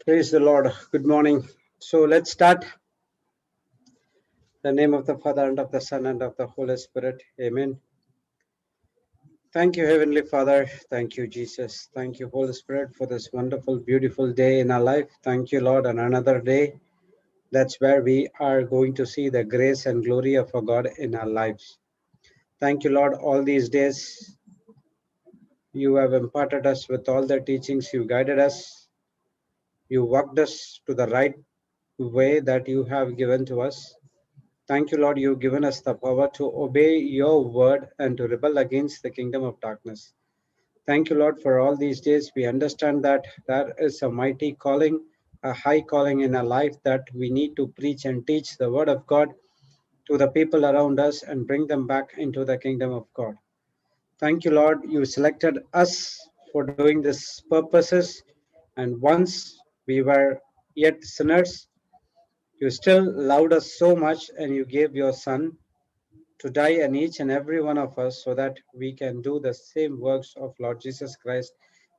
Praise the Lord. Good morning. So let's start. In the name of the Father, and of the Son, and of the Holy Spirit. Amen. Thank you, Heavenly Father. Thank you, Jesus. Thank you, Holy Spirit, for this wonderful, beautiful day in our life. Thank you, Lord, on another day. That's where we are going to see the grace and glory of our God in our lives. Thank you, Lord, all these days. You have imparted us with all the teachings. You guided us. You walked us to the right way that you have given to us. Thank you, Lord, you've given us the power to obey your word and to rebel against the kingdom of darkness. Thank you, Lord, for all these days. We understand that there is a mighty calling, a high calling in our life, that we need to preach and teach the word of God to the people around us and bring them back into the kingdom of God. Thank you, Lord, you selected us for doing these purposes. And once we were yet sinners, you still loved us so much, and you gave your Son to die in each and every one of us so that we can do the same works of Lord Jesus Christ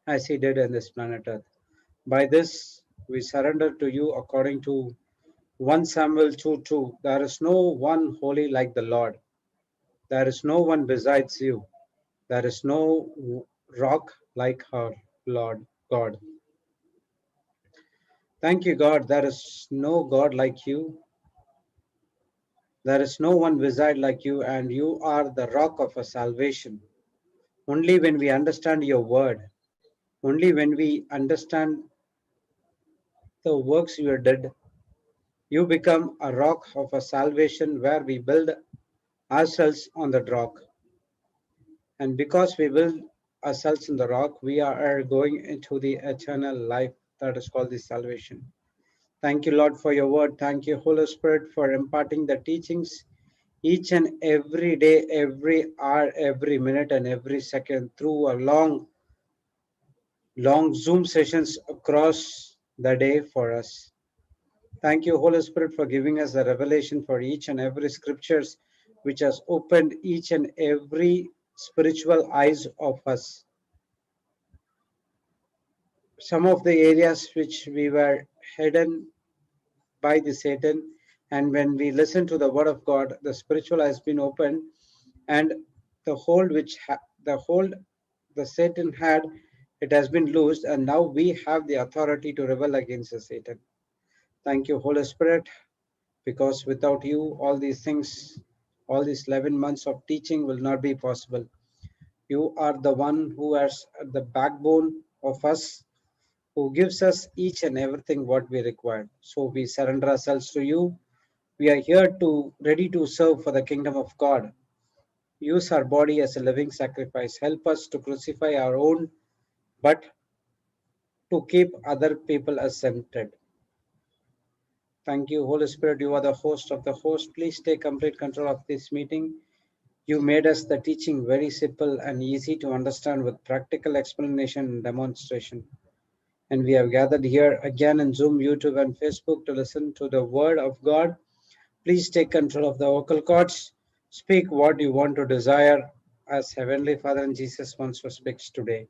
as he did in this planet Earth. By this, we surrender to you according to 1 Samuel 2:2. There is no one holy like the Lord. There is no one besides you. There is no rock like our Lord God. Thank you, God. There is no God like you. There is no one beside like you, and you are the rock of our salvation. Only when we understand your word, only when we understand the works you did, you become a rock of our salvation where we build ourselves on the rock. And because we build ourselves in the rock, we are going into the eternal life that is called the salvation. Thank you, Lord, for your word. Thank you, Holy Spirit, for imparting the teachings each and every day, every hour, every minute, and every second through a long Zoom sessions across the day for us. Thank you, Holy Spirit, for giving us the revelation for each and every scriptures, which has opened each and every spiritual eyes of us. Some of the areas which we were hidden by the Satan, and when we listen to the word of God, the spiritual has been opened, and the hold which the Satan had, it has been loosed, and now we have the authority to rebel against the Satan. Thank you, Holy Spirit, because without you, all these things, all these 11 months of teaching will not be possible. You are the one who is the backbone of us, who gives us each and everything what we require. So we surrender ourselves to you. We are here to ready to serve for the kingdom of God. Use our body as a living sacrifice. Help us to crucify our own, but to keep other people as centered. Thank you, Holy Spirit. You are the host of the host. Please take complete control of this meeting. You made us the teaching very simple and easy to understand with practical explanation and demonstration. And we have gathered here again in Zoom, YouTube, and Facebook to listen to the word of God. Please take control of the vocal cords. Speak what you want to desire as Heavenly Father and Jesus wants to speak today.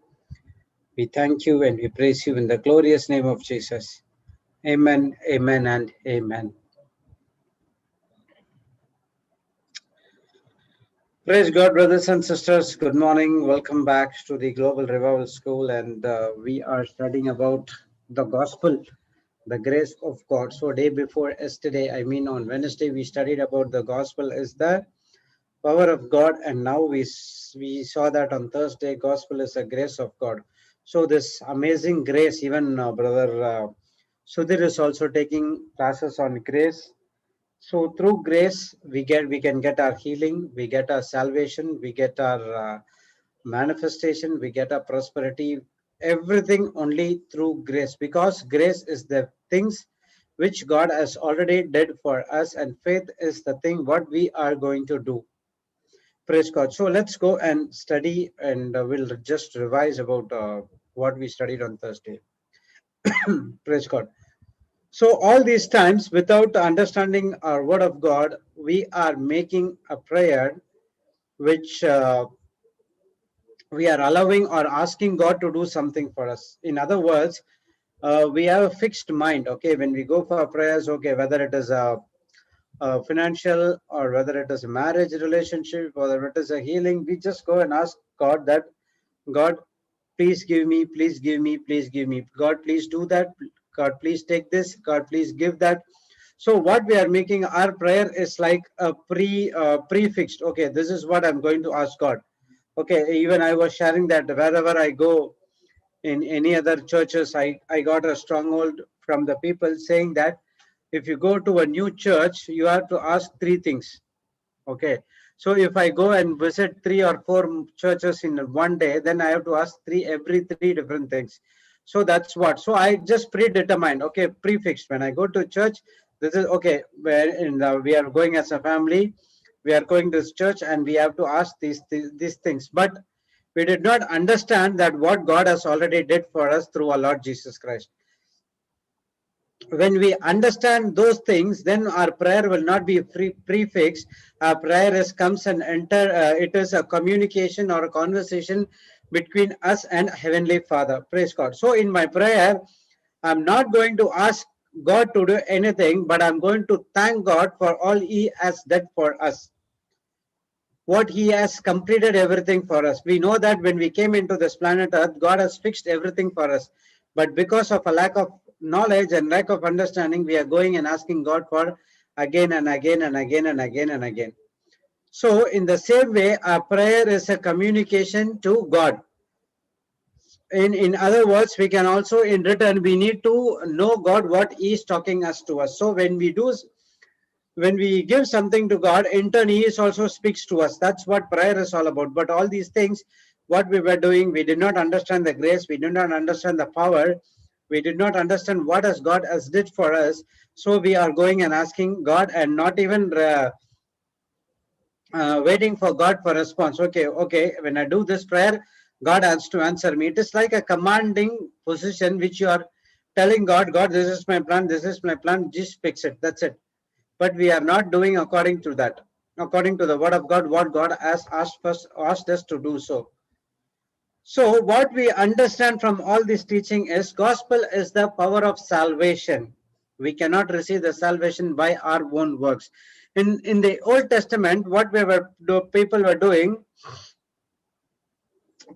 We thank you and we praise you in the glorious name of Jesus. Amen, amen, and amen. Praise God, brothers and sisters. Good morning. Welcome back to the Global Revival School, and we are studying about the gospel, the grace of God. So, day before yesterday, I mean on Wednesday, we studied about the gospel is the power of God, and now we saw that on Thursday, gospel is a grace of God. So, this amazing grace, even brother Sudhir is also taking classes on grace. So through grace, we can get our healing, we get our salvation, we get our manifestation, we get our prosperity, everything only through grace, because grace is the things which God has already did for us, and faith is the thing what we are going to do. Praise God. So let's go and study, and we'll just revise about what we studied on Thursday. Praise God. So all these times, without understanding our word of God, we are making a prayer which we are allowing or asking God to do something for us. In other words, we have a fixed mind. Okay, when we go for prayers, okay, whether it is a financial or whether it is a marriage relationship, whether it is a healing, we just go and ask God that, God, please give me, please give me, please give me. God, please do that. God, please take this. God, please give that. So what we are making our prayer is like a prefixed. Okay, this is what I'm going to ask God. Okay, even I was sharing that wherever I go in any other churches, I got a stronghold from the people saying that if you go to a new church, you have to ask three things. Okay. So if I go and visit 3 or 4 churches in one day, then I have to ask every three different things. So that's what. So I just predetermined, okay, prefixed. When I go to church, this is okay. We are going as a family, we are going to this church, and we have to ask these things. But we did not understand that what God has already did for us through our Lord Jesus Christ. When we understand those things, then our prayer will not be prefix. Our prayer is comes and enter. It is a communication or a conversation between us and Heavenly Father. Praise God. So in my prayer, I'm not going to ask God to do anything, but I'm going to thank God for all He has done for us. What He has completed everything for us. We know that when we came into this planet Earth, God has fixed everything for us. But because of a lack of knowledge and lack of understanding, we are going and asking God for again and again and again and again and again. So, in the same way, our prayer is a communication to God. In other words, we can also in return, we need to know God what He is talking us to us. So when we give something to God, in turn, He is also speaks to us. That's what prayer is all about. But all these things, what we were doing, we did not understand the grace, we did not understand the power, we did not understand what has God has did for us. So we are going and asking God, and not even waiting for God for response. Okay, when I do this prayer, God has to answer me. It is like a commanding position which you are telling God, God, this is my plan, this is my plan, just fix it. That's it. But we are not doing according to that, according to the word of God, what God has asked us to do so. So what we understand from all this teaching is gospel is the power of salvation. We cannot receive the salvation by our own works. In the Old Testament, what people were doing,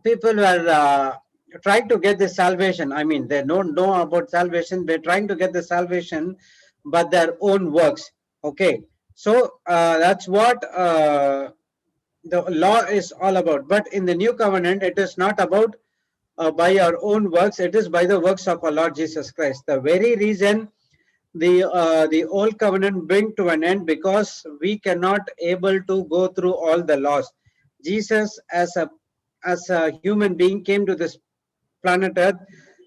people were trying to get the salvation. I mean, they don't know about salvation. They're trying to get the salvation, but their own works. Okay, so that's what the law is all about. But in the new covenant, it is not about by our own works. It is by the works of our Lord Jesus Christ. The very reason the old covenant bring to an end, because we cannot able to go through all the laws. Jesus as a human being came to this planet earth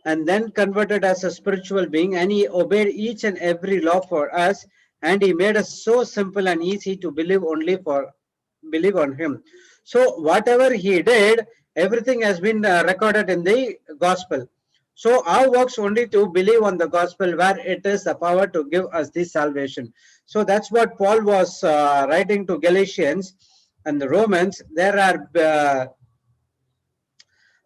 and then converted as a spiritual being, and he obeyed each and every law for us, and he made us so simple and easy to believe on him. So whatever he did, everything has been recorded in the gospel. So our works only to believe on the gospel, where it is the power to give us this salvation. So that's what Paul was writing to Galatians and the Romans.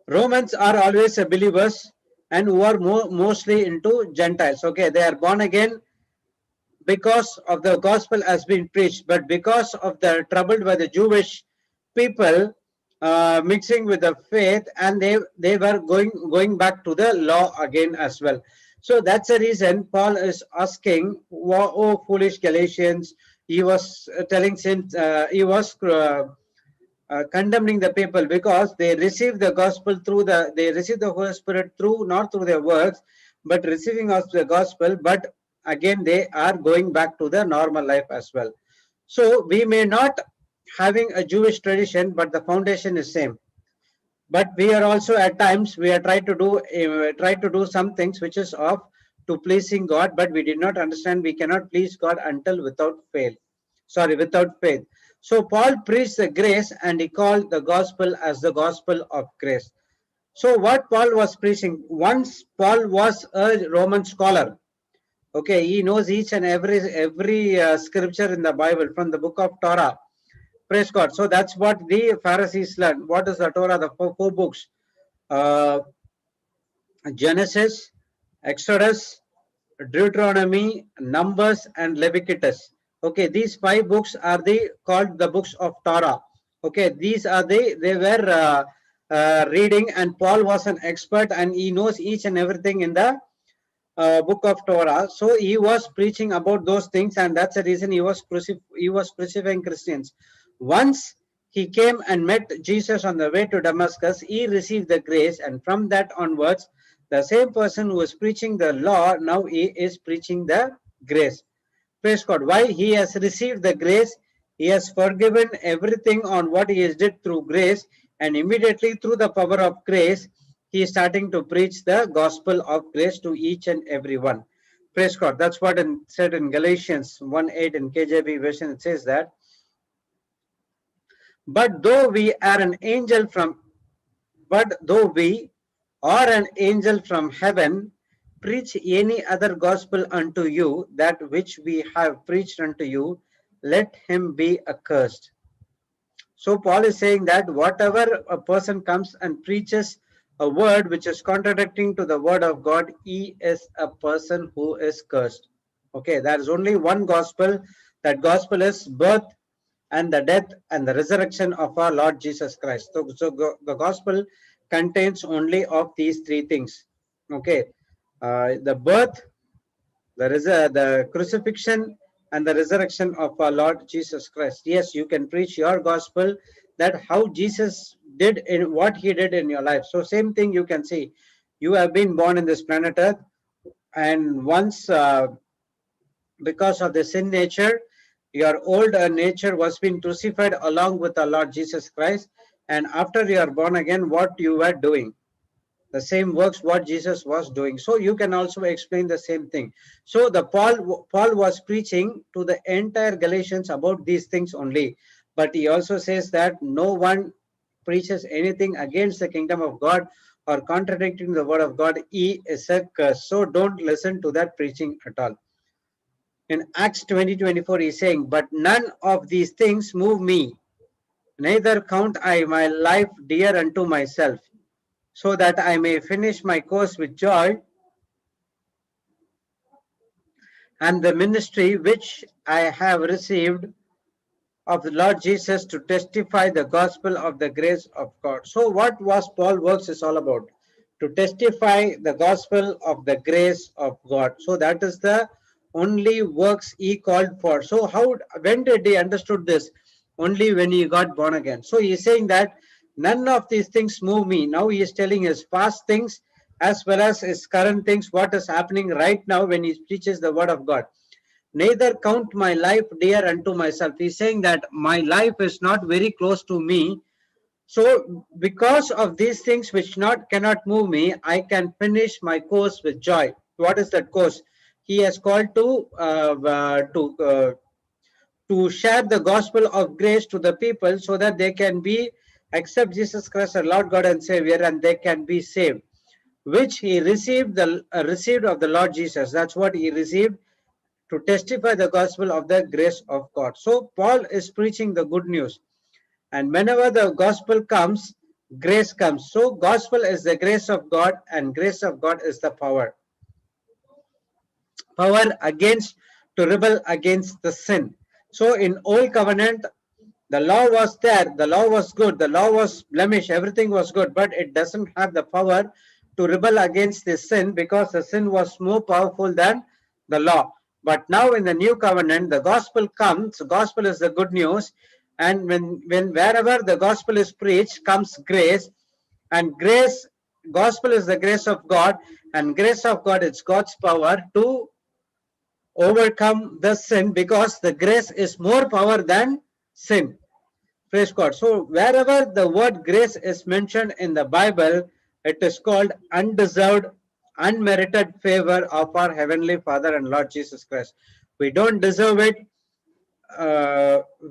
Romans are always believers, and who are mostly into Gentiles. Okay, they are born again because of the gospel has been preached, but because of the troubled by the Jewish people mixing with the faith, and they were going back to the law again as well. So that's the reason Paul is asking, oh foolish Galatians. He was telling since he was condemning the people because they received the gospel through they received the Holy Spirit through, not through their works, but receiving of the gospel, but again they are going back to the normal life as well. So we may not having a Jewish tradition, but the foundation is same. But we are also at times we are trying to do some things which is of to pleasing God, but we did not understand we cannot please God until without faith. So Paul preached the grace, and he called the gospel as the gospel of grace. So what Paul was preaching, once Paul was a Roman scholar. Okay, he knows each and every scripture in the Bible from the book of Torah. Praise God. So that's what the Pharisees learned. What is the Torah? The four books. Genesis, Exodus, Deuteronomy, Numbers, and Leviticus. Okay, these 5 books are called the books of Torah. Okay, these are they were reading, and Paul was an expert, and he knows each and everything in the book of Torah. So he was preaching about those things, and that's the reason he was crucifying Christians. Once he came and met Jesus on the way to Damascus, he received the grace, and from that onwards, the same person who was preaching the law, now he is preaching the grace. Praise God. Why? He has received the grace. He has forgiven everything on what he has did through grace, and immediately through the power of grace, he is starting to preach the gospel of grace to each and every one. Praise God. That's what it said in Galatians 1:8 in KJV version. It says that, but though we are an angel from heaven preach any other gospel unto you, that which we have preached unto you, let him be accursed. So Paul is saying that whatever a person comes and preaches a word which is contradicting to the word of God, he is a person who is cursed. Okay, there is only one gospel. That gospel is birth and the death and the resurrection of our Lord Jesus Christ. So the gospel contains only of these 3 things. Okay, the birth, the crucifixion, and the resurrection of our Lord Jesus Christ. Yes, you can preach your gospel, that how Jesus did in what he did in your life. So same thing you can see. You have been born in this planet Earth, and once because of the sin nature, your old nature was being crucified along with our Lord Jesus Christ. And after you are born again, what you were doing? The same works what Jesus was doing. So you can also explain the same thing. So the Paul was preaching to the entire Galatians about these things only. But he also says that no one preaches anything against the kingdom of God or contradicting the word of God, he is a curse. So don't listen to that preaching at all. In Acts 20:24, he's saying, but none of these things move me, neither count I my life dear unto myself, so that I may finish my course with joy and the ministry which I have received of the Lord Jesus to testify the gospel of the grace of God. So what was Paul works is all about? To testify the gospel of the grace of God. So that is the only works he called for. So when did he understood this? Only when he got born again. So he is saying that none of these things move me. Now he is telling his past things as well as his current things, what is happening right now when he preaches the word of God. Neither count my life dear unto myself. He's saying that my life is not very close to me. So because of these things which cannot move me, I can finish my course with joy. What is that course? He has called to share the gospel of grace to the people, so that they can accept Jesus Christ as Lord God and Savior, and they can be saved, which he received of the Lord Jesus. That's what he received, to testify the gospel of the grace of God. So Paul is preaching the good news, and whenever the gospel comes, grace comes. So gospel is the grace of God, and grace of God is the power against to rebel against the sin. So in old covenant, The law was there, the law was good, the law was blemish, everything was good, but it doesn't have the power to rebel against the sin, because the sin was more powerful than the law. But now in the new covenant, the gospel comes. The gospel is the good news, and when wherever the gospel is preached comes grace, and grace, gospel is the grace of God, and grace of God, it's God's power to overcome the sin, because the grace is more power than sin. Praise God. So wherever the word grace is mentioned in the Bible, it is called undeserved, unmerited favor of our Heavenly Father and Lord Jesus Christ. We don't deserve it.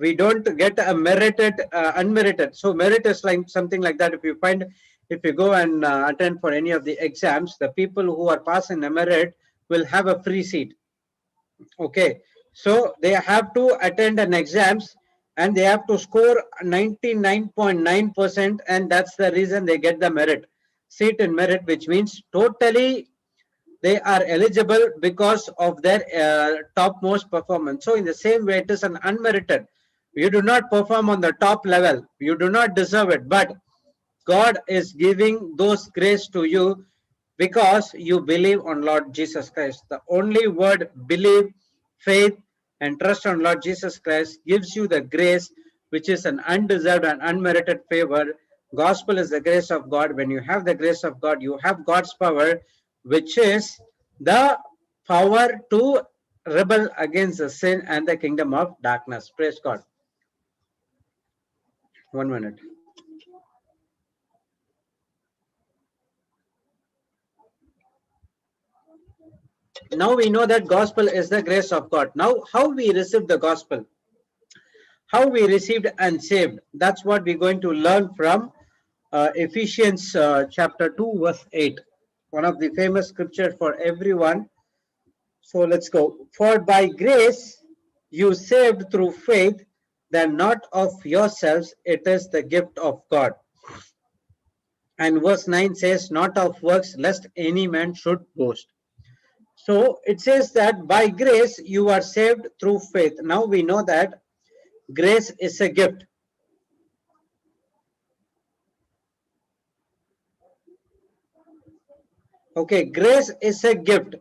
We don't get a merited, unmerited. So merit is like something like that. If you go and attend for any of the exams, the people who are passing the merit will have a free seat. Okay, so they have to attend an exams, and they have to score 99.9%, and that's the reason they get the merit seat in merit, which means totally they are eligible because of their topmost performance. So in the same way, it is an unmerited. You do not perform on the top level, you do not deserve it, but God is giving those grace to you because you believe on Lord Jesus Christ. The only word believe, faith, and trust on Lord Jesus Christ gives you the grace, which is an undeserved and unmerited favor. Gospel is the grace of God. When you have the grace of God, you have God's power, which is the power to rebel against the sin and the kingdom of darkness. Praise God. 1 minute. Now we know that gospel is the grace of God. Now, how we receive the gospel, how we received and saved, that's what we're going to learn from Ephesians chapter 2 verse 8, one of the famous scripture for everyone. So let's go. For by grace you saved through faith, that not of yourselves, it is the gift of God. And verse 9 says, not of works, lest any man should boast. So it says that by grace you are saved through faith. Now we know that grace is a gift. Okay, grace is a gift.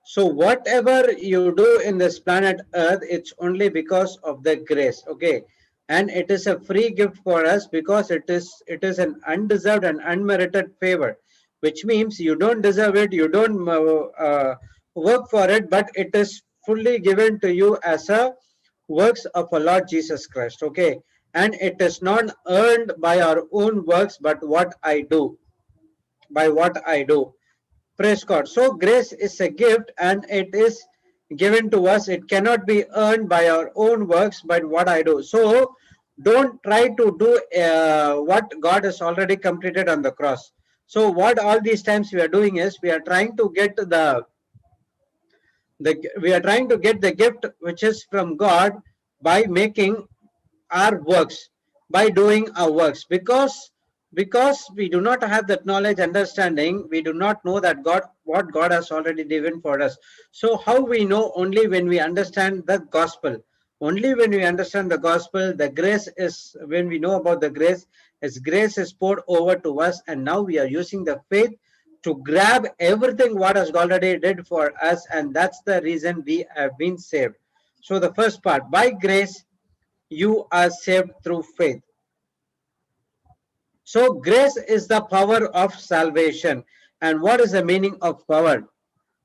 So whatever you do in this planet Earth, it's only because of the grace. Okay, and it is a free gift for us because it is an undeserved and unmerited favor, which means you don't deserve it, you don't work for it, but it is fully given to you as a works of our Lord Jesus Christ. Okay, and it is not earned by our own works, but what I do, by what I do. Praise God. So grace is a gift, and it is given to us. It cannot be earned by our own works, but what I do. So don't try to do what God has already completed on the cross. So what all these times we are doing is we are trying to get we are trying to get the gift which is from God by making our works, by doing our works, because we do not have that knowledge, understanding, we do not know that God, what God has already given for us. So how we know? Only when we understand the gospel. Only when we understand the gospel, the grace is, when we know about the grace, as grace is poured over to us, and now we are using the faith to grab everything what has already did for us, and that's the reason we have been saved. So the first part, by grace you are saved through faith. So grace is the power of salvation. And what is the meaning of power?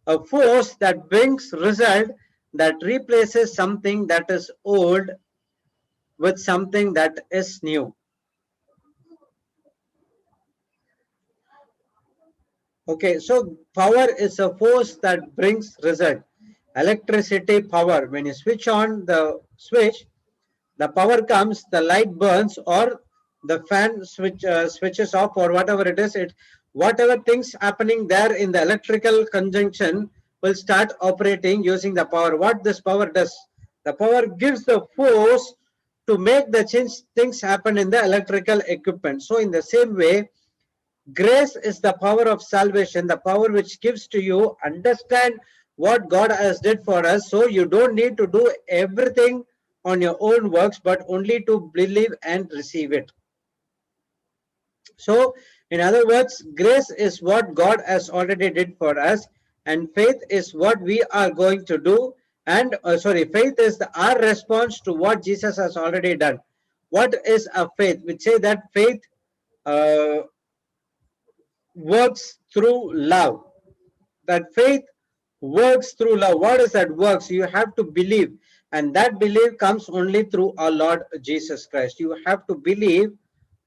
A force that brings result, that replaces something that is old with something that is new. Okay, so power is a force that brings result. Electricity power, when you switch on the switch, the power comes, the light burns, or the fan switches off, or whatever it is, whatever things happening there in the electrical conjunction will start operating using the power. What this power does, the power gives the force to make the things happen in the electrical equipment. So in the same way, grace is the power of salvation, the power which gives to you understand what God has did for us, so you don't need to do everything on your own works, but only to believe and receive it. So, in other words, grace is what God has already did for us, and faith is what we are going to do. And faith is our response to what Jesus has already done. What is a faith? We say that faith uh, works through love. That faith works through love. What is that works? You have to believe, and that belief comes only through our Lord Jesus Christ. You have to believe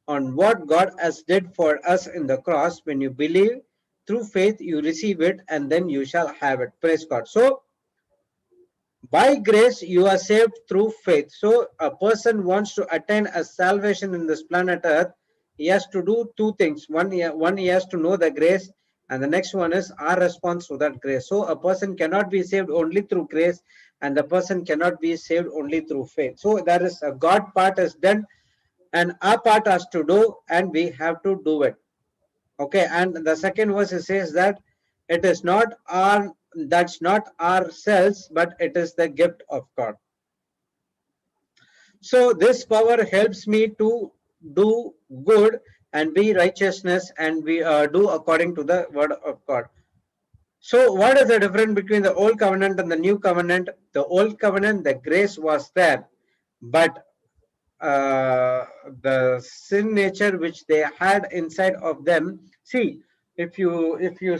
on what God has did for us in the cross. When you believe through faith, you receive it, and then you shall have it. Praise God. So by grace you are saved through faith. So a person wants to attain a salvation in this planet earth, he has to do two things. One, he has to know the grace, and the next one is our response to that grace. So a person cannot be saved only through grace, and the person cannot be saved only through faith. So there is a God part is done, and our part has to do, and we have to do it. Okay, and the second verse it says that it is not our, that's not ourselves, but it is the gift of God. So this power helps me to do good and be righteousness, and we do according to the word of God. So what is the difference between the old covenant and the new covenant? The old covenant, the grace was there, but the sin nature which they had inside of them. See, if you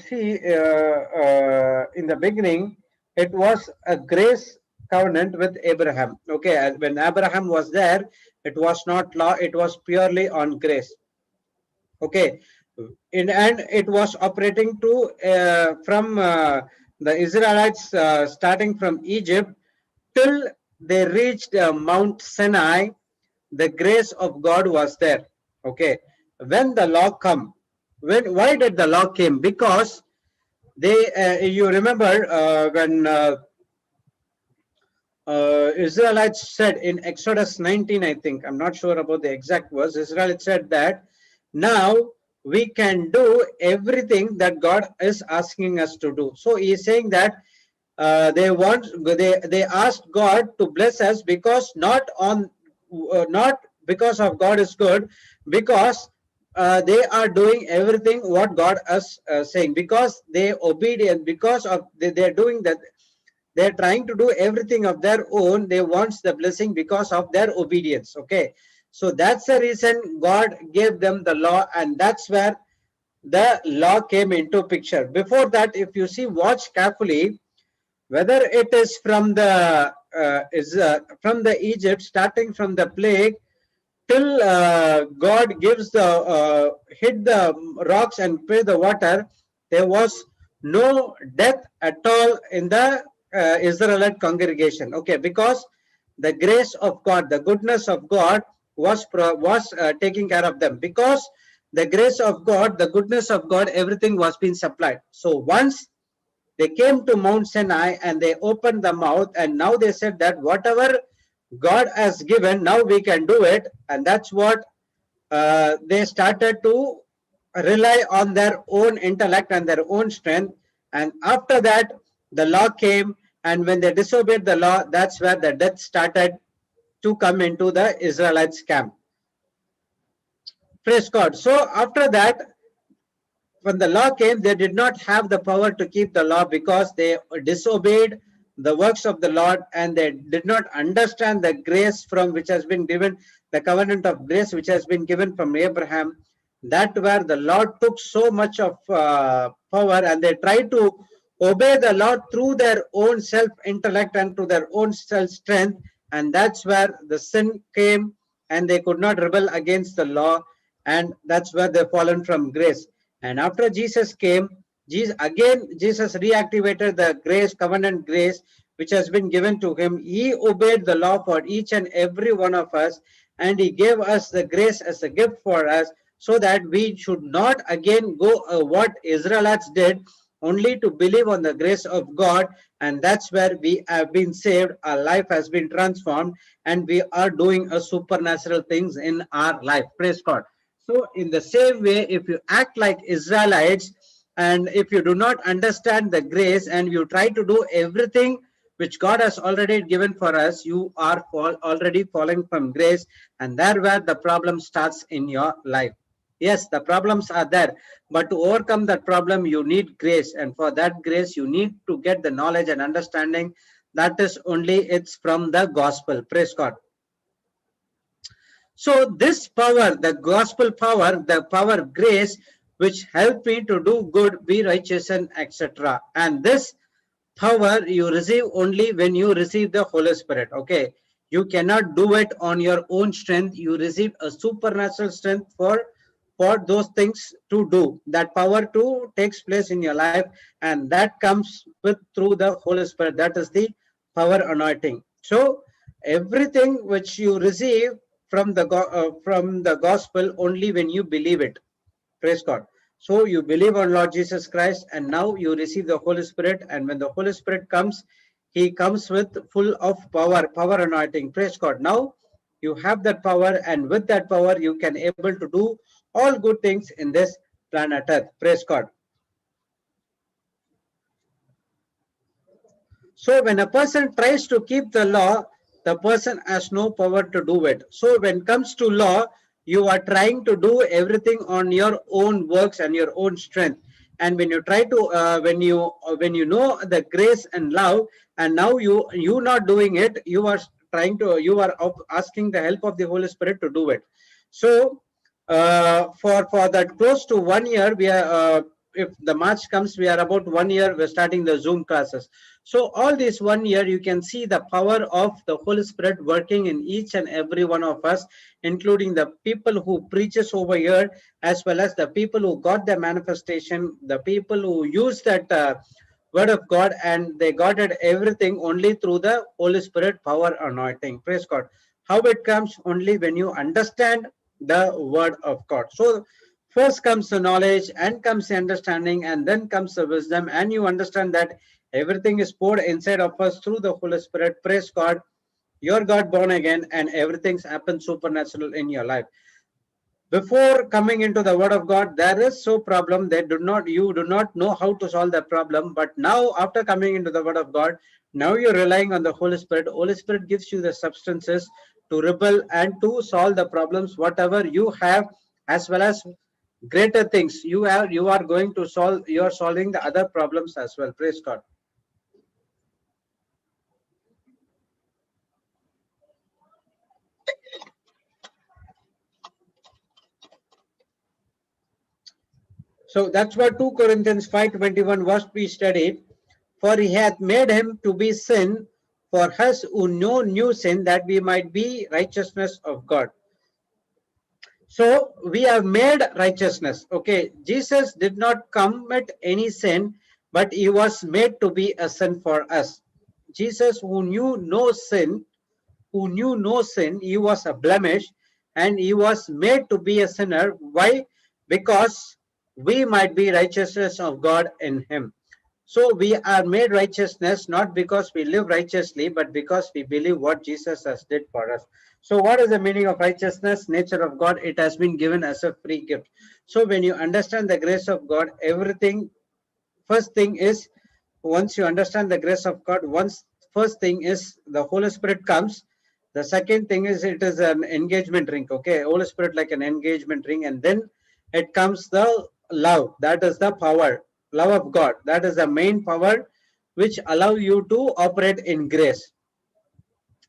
see in the beginning, it was a grace covenant with Abraham. Okay, and when Abraham was there, it was not law; it was purely on grace. Okay, and it was operating to from the Israelites starting from Egypt till they reached Mount Sinai. The grace of God was there. Okay, when the law come, why did the law came? Because they you remember when Israelites said in Exodus 19, I think, I'm not sure about the exact verse, Israelites said that now we can do everything that God is asking us to do. So he is saying that they asked God to bless us, because not because of God is good, because they are doing everything what God is saying, because they obedient, because of they are doing that, they're trying to do everything of their own. They want the blessing because of their obedience. Okay, so that's the reason God gave them the law, and that's where the law came into picture. Before that, if you see, watch carefully, whether it is from the Egypt, starting from the plague till God gives the hit the rocks and pay the water, there was no death at all in the Israelite congregation. Okay, because the grace of God, the goodness of God was taking care of them. Because the grace of God, the goodness of God, everything was being supplied. So once they came to Mount Sinai and they opened the mouth, and now they said that whatever God has given, now we can do it. And that's what they started to rely on their own intellect and their own strength. And after that, the law came, and when they disobeyed the law, that's where the death started to come into the Israelites' camp. Praise God. So after that, when the law came, they did not have the power to keep the law, because they disobeyed the works of the Lord, and they did not understand the grace from which has been given, the covenant of grace which has been given from Abraham. That where the Lord took so much of power, and they tried to obey the Lord through their own self intellect and to their own self strength, and that's where the sin came, and they could not rebel against the law, and that's where they fallen from grace. And after Jesus came, Jesus reactivated the grace, covenant grace, which has been given to him. He obeyed the law for each and every one of us, and he gave us the grace as a gift for us, so that we should not again go what Israelites did, only to believe on the grace of God. And that's where we have been saved. Our life has been transformed, and we are doing a supernatural things in our life. Praise God. So in the same way, if you act like Israelites, and if you do not understand the grace, and you try to do everything which God has already given for us, you are already falling from grace, and there where the problem starts in your life. Yes, the problems are there, but to overcome that problem, you need grace, and for that grace, you need to get the knowledge and understanding. That is only it's from the gospel. Praise God. So this power, the gospel power, the power of grace, which help me to do good, be righteous, and etc. And this power you receive only when you receive the Holy Spirit. Okay, you cannot do it on your own strength. You receive a supernatural strength for those things to do. That power to takes place in your life, and that comes with through the Holy Spirit. That is the power anointing. So everything which you receive from the gospel only when you believe it. Praise God. So you believe on Lord Jesus Christ, and now you receive the Holy Spirit. And when the Holy Spirit comes, He comes with full of power anointing. Praise God. Now you have that power, and with that power, you can able to do all good things in this planet Earth. Praise God. So when a person tries to keep the law, the person has no power to do it. So when it comes to law, you are trying to do everything on your own works and your own strength. And when you try to, when you know the grace and love, and now you not doing it, you are you are asking the help of the Holy Spirit to do it. So for that close to 1 year, we are. If the March comes, we are about 1 year. We're starting the Zoom classes. So all this 1 year, you can see the power of the Holy Spirit working in each and every one of us, including the people who preaches over here, as well as the people who got the manifestation, the people who use that word of God, and they got it everything only through the Holy Spirit power anointing. Praise God. How it comes only when you understand the word of God. So first comes the knowledge, and comes the understanding, and then comes the wisdom, and you understand that everything is poured inside of us through the Holy Spirit. Praise God. You're God born again, and everything's happened supernatural in your life. Before coming into the word of God, there is so problem that you do not know how to solve the problem. But now after coming into the word of God, now you're relying on the Holy Spirit. Holy Spirit gives you the substances to rebel and to solve the problems whatever you have, as well as greater things you are going to solve. You are solving the other problems as well. Praise God. So that's what 2 Corinthians 5:21 was we studied. For he hath made him to be sin for us who know no sin, that we might be righteousness of God. So we have made righteousness. Okay, Jesus did not commit any sin, but he was made to be a sin for us. Jesus, who knew no sin, he was a blemish, and he was made to be a sinner. Why? Because we might be righteousness of God in him. So we are made righteousness not because we live righteously, but because we believe what Jesus has did for us. So what is the meaning of righteousness? Nature of God, it has been given as a free gift. So when you understand the grace of God, everything, first thing is, once you understand the grace of God, first thing is the Holy Spirit comes. The second thing is it is an engagement ring. Okay, Holy Spirit like an engagement ring, and then it comes the love. That is the power, love of God. That is the main power which allow you to operate in grace.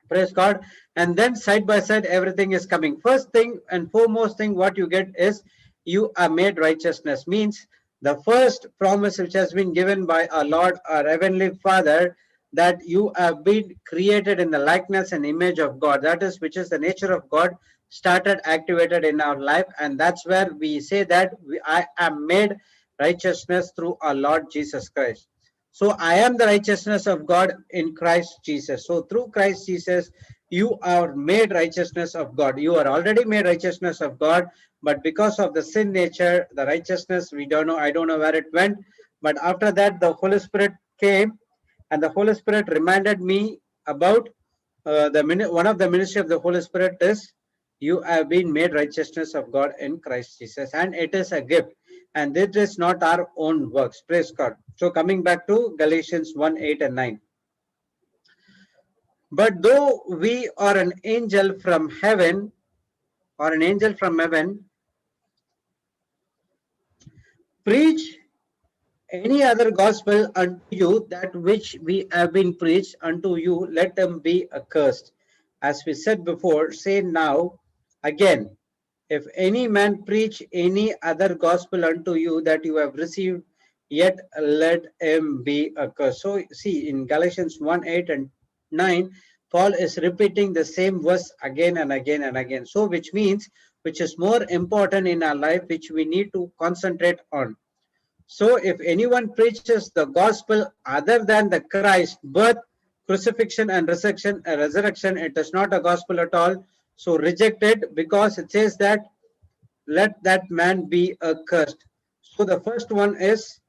Praise God. And then side by side, everything is coming. First thing and foremost thing, what you get is you are made righteousness. Means the first promise which has been given by our Lord, our Heavenly Father, that you have been created in the likeness and image of God. That is, which is the nature of God, started activated in our life. And that's where we say that I am made righteousness through our Lord Jesus Christ. So I am the righteousness of God in Christ Jesus. So through Christ Jesus, you are made righteousness of God. You are already made righteousness of God, but because of the sin nature, the righteousness, we don't know, I don't know where it went. But after that, the Holy Spirit came, and the Holy Spirit reminded me about one of the ministry of the Holy Spirit is you have been made righteousness of God in Christ Jesus, and it is a gift, and it is not our own works. Praise God. So coming back to Galatians 1:8 and 9. But though we are an angel from heaven, or an angel from heaven, preach any other gospel unto you, that which we have been preached unto you, let them be accursed. As we said before, say now again, if any man preach any other gospel unto you that you have received, yet let him be accursed. So see, in Galatians 1, 8 and 9, Paul is repeating the same verse again and again and again. So which means, which is more important in our life, which we need to concentrate on. So if anyone preaches the gospel other than the Christ, birth, crucifixion and resurrection, it is not a gospel at all. So reject it, because it says that let that man be accursed. So the first one is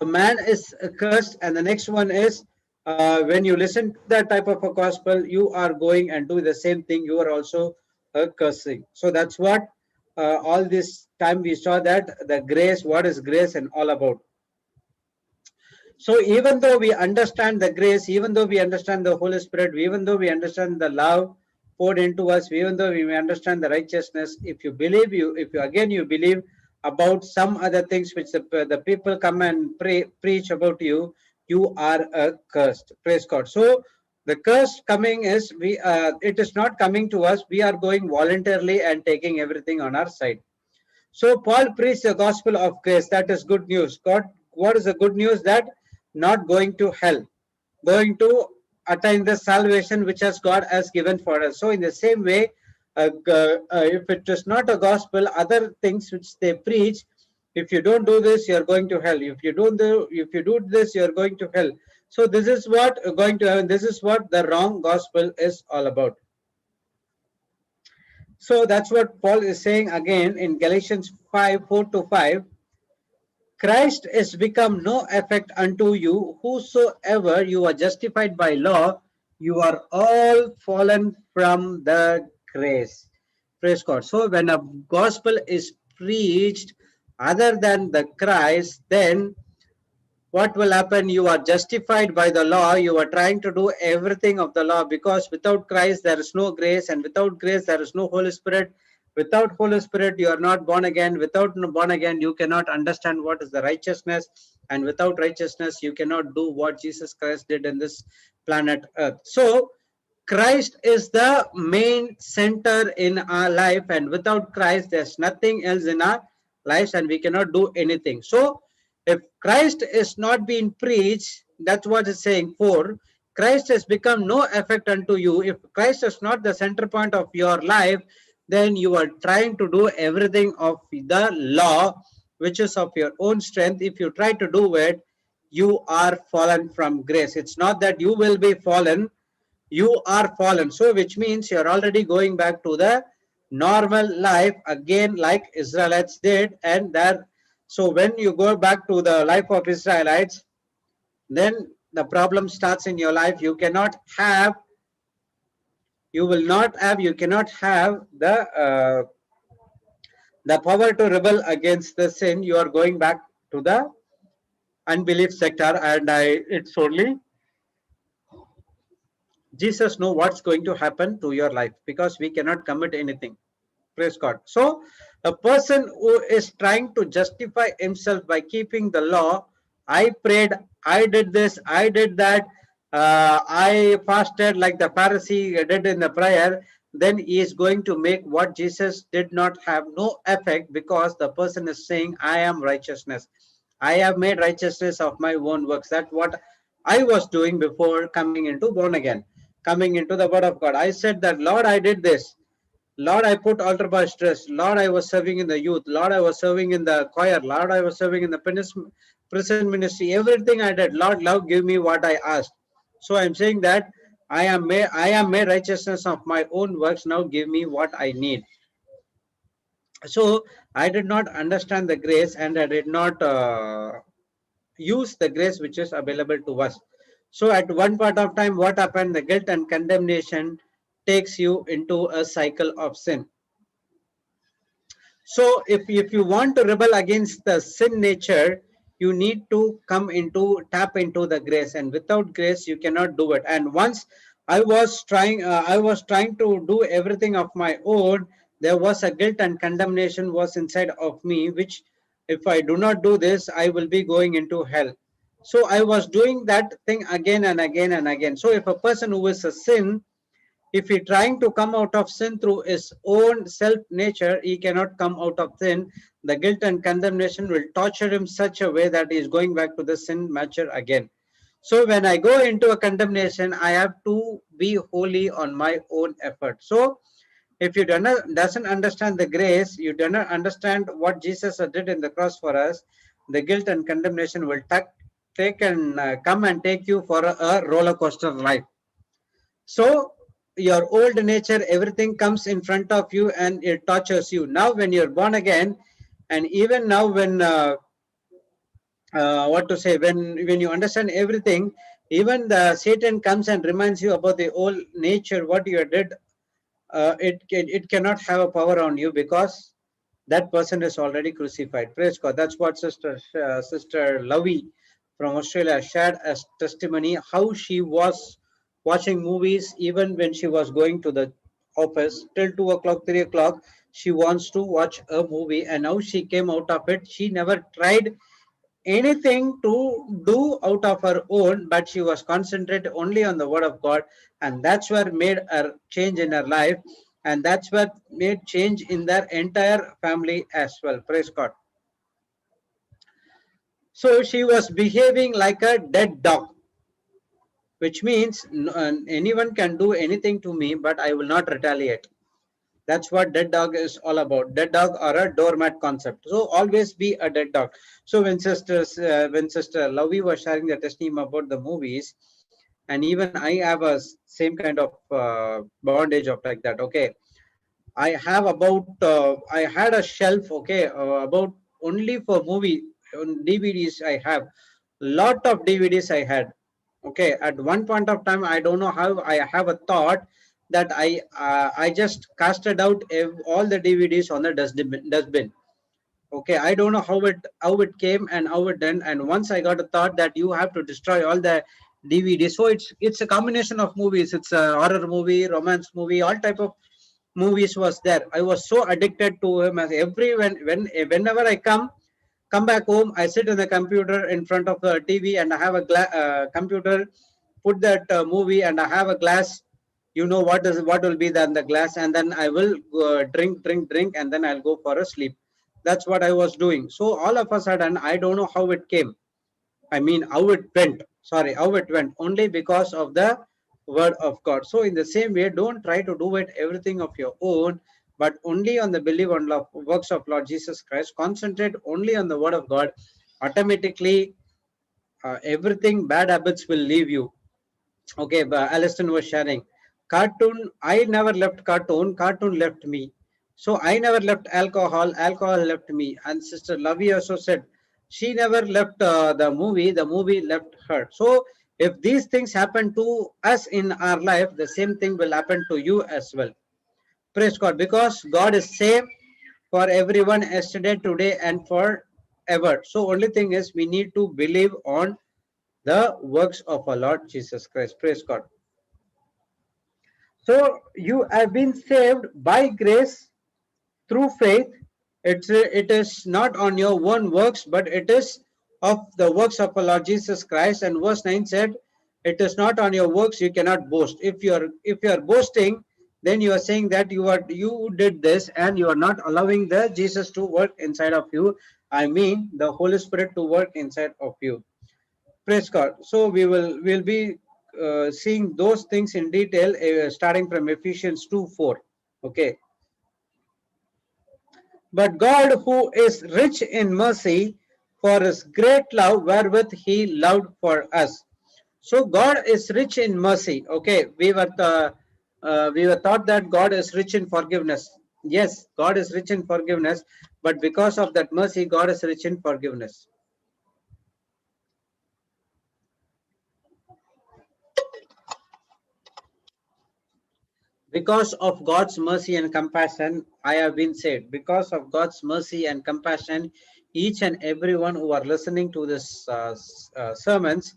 a man is accursed, and the next one is when you listen to that type of a gospel, you are going and do the same thing. You are also cursing. So that's what all this time we saw, that the grace, what is grace and all about. So even though we understand the grace, even though we understand the Holy Spirit, even though we understand the love poured into us, even though we may understand the righteousness, if you believe, if you again you believe about some other things which the people come and preach about you, you are cursed. Praise God. So the curse coming is, it is not coming to us. We are going voluntarily and taking everything on our side. So Paul preached the gospel of grace. That is good news. God, what is the good news? That not going to hell, going to attain the salvation which has God has given for us. So in the same way, if it is not a gospel, other things which they preach, if you don't do this, you are going to hell. If you do this, you are going to hell. So this is what going to heaven. This is what the wrong gospel is all about. So that's what Paul is saying again in Galatians 5, 4 to 5. Christ is become no effect unto you, whosoever you are justified by law, you are all fallen from the grace. Praise God. So when a gospel is preached other than the Christ, then what will happen? You are justified by the law. You are trying to do everything of the law, because without Christ there is no grace, and without grace there is no Holy Spirit. Without Holy Spirit you are not born again. Without born again you cannot understand what is the righteousness, and without righteousness you cannot do what Jesus Christ did in this planet earth. So Christ is the main center in our life, and without Christ there's nothing else in our lives, and we cannot do anything. So if Christ is not being preached, that's what it's saying. For Christ has become no effect unto you. If Christ is not the center point of your life, then you are trying to do everything of the law, which is of your own strength. If you try to do it, you are fallen from grace. It's not that you will be fallen, you are fallen. So which means you're already going back to the normal life again, like Israelites did. And there, so when you go back to the life of Israelites, then the problem starts in your life. You cannot have, you cannot have the power to rebel against the sin. You are going back to the unbelief sector, and it's only Jesus know what's going to happen to your life, because we cannot commit anything. Praise God. So a person who is trying to justify himself by keeping the law, I prayed, I did this, I did that, I fasted like the Pharisee did in the prayer, then he is going to make what Jesus did not have no effect, because the person is saying, I am righteousness. I have made righteousness of my own works. That's what I was doing before coming into born again, coming into the word of God. I said that, Lord, I did this. Lord, I put altar by stress. Lord, I was serving in the youth. Lord, I was serving in the choir. Lord, I was serving in the prison ministry. Everything I did. Lord, Lord, give me what I asked. So I'm saying that I am made righteousness of my own works. Now give me what I need. So I did not understand the grace, and I did not use the grace which is available to us. So at one part of time, what happened? The guilt and condemnation takes you into a cycle of sin. So if you want to rebel against the sin nature, you need to tap into the grace, and without grace you cannot do it. And once I was trying to do everything of my own. There was a guilt and condemnation was inside of me, which if I do not do this, I will be going into hell. So I was doing that thing again and again and again. So if a person who is a sin, if he trying to come out of sin through his own self nature, he cannot come out of sin. The guilt and condemnation will torture him such a way that he is going back to the sin nature again. So when I go into a condemnation, I have to be holy on my own effort. So if you doesn't understand the grace, you do not understand what Jesus did in the cross for us, the guilt and condemnation will take and come and take you for a roller coaster ride. So your old nature, everything comes in front of you and it tortures you. Now when you're born again, and even now when what to say, when you understand everything, even the Satan comes and reminds you about the old nature, what you did, it cannot have a power on you, because that person is already crucified. Praise God. That's what sister Lovey from Australia shared as testimony, how she was watching movies even when she was going to the office till 2 o'clock, 3 o'clock. She wants to watch a movie, and now she came out of it. She never tried anything to do out of her own, but she was concentrated only on the word of God, and that's what made her change in her life, and that's what made change in their entire family as well. Praise God. So she was behaving like a dead dog, which means anyone can do anything to me, but I will not retaliate. That's what dead dog is all about. Dead dog or a doormat concept. So always be a dead dog. So when Sister Lovey was sharing the testimony about the movies, and even I have a same kind of bondage of like that. Okay, I have about I had a shelf. Okay, about only for movie DVDs. I have lot of DVDs I had. Okay, at one point of time, I don't know how, I have a thought that I just casted out all the DVDs on the dustbin. Okay, I don't know how it came and how it done. And once I got a thought that you have to destroy all the DVDs. So it's a combination of movies. It's a horror movie, romance movie, all type of movies was there. I was so addicted to him. As whenever I come back home, I sit in the computer in front of the TV, and I have a computer, put that movie, and I have a glass. You know what will be then the glass, and then I will drink, and then I'll go for a sleep. That's what I was doing. So all of a sudden, I don't know how it came. I mean, how it went. Sorry, how it went. Only because of the word of God. So in the same way, don't try to do it everything of your own, but only on the belief and love, works of Lord Jesus Christ. Concentrate only on the word of God. Automatically, everything bad habits will leave you. Okay, but Alliston was sharing. Cartoon, I never left cartoon. Cartoon left me. So I never left alcohol. Alcohol left me. And Sister Lovey also said she never left the movie left her. So if these things happen to us in our life, the same thing will happen to you as well. Praise God, because God is same for everyone, yesterday, today, and forever. So only thing is we need to believe on the works of our Lord Jesus Christ. Praise God. So you have been saved by grace through faith. It is not on your own works, but it is of the works of our Lord Jesus Christ. And verse 9 said, it is not on your works, you cannot boast. If you are boasting, then you are saying that you did this, and you are not allowing the Jesus to work inside of you. I mean the Holy Spirit to work inside of you. Praise God. So we'll be seeing those things in detail, starting from Ephesians 2:4. Okay. But God, who is rich in mercy, for his great love wherewith he loved for us. So God is rich in mercy. Okay, we were taught that God is rich in forgiveness. Yes, God is rich in forgiveness, but because of that mercy, God is rich in forgiveness. Because of God's mercy and compassion, I have been saved. Because of God's mercy and compassion, each and everyone who are listening to this sermons,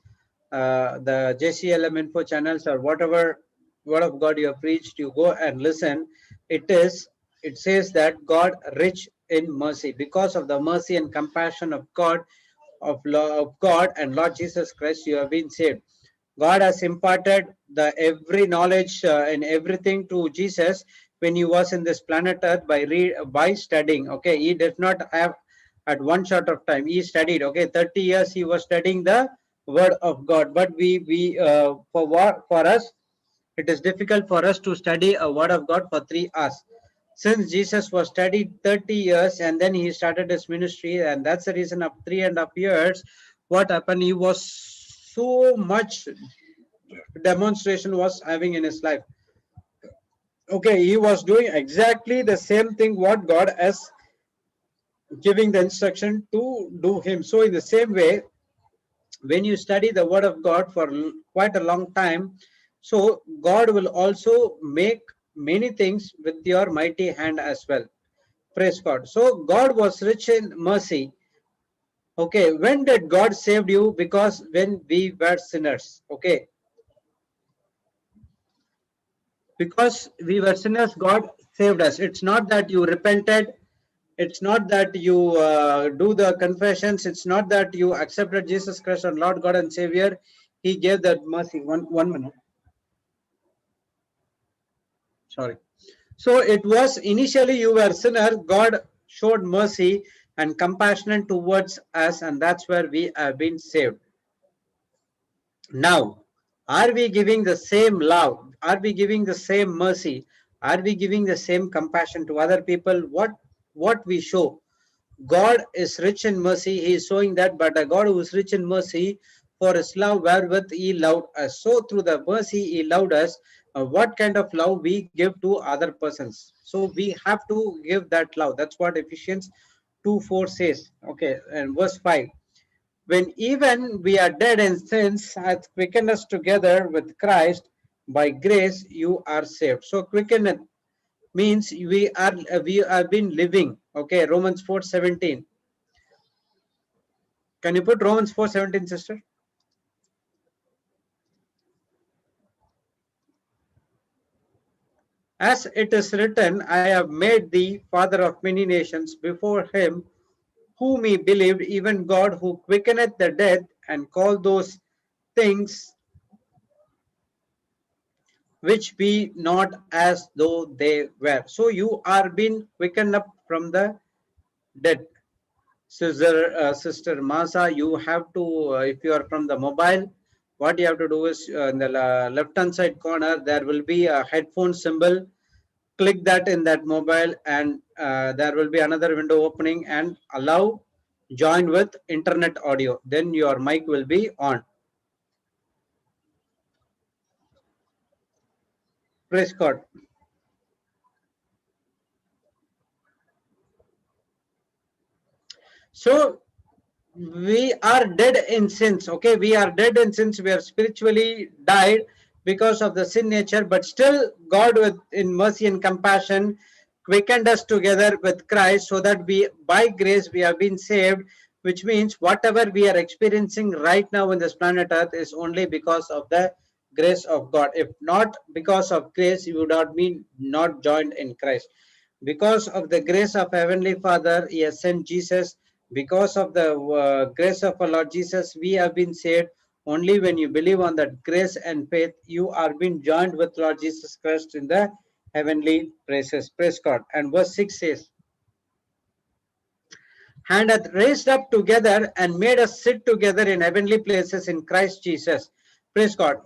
the JCLM info channels or whatever word of God you have preached, you go and listen. It says that God rich in mercy, because of the mercy and compassion of God, of God and Lord Jesus Christ, you have been saved. God has imparted the every knowledge and everything to Jesus when he was in this planet Earth by studying. Okay, he did not have at one short of time. He studied. Okay, 30 years he was studying the Word of God. But for us, it is difficult for us to study a Word of God for 3 hours. Since Jesus was studied 30 years and then he started his ministry, and that's the reason of 3.5 years. What happened? He was so much demonstration was having in his life. Okay, he was doing exactly the same thing what God has giving the instruction to do him. So in the same way, when you study the word of God for quite a long time, so God will also make many things with your mighty hand as well. Praise God. So God was rich in mercy. Okay, when did God saved you? Because when we were sinners. Okay, because we were sinners, God saved us. It's not that you repented, it's not that you do the confessions, it's not that you accepted Jesus Christ as Lord God and Savior. He gave that mercy. One minute, sorry. So it was initially you were sinner, God showed mercy and compassion towards us, and that's where we have been saved. Now, are we giving the same love? Are we giving the same mercy? Are we giving the same compassion to other people? What we show? God is rich in mercy. He is showing that, but a God who is rich in mercy, for his love wherewith he loved us. So through the mercy he loved us, what kind of love we give to other persons. So we have to give that love. That's what Ephesians 2:4 says. Okay, and verse 5. When even we are dead in sins, hath quickened us together with Christ. By grace you are saved. So quickened means we have been living. Okay, Romans 4:17. Can you put Romans 4:17, sister? As it is written, I have made thee father of many nations before him whom he believed, even God who quickeneth the dead and called those things which be not as though they were. So you are being quickened up from the dead. Sister Masa, you have to, if you are from the mobile, what you have to do is in the left hand side corner, there will be a headphone symbol. Click that in that mobile, and there will be another window opening, and allow join with internet audio. Then your mic will be on. Praise God. So we are dead in sins. Okay, we are dead in sins. We are spiritually died because of the sin nature, but still God with in mercy and compassion quickened us together with Christ, so that we by grace we have been saved, which means whatever we are experiencing right now in this planet earth is only because of the grace of God. If not because of grace, you would not be not joined in Christ. Because of the grace of Heavenly Father, he has sent Jesus. Because of the grace of our Lord Jesus, we have been saved. Only when you believe on that grace and faith, you are being joined with Lord Jesus Christ in the heavenly places. Praise God. And verse 6 says, and hath raised up together and made us sit together in heavenly places in Christ Jesus. Praise God.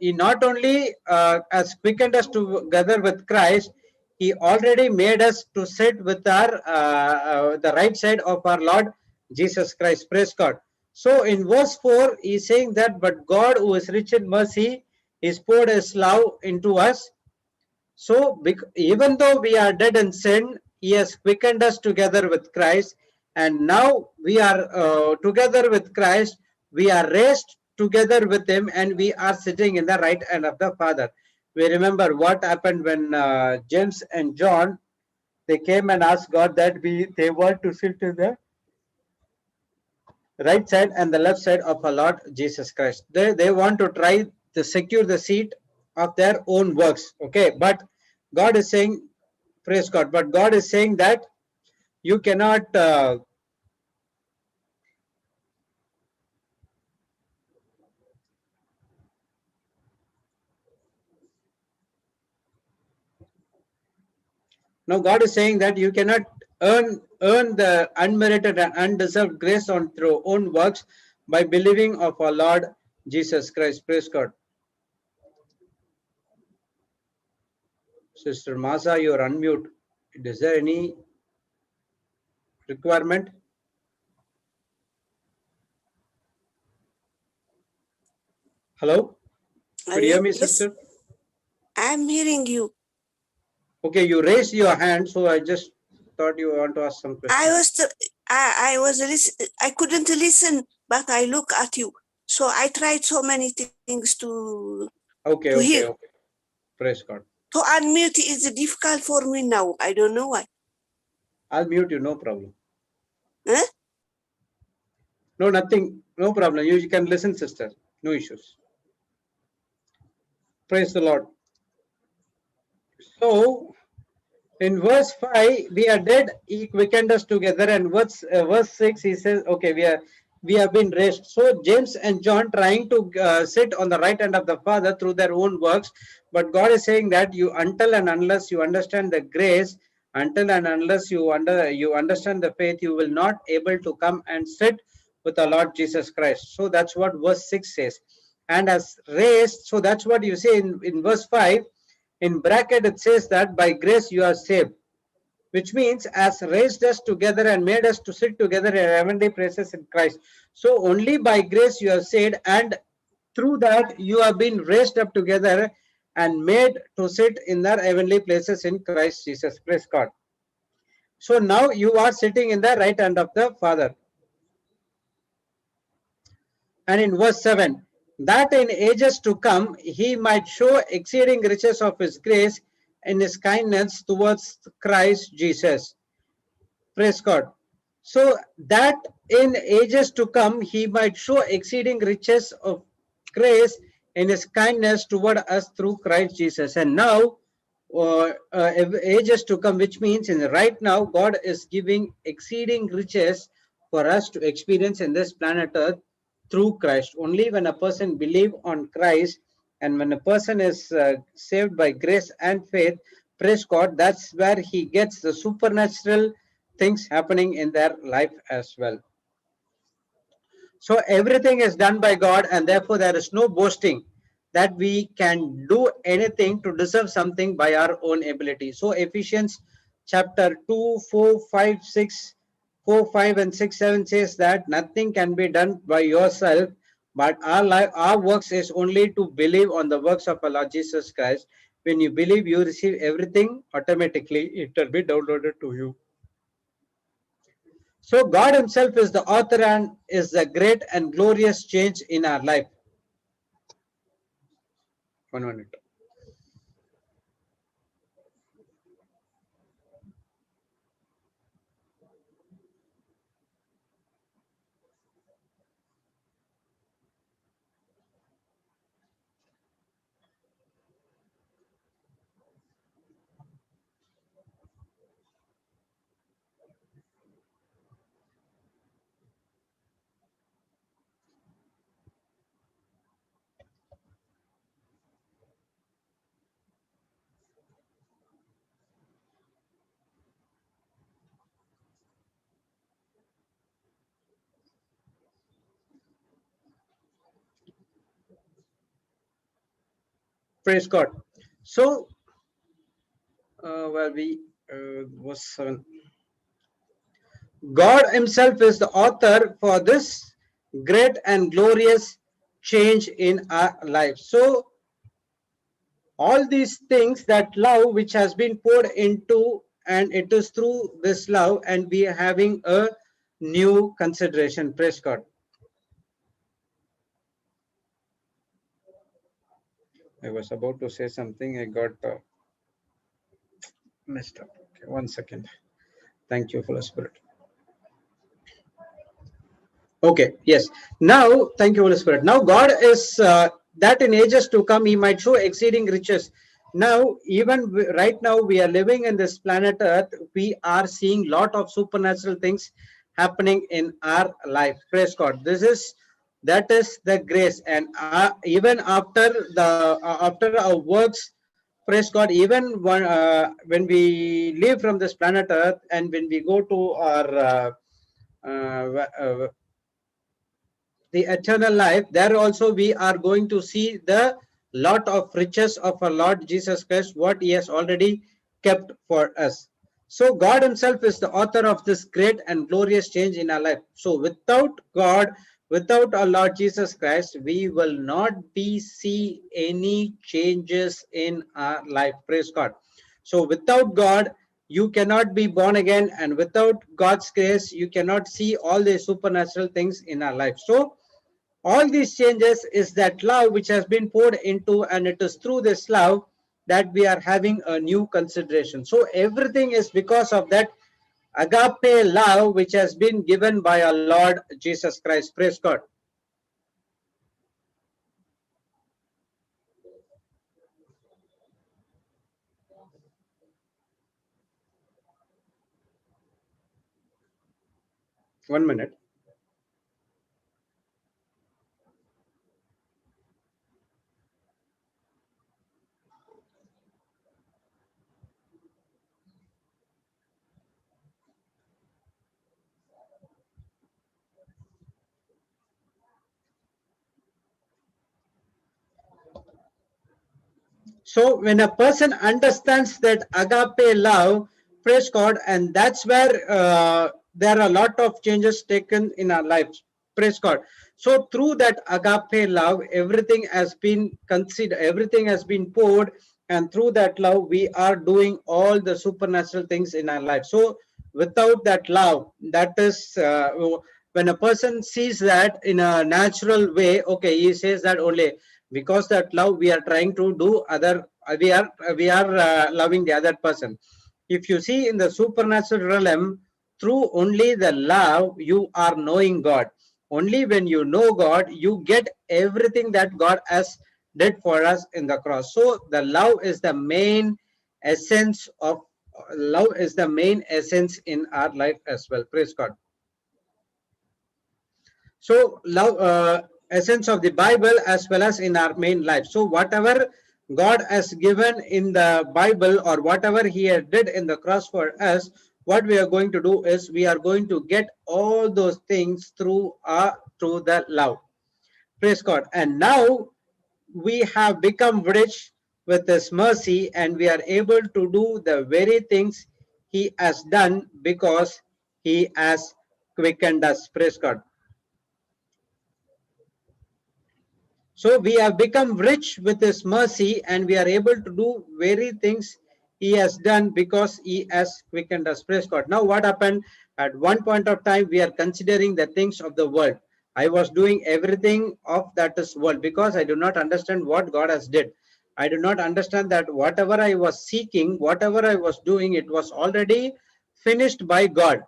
He not only has quickened us together with Christ, he already made us to sit with our the right side of our Lord Jesus Christ. Praise God. So in verse 4, he's saying that, but God, who is rich in mercy, is poured his love into us. So, even though we are dead in sin, he has quickened us together with Christ, and now we are together with Christ. We are raised together with him, and we are sitting in the right hand of the Father. We remember what happened when James and John, they came and asked God that they want to sit in the right side and the left side of our Lord Jesus Christ. They want to try to secure the seat of their own works. Okay, but God is saying, praise God, but God is saying that you cannot now God is saying that you cannot earn the unmerited and undeserved grace on through own works by believing of our Lord Jesus Christ. Praise God. Sister Masa, you are unmute. Is there any requirement? Hello? Could you hear me, Yes, sister? I'm hearing you. Okay, you raised your hand, so I just thought you want to ask some question. I couldn't listen, but I look at you. So I tried so many things to hear. Okay. Praise God. To unmute is difficult for me now. I don't know why. I'll mute you, no problem. Huh? No, nothing, no problem. You can listen, sister. No issues. Praise the Lord. So, in verse 5, we are dead, he quickened us together, and verse 6, he says, okay, we have been raised. So James and John trying to sit on the right hand of the Father through their own works, but God is saying that you, until and unless you understand the grace, until and unless you understand the faith, you will not able to come and sit with the Lord Jesus Christ. So that's what verse 6 says. And as raised, so that's what you say in verse 5. In bracket it says that by grace you are saved, which means as raised us together and made us to sit together in heavenly places in Christ. So only by grace you are saved, and through that you have been raised up together and made to sit in the heavenly places in Christ Jesus. Praise God. So now you are sitting in the right hand of the Father. And in verse 7, that in ages to come he might show exceeding riches of his grace in his kindness towards Christ Jesus. Praise God. So that in ages to come he might show exceeding riches of grace in his kindness toward us through Christ Jesus. And now, ages to come, which means in the right now, God is giving exceeding riches for us to experience in this planet Earth through Christ. Only when a person believe on Christ and when a person is saved by grace and faith, praise God, that's where he gets the supernatural things happening in their life as well. So everything is done by God, and therefore there is no boasting that we can do anything to deserve something by our own ability. So Ephesians chapter 2, 4, 5, 6, 4, 5 and 6, 7 says that nothing can be done by yourself, but our works is only to believe on the works of our Lord Jesus Christ. When you believe, you receive everything automatically. It will be downloaded to you. So God himself is the author and is the great and glorious change in our life. 1 minute. Praise God. So, verse 7. God himself is the author for this great and glorious change in our life. So, all these things, that love which has been poured into, and it is through this love, and we are having a new consideration. Praise God. I was about to say something, I got messed up. Okay, 1 second. Thank you, Holy Spirit. Okay, yes. Now, thank you, Holy Spirit. Now, God is that in ages to come, He might show exceeding riches. Now, even right now, we are living in this planet Earth. We are seeing lot of supernatural things happening in our life. Praise God. That is the grace, and even after after our works, praise God. Even when we leave from this planet Earth, and when we go to our the eternal life, there also we are going to see the lot of riches of our Lord Jesus Christ, what He has already kept for us. So God Himself is the author of this great and glorious change in our life. So without God, without our Lord Jesus Christ, we will not be see any changes in our life. Praise God. So without God, you cannot be born again, and without God's grace, you cannot see all the supernatural things in our life. So all these changes is that love which has been poured into, and it is through this love that we are having a new consideration. So everything is because of that agape love which has been given by our Lord Jesus Christ. Praise God. One minute. So when a person understands that agape love, praise God, and that's where there are a lot of changes taken in our lives. Praise God. So through that agape love, everything has been considered, everything has been poured, and through that love, we are doing all the supernatural things in our life. So without that love, that is when a person sees that in a natural way, okay, he says that only because that love we are trying to do other, we are loving the other person. If you see in the supernatural realm, through only the love you are knowing God. Only when you know God, you get everything that God has did for us in the cross. So the love is the main essence of love is the main essence in our life as well. Praise God. So love, essence of the Bible as well as in our main life. So whatever God has given in the Bible, or whatever He did in the cross for us, what we are going to do is we are going to get all those things through the love. Praise God. And now we have become rich with His mercy, and we are able to do the very things He has done because He has quickened us. Praise God. So we have become rich with His mercy, and we are able to do very things He has done because He has quickened us. Praise God. Now what happened? At one point of time, we are considering the things of the world. I was doing everything of that is world because I do not understand what God has did. I do not understand that whatever I was seeking, whatever I was doing, it was already finished by God.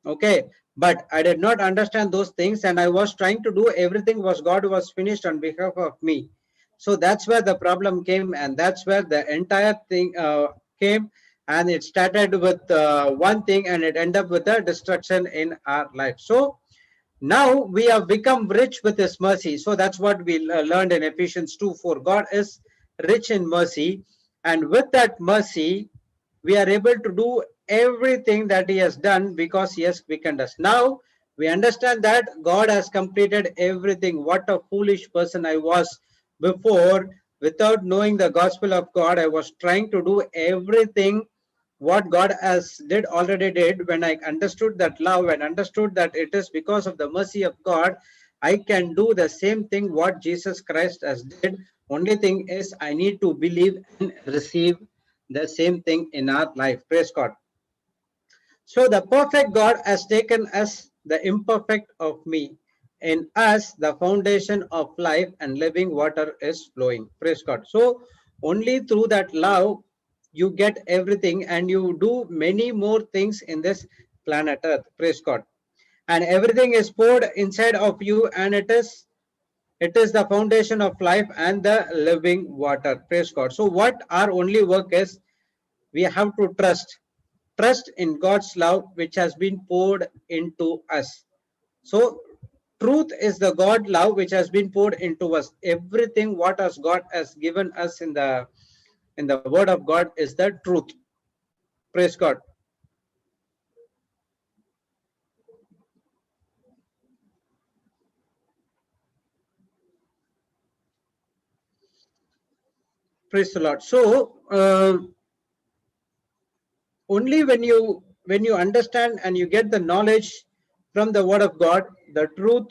Okay, but I did not understand those things, and I was trying to do everything was God was finished on behalf of me. So that's where the problem came, and that's where the entire thing came, and it started with one thing, and it ended up with a destruction in our life. So now we have become rich with His mercy. So that's what we learned in Ephesians 2 4. God is rich in mercy, and with that mercy, we are able to do everything that He has done because He has quickened us. Now we understand that God has completed everything. What a foolish person I was before. Without knowing the gospel of God, I was trying to do everything what God has did already did. When I understood that love and understood that it is because of the mercy of God, I can do the same thing what Jesus Christ has did. Only thing is I need to believe and receive the same thing in our life. Praise God. So the perfect God has taken us, the imperfect of me. In us, the foundation of life and living water is flowing. Praise God. So only through that love, you get everything, and you do many more things in this planet Earth. Praise God. and everything is poured inside of you, and it is the foundation of life and the living water. Praise God. So what our only work is, we have to trust in God's love which has been poured into us. So truth is the God love which has been poured into us. Everything what has God has given us in the word of God is the truth. Praise God. Praise the Lord. So only when you understand and you get the knowledge from the word of God, the truth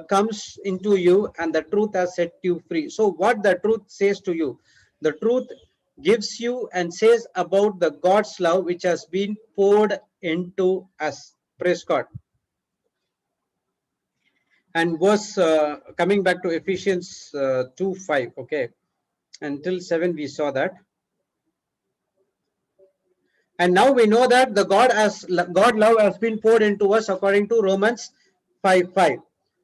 comes into you, and the truth has set you free. So what the truth says to you, the truth gives you and says about the God's love which has been poured into us. Praise God. And verse coming back to Ephesians 2:5, okay, until 7 we saw that. And now we know that the God love has been poured into us according to Romans 5:5.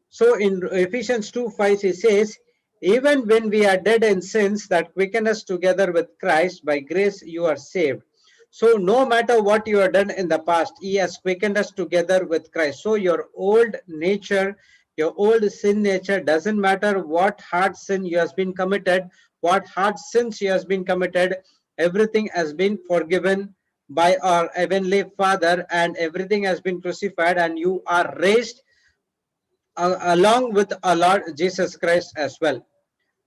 So in Ephesians 2:5 he says, even when we are dead in sins, that quicken us together with Christ, by grace you are saved. So no matter what you have done in the past, he has quickened us together with Christ. So your old nature, your old sin nature, doesn't matter what hard sin you has been committed, what hard sins you has been committed, everything has been forgiven by our heavenly Father, and everything has been crucified, and you are raised along with our Lord Jesus Christ as well.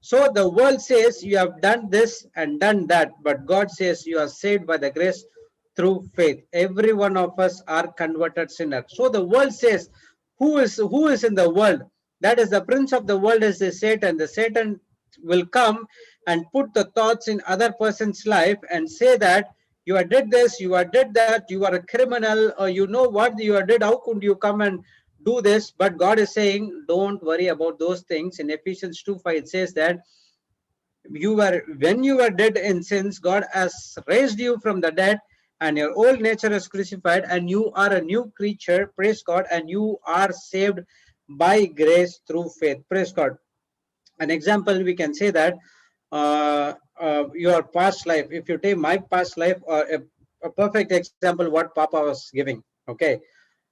So the world says you have done this and done that, but God says you are saved by the grace through faith. Every one of us are converted sinners. So the world says, who is in the world? That is the prince of the world, is the Satan. The Satan will come and put the thoughts in other person's life and say that you are did this, you are did that, you are a criminal, or you know what you are did, how could you come and do this? But God is saying, don't worry about those things. In Ephesians 2:5 it says that when you were dead in sins, God has raised you from the dead, and your old nature is crucified, and you are a new creature. Praise God. And you are saved by grace through faith. Praise God. An example, we can say that your past life, if you take my past life, or a perfect example what Papa was giving, okay,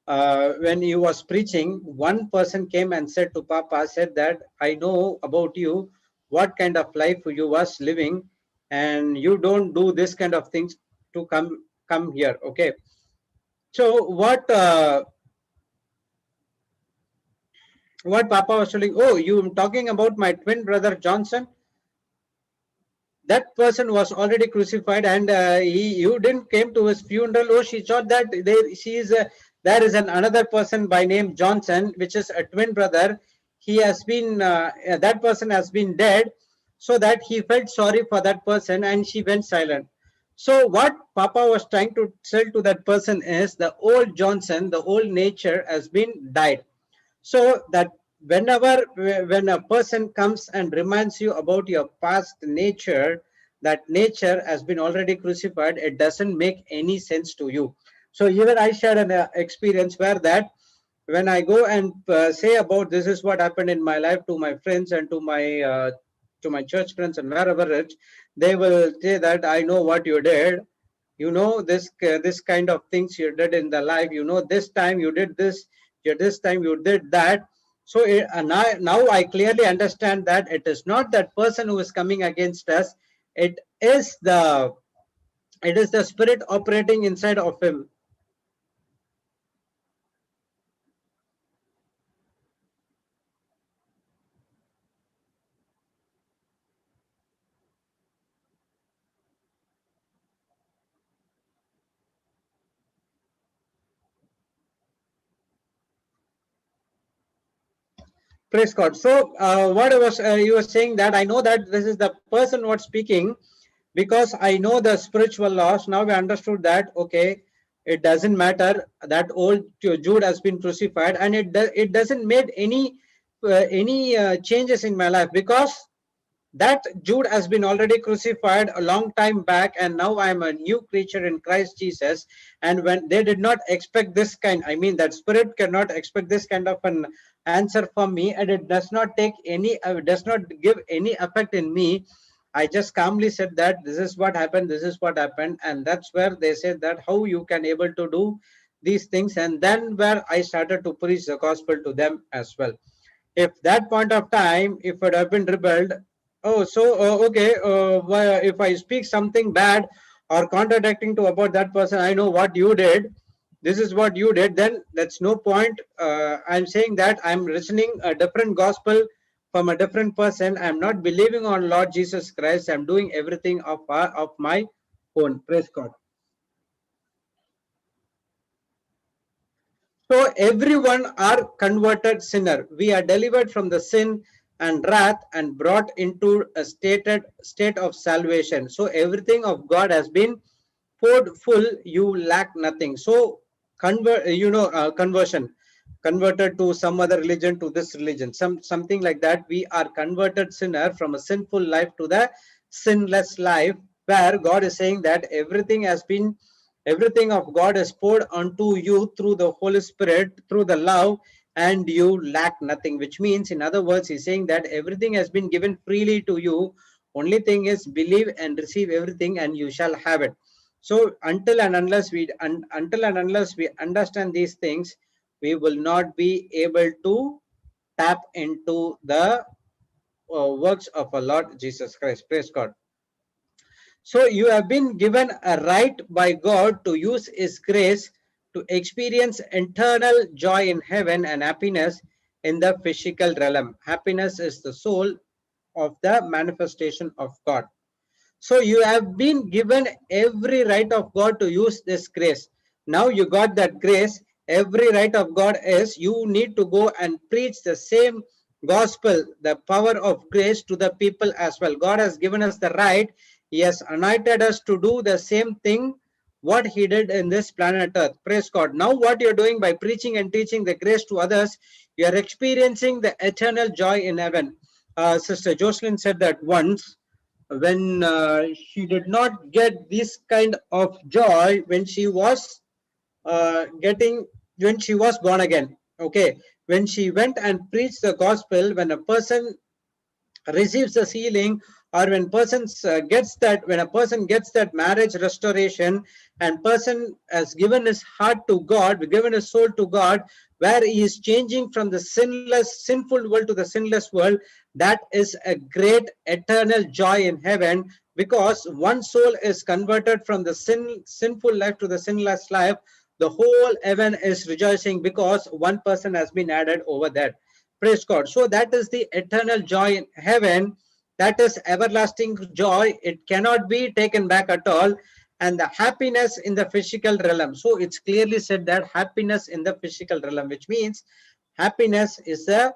when he was preaching, one person came and said to Papa, said that I know about you, what kind of life you was living, and you don't do this kind of things to come here. Okay, so what Papa was telling, oh, you talking about my twin brother Johnson? That person was already crucified, and you didn't came to his funeral. Oh, she thought that there is another person by name Johnson, which is a twin brother. He has been that person has been dead, so that he felt sorry for that person, and she went silent. So what Papa was trying to tell to that person is, the old Johnson, the old nature has been died. So that when a person comes and reminds you about your past nature, that nature has been already crucified, it doesn't make any sense to you. So even I shared an experience where that when I go and say about this is what happened in my life to my friends and to my church friends and wherever it, they will say that I know what you did. You know this kind of things you did in the life. You know this time you did this. This time you did that. So now I clearly understand that it is not that person who is coming against us. It is the spirit operating inside of him. Praise God. So what I was you were saying that I know that this is the person what's speaking, because I know the spiritual laws. Now we understood that, okay, it doesn't matter that old Jude has been crucified, and it doesn't make any changes in my life, because that Jude has been already crucified a long time back, and now I am a new creature in Christ Jesus. And when they did not expect this kind, I mean, that spirit cannot expect this kind of an answer from me, and it does not take any, does not give any effect in me. I just calmly said that this is what happened, this is what happened, and that's where they said that how you can able to do these things, and then where I started to preach the gospel to them as well. If that point of time, if it had been rebelled, oh, so okay, if I speak something bad or contradicting to about that person, I know what you did, this is what you did, then that's no point. I'm saying that I'm listening a different gospel from a different person. I'm not believing on Lord Jesus Christ. I'm doing everything of my own. Praise God. So everyone are converted sinner. We are delivered from the sin and wrath and brought into a state of salvation. So everything of God has been poured full. You lack nothing. So conversion, converted to some other religion to this religion, something like that. We are converted sinner from a sinful life to the sinless life, where God is saying that everything of God is poured onto you through the Holy Spirit, through the love, and you lack nothing. Which means, in other words, he's saying that everything has been given freely to you. Only thing is believe and receive everything, and you shall have it. So until and unless we understand these things, we will not be able to tap into the works of our Lord Jesus Christ. Praise God. So you have been given a right by God to use His grace to experience eternal joy in heaven and happiness in the physical realm. Happiness is the soul of the manifestation of God. So you have been given every right of God to use this grace. Now you got that grace. Every right of God is you need to go and preach the same gospel, the power of grace to the people as well. God has given us the right. He has anointed us to do the same thing what He did in this planet Earth. Praise God. Now what you're doing by preaching and teaching the grace to others, you are experiencing the eternal joy in heaven. Sister Jocelyn said that once, when she did not get this kind of joy when she was when she was born again. Okay, when she went and preached the gospel, when a person receives the healing, or when a person gets that marriage restoration, and person has given his heart to God, given his soul to God, where he is changing from the sinful world to the sinless world, that is a great eternal joy in heaven, because one soul is converted from the sinful life to the sinless life. The whole heaven is rejoicing because one person has been added over there. Praise God. So that is the eternal joy in heaven. That is everlasting joy. It cannot be taken back at all. And the happiness in the physical realm. So it's clearly said that happiness in the physical realm, which means happiness is a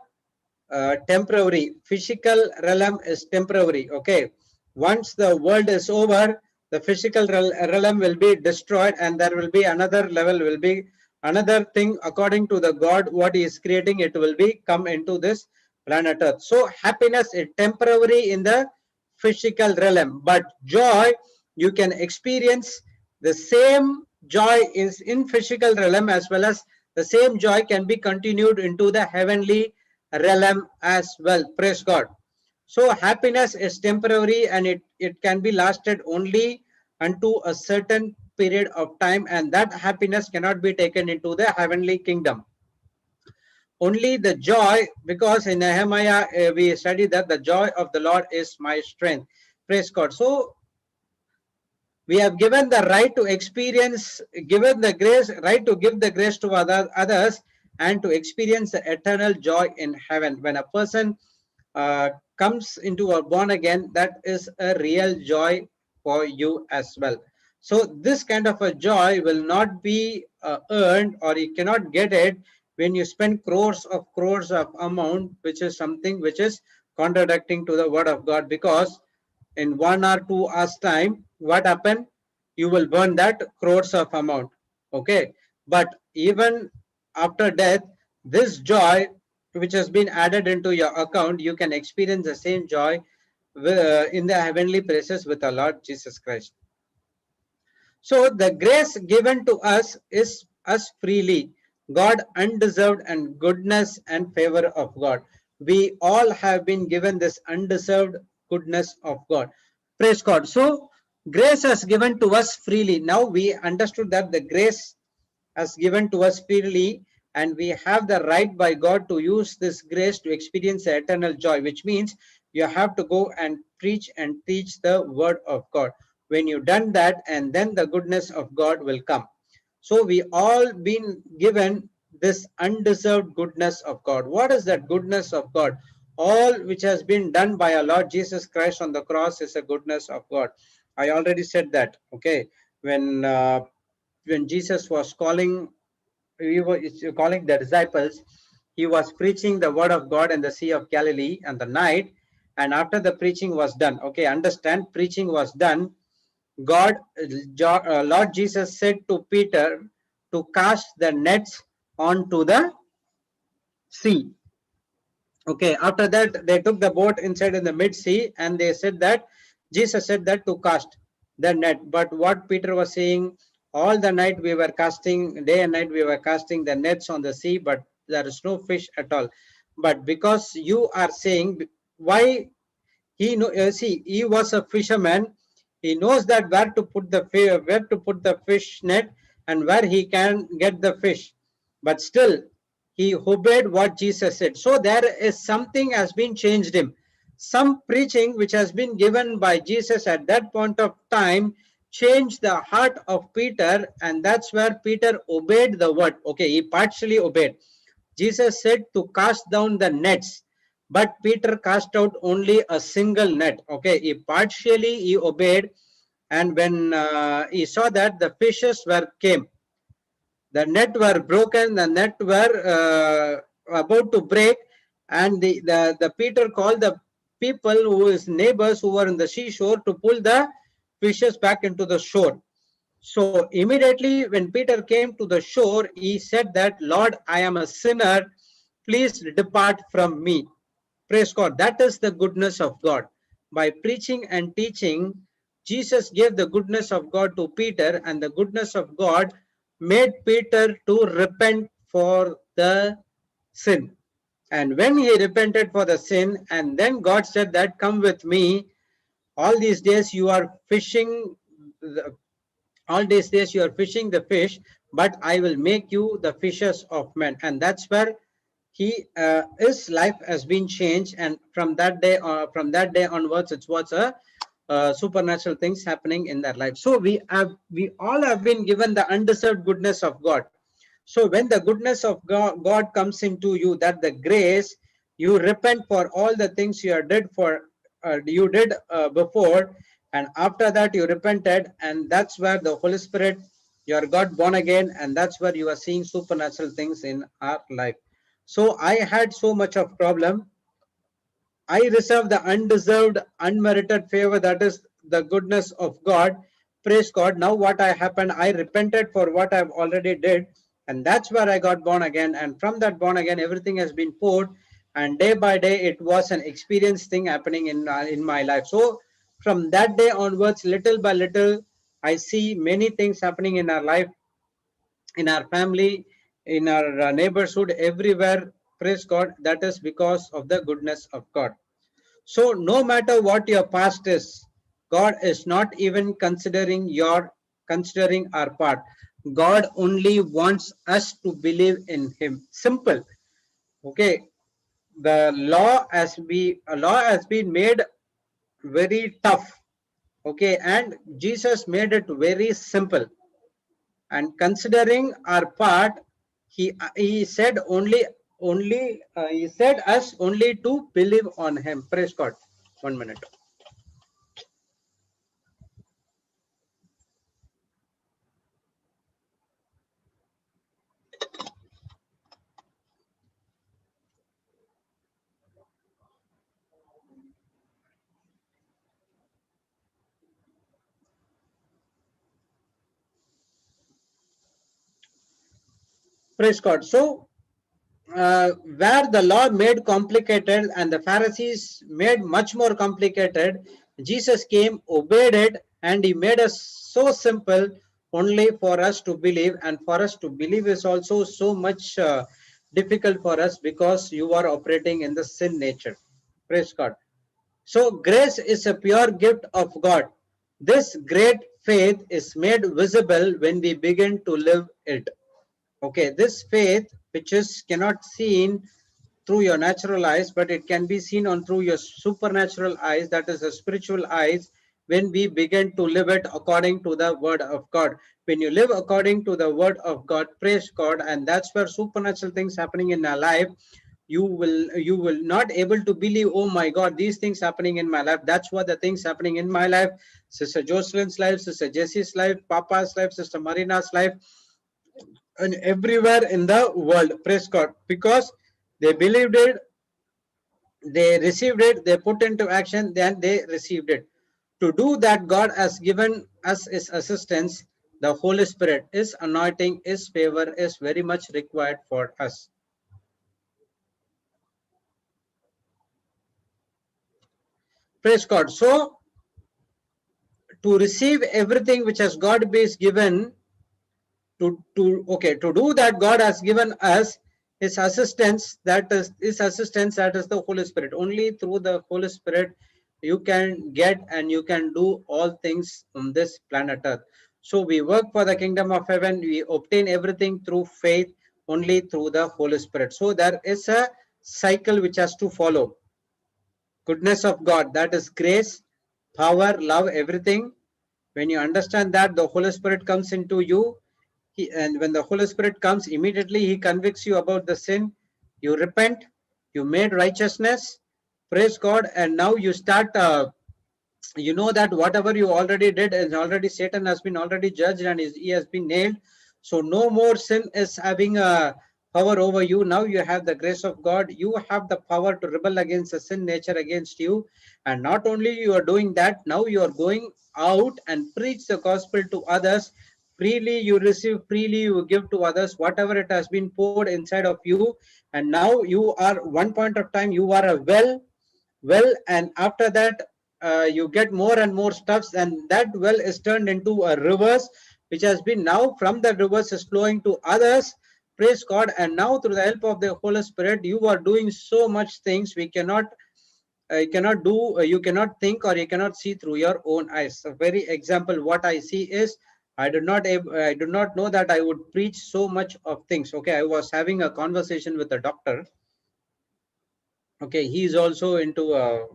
temporary. Physical realm is temporary. Okay. Once the world is over, the physical realm will be destroyed, and there will be another level, will be another thing according to the God what He is creating. It will be come into this planet Earth. So happiness is temporary in the physical realm, but joy, you can experience the same joy is in physical realm, as well as the same joy can be continued into the heavenly realm as well. Praise God. So happiness is temporary, and it can be lasted only unto a certain period of time, and that happiness cannot be taken into the heavenly kingdom. Only the joy, because in Nehemiah we study that the joy of the Lord is my strength. Praise God. So we have given the right to experience, given the grace, right to give the grace to others, and to experience the eternal joy in heaven. When a person comes into a born again, that is a real joy for you as well. So this kind of a joy will not be earned, or you cannot get it when you spend crores of amount, which is something which is contradicting to the word of God. Because in 1 or 2 hours time, what happened? You will burn that crores of amount. Okay, but even after death, this joy which has been added into your account, you can experience the same joy in the heavenly places with our Lord Jesus Christ. So the grace given to us is us freely. God undeserved and goodness and favor of God. We all have been given this undeserved goodness of God. Praise God. So grace has given to us freely. Now we understood that the grace has given to us freely, and we have the right by God to use this grace to experience eternal joy, which means you have to go and preach and teach the word of God. When you done that, and then the goodness of God will come. So we all been given this undeserved goodness of God. What is that goodness of God? All which has been done by our Lord Jesus Christ on the cross is a goodness of God. I already said that. Okay, when Jesus was calling, he was calling the disciples, he was preaching the word of God in the Sea of Galilee and the night. And after the preaching was done, okay, understand, preaching was done. Lord Jesus said to Peter to cast the nets onto the sea. Okay, after that, they took the boat inside in the mid sea, and they said that Jesus said that to cast the net. But what Peter was saying, all the night we were casting, day and night we were casting the nets on the sea, but there is no fish at all. But because you are saying, why he know, see, he was a fisherman. He knows that where to put the fish net and where he can get the fish. But still, he obeyed what Jesus said. So there is something has been changed him. Some preaching which has been given by Jesus at that point of time changed the heart of Peter, and that's where Peter obeyed the word. Okay, he partially obeyed. Jesus said to cast down the nets, but Peter cast out only a single net. Okay, he obeyed, and when he saw that the fishes came, the net were broken, the net were about to break, and the Peter called the people who his neighbors who were in the seashore to pull the fishes back into the shore. So immediately when Peter came to the shore, he said that, Lord, I am a sinner. Please depart from me. Praise God. That is the goodness of God. By preaching and teaching, Jesus gave the goodness of God to Peter, and the goodness of God made Peter to repent for the sin. And when he repented for the sin, and then God said that, come with me. All these days you are fishing all these days you are fishing the fish, but I will make you the fishers of men. And that's where his life has been changed, and from that day onwards, it was a supernatural things happening in their life. So we all have been given the undeserved goodness of God. So when the goodness of God comes into you, that the grace, you repent for all the things you did before, and after that you repented, and that's where the Holy Spirit, you are got born again, and that's where you are seeing supernatural things in our life. So I had so much of problem. I reserve the undeserved, unmerited favor, that is the goodness of God. Praise God. Now what I happened, I repented for what I've already did, and that's where I got born again. And from that born again, everything has been poured, and day by day, it was an experience thing happening in my life. So from that day onwards, little by little, I see many things happening in our life, in our family, in our neighborhood, everywhere. Praise God. That is because of the goodness of God. So no matter what your past is, God is not even considering our part. God only wants us to believe in him. Simple. Okay. The law has been made very tough. Okay, and Jesus made it very simple. And considering our part, he said he said us only to believe on him. Praise God. 1 minute. Praise God. So where the law made complicated and the Pharisees made much more complicated, Jesus came, obeyed it, and he made us so simple only for us to believe. And for us to believe is also so much difficult for us because you are operating in the sin nature. Praise God. So grace is a pure gift of God. This great faith is made visible when we begin to live it. Okay, this faith, which is cannot seen through your natural eyes, but it can be seen on through your supernatural eyes, that is the spiritual eyes, when we begin to live it according to the word of God. When you live according to the word of God, praise God, and that's where supernatural things happening in our life. You will not able to believe, oh my God, these things happening in my life. That's what the things happening in my life, Sister Jocelyn's life, Sister Jesse's life, Papa's life, Sister Marina's life, and everywhere in the world. Praise God, because they believed it, they received it, they put into action, then they received it. To do that, God has given us his assistance. The Holy Spirit, his anointing, his favor is very much required for us. Praise God. So to receive everything which has God been given, to do that, God has given us his assistance, that is the Holy Spirit. Only through the Holy Spirit you can get and you can do all things on this planet earth. So we work for the kingdom of heaven, we obtain everything through faith, only through the Holy Spirit. So there is a cycle which has to follow. Goodness of God, that is grace, power, love, everything. When you understand that, the Holy Spirit comes into you. And when the Holy Spirit comes, immediately he convicts you about the sin. You repent, you made righteousness, praise God, and now you start, you know that whatever you already did is already, Satan has been already judged and he has been nailed. So no more sin is having a power over you. Now you have the grace of God. You have the power to rebel against the sin nature against you. And not only you are doing that, now you are going out and preach the gospel to others. Freely you receive, freely you give to others whatever it has been poured inside of you. And now you are, one point of time you are a well, and after that you get more and more stuffs, and that well is turned into a rivers, which has been now from the rivers is flowing to others. Praise God. And now through the help of the Holy Spirit, you are doing so much things we cannot do, you cannot think, or you cannot see through your own eyes. A very example what I see is, I do not know that I would preach so much of things. Okay, I was having a conversation with a doctor. Okay, he is also into a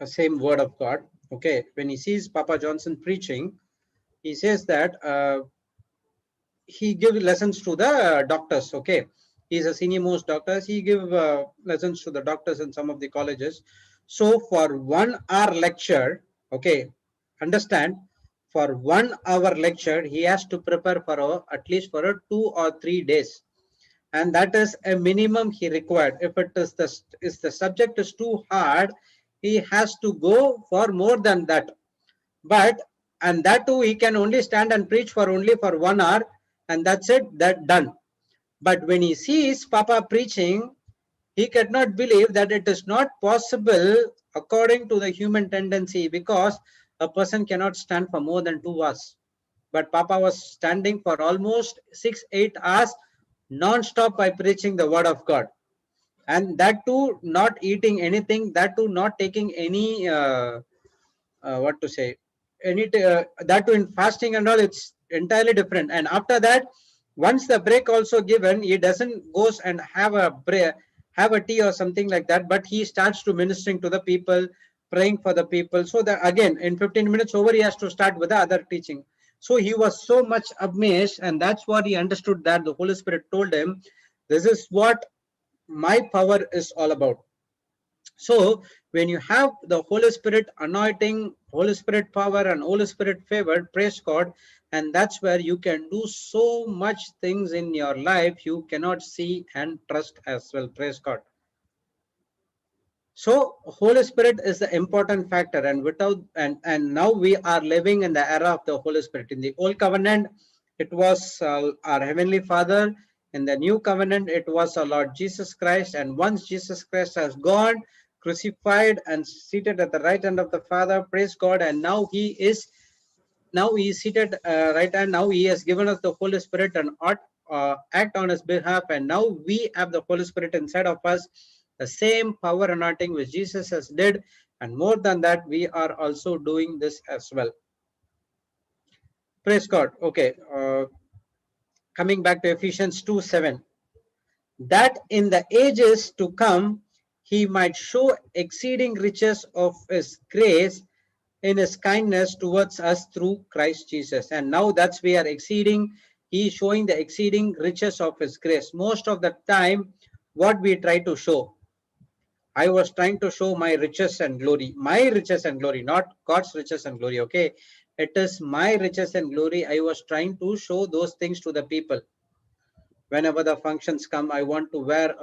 same word of God. Okay, when he sees Papa Johnson preaching, he says that he gives lessons to the doctors. Okay, he's a senior most doctor. He give lessons to the doctors in some of the colleges. So for 1 hour lecture, okay, understand, for 1 hour lecture he has to prepare for at least for 2 or 3 days, and that is a minimum he required. If it is the subject is too hard, he has to go for more than that. But and that too, he can only stand and preach for only for 1 hour, and that's it, that done. But when he sees Papa preaching, he cannot believe that it is not possible according to the human tendency, because a person cannot stand for more than 2 hours. But Papa was standing for almost 6-8 hours non-stop by preaching the word of God, and that too not eating anything, that too not taking any what to say, that too in fasting and all. It's entirely different. And after that, once the break also given, he doesn't goes and have a break, have a tea or something like that, but he starts to ministering to the people, praying for the people, so that again in 15 minutes over he has to start with the other teaching. So he was so much amazed, and that's what he understood, that the Holy Spirit told him, this is what my power is all about. So when you have the Holy Spirit anointing, Holy Spirit power, and Holy Spirit favor, praise God, and that's where you can do so much things in your life you cannot see and trust as well. Praise God. So Holy Spirit is the important factor, and without and now we are living in the era of the Holy Spirit. In the old covenant, it was our Heavenly Father. In the new covenant, it was our Lord Jesus Christ. And once Jesus Christ has gone, crucified and seated at the right hand of the Father, praise God. And now he is seated right hand. Now he has given us the Holy Spirit and act on his behalf. And now we have the Holy Spirit inside of us, the same power anointing which Jesus has did. And more than that, we are also doing this as well. Praise God. Okay. Coming back to Ephesians 2:7, that in the ages to come he might show exceeding riches of his grace in his kindness towards us through Christ Jesus. And now that's we are exceeding, he is showing the exceeding riches of his grace. Most of the time, what we try to show, I was trying to show my riches and glory, not God's riches and glory. Okay, it is my riches and glory. I was trying to show those things to the people. Whenever the functions come, I want to wear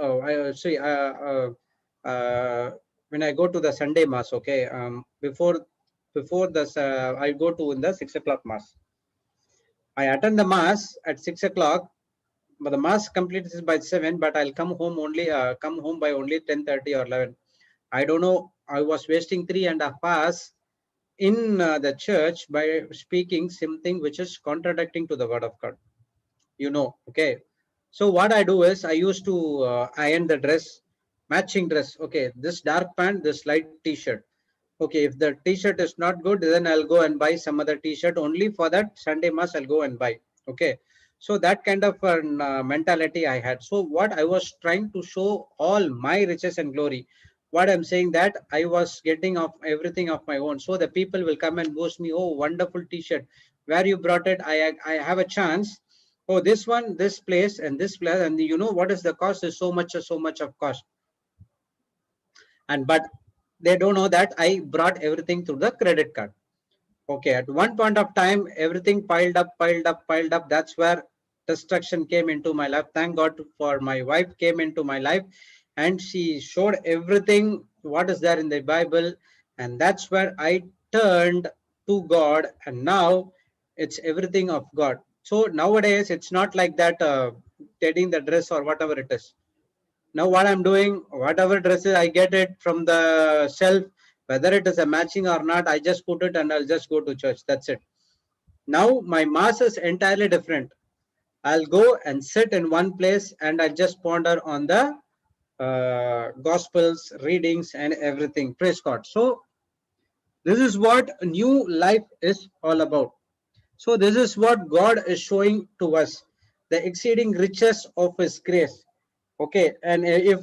when I go to the Sunday mass, okay, before this I go to in the 6 o'clock mass. I attend the mass at 6 o'clock, but the mass completes by 7, but I'll come home by only 10:30 or 11. I don't know, I was wasting 3.5 hours in the church by speaking something which is contradicting to the word of God, okay. So what I do is I used to iron the dress, matching dress. Okay, this dark pant, this light t-shirt. Okay, if the t-shirt is not good, then I'll go and buy some other t-shirt. Only for that Sunday mass, I'll go and buy. Okay, so that kind of mentality I had. So what I was trying to show all my riches and glory. What I'm saying that I was getting of everything of my own. So the people will come and boast me, oh, wonderful t-shirt. Where you brought it? I have a chance. Oh, this one, this place, and this place, and you know what is the cost? Is so much of cost. And but they don't know that I brought everything through the credit card. Okay, at one point of time, everything piled up. That's where destruction came into my life. Thank God for my wife came into my life, and she showed everything what is there in the Bible, and that's where I turned to God, and now it's everything of God. So nowadays, it's not like that taking the dress or whatever it is. Now what I'm doing, whatever dresses I get it from the shelf, whether it is a matching or not, I just put it and I'll just go to church. That's it. Now my mass is entirely different. I'll go and sit in one place and I'll just ponder on the Gospels, readings, and everything. Praise God. So this is what new life is all about. So this is what God is showing to us, the exceeding riches of His grace. Okay, and if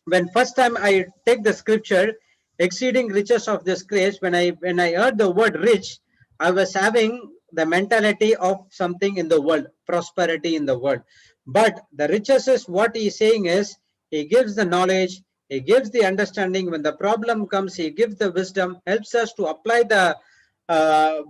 when first time I take the scripture, exceeding riches of this grace, when I heard the word rich, I was having the mentality of something in the world, prosperity in the world. But the riches is what he's saying is, he gives the knowledge, he gives the understanding. When the problem comes, he gives the wisdom, helps us to apply the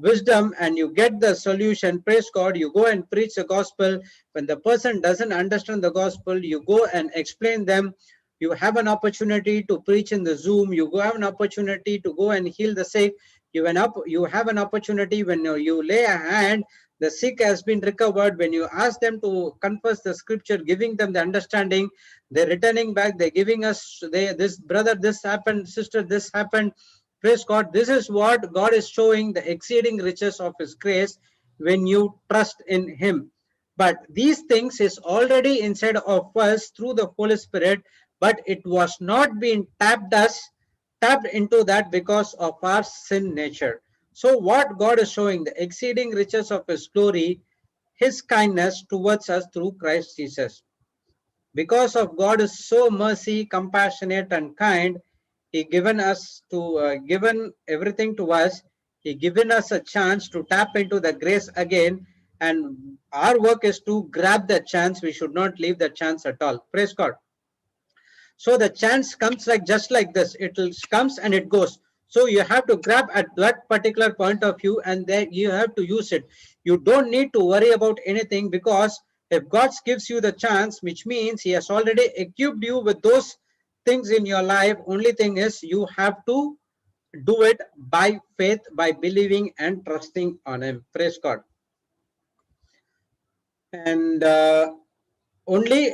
wisdom, and you get the solution. Praise God. You go and preach the gospel. When the person doesn't understand the gospel, you go and explain them. You have an opportunity to preach in the Zoom. You go have an opportunity to go and heal the sick. You have an opportunity when you lay a hand, the sick has been recovered. When you ask them to confess the scripture, giving them the understanding, they're returning back. They're giving us, this brother, this happened, sister, this happened. Praise God. This is what God is showing, the exceeding riches of His grace when you trust in Him. But these things is already inside of us through the Holy Spirit, but it was not being tapped into that because of our sin nature. So what God is showing, the exceeding riches of His glory, His kindness towards us through Christ Jesus. Because of God is so mercy, compassionate, and kind, He given everything to us. He given us a chance to tap into the grace again, and our work is to grab the chance. We should not leave the chance at all. Praise God. So the chance comes just like this. It comes and it goes. So you have to grab at that particular point of view, and then you have to use it. You don't need to worry about anything, because if God gives you the chance, which means He has already equipped you with those things in your life. Only thing is you have to do it by faith, by believing and trusting on Him. Praise God. And only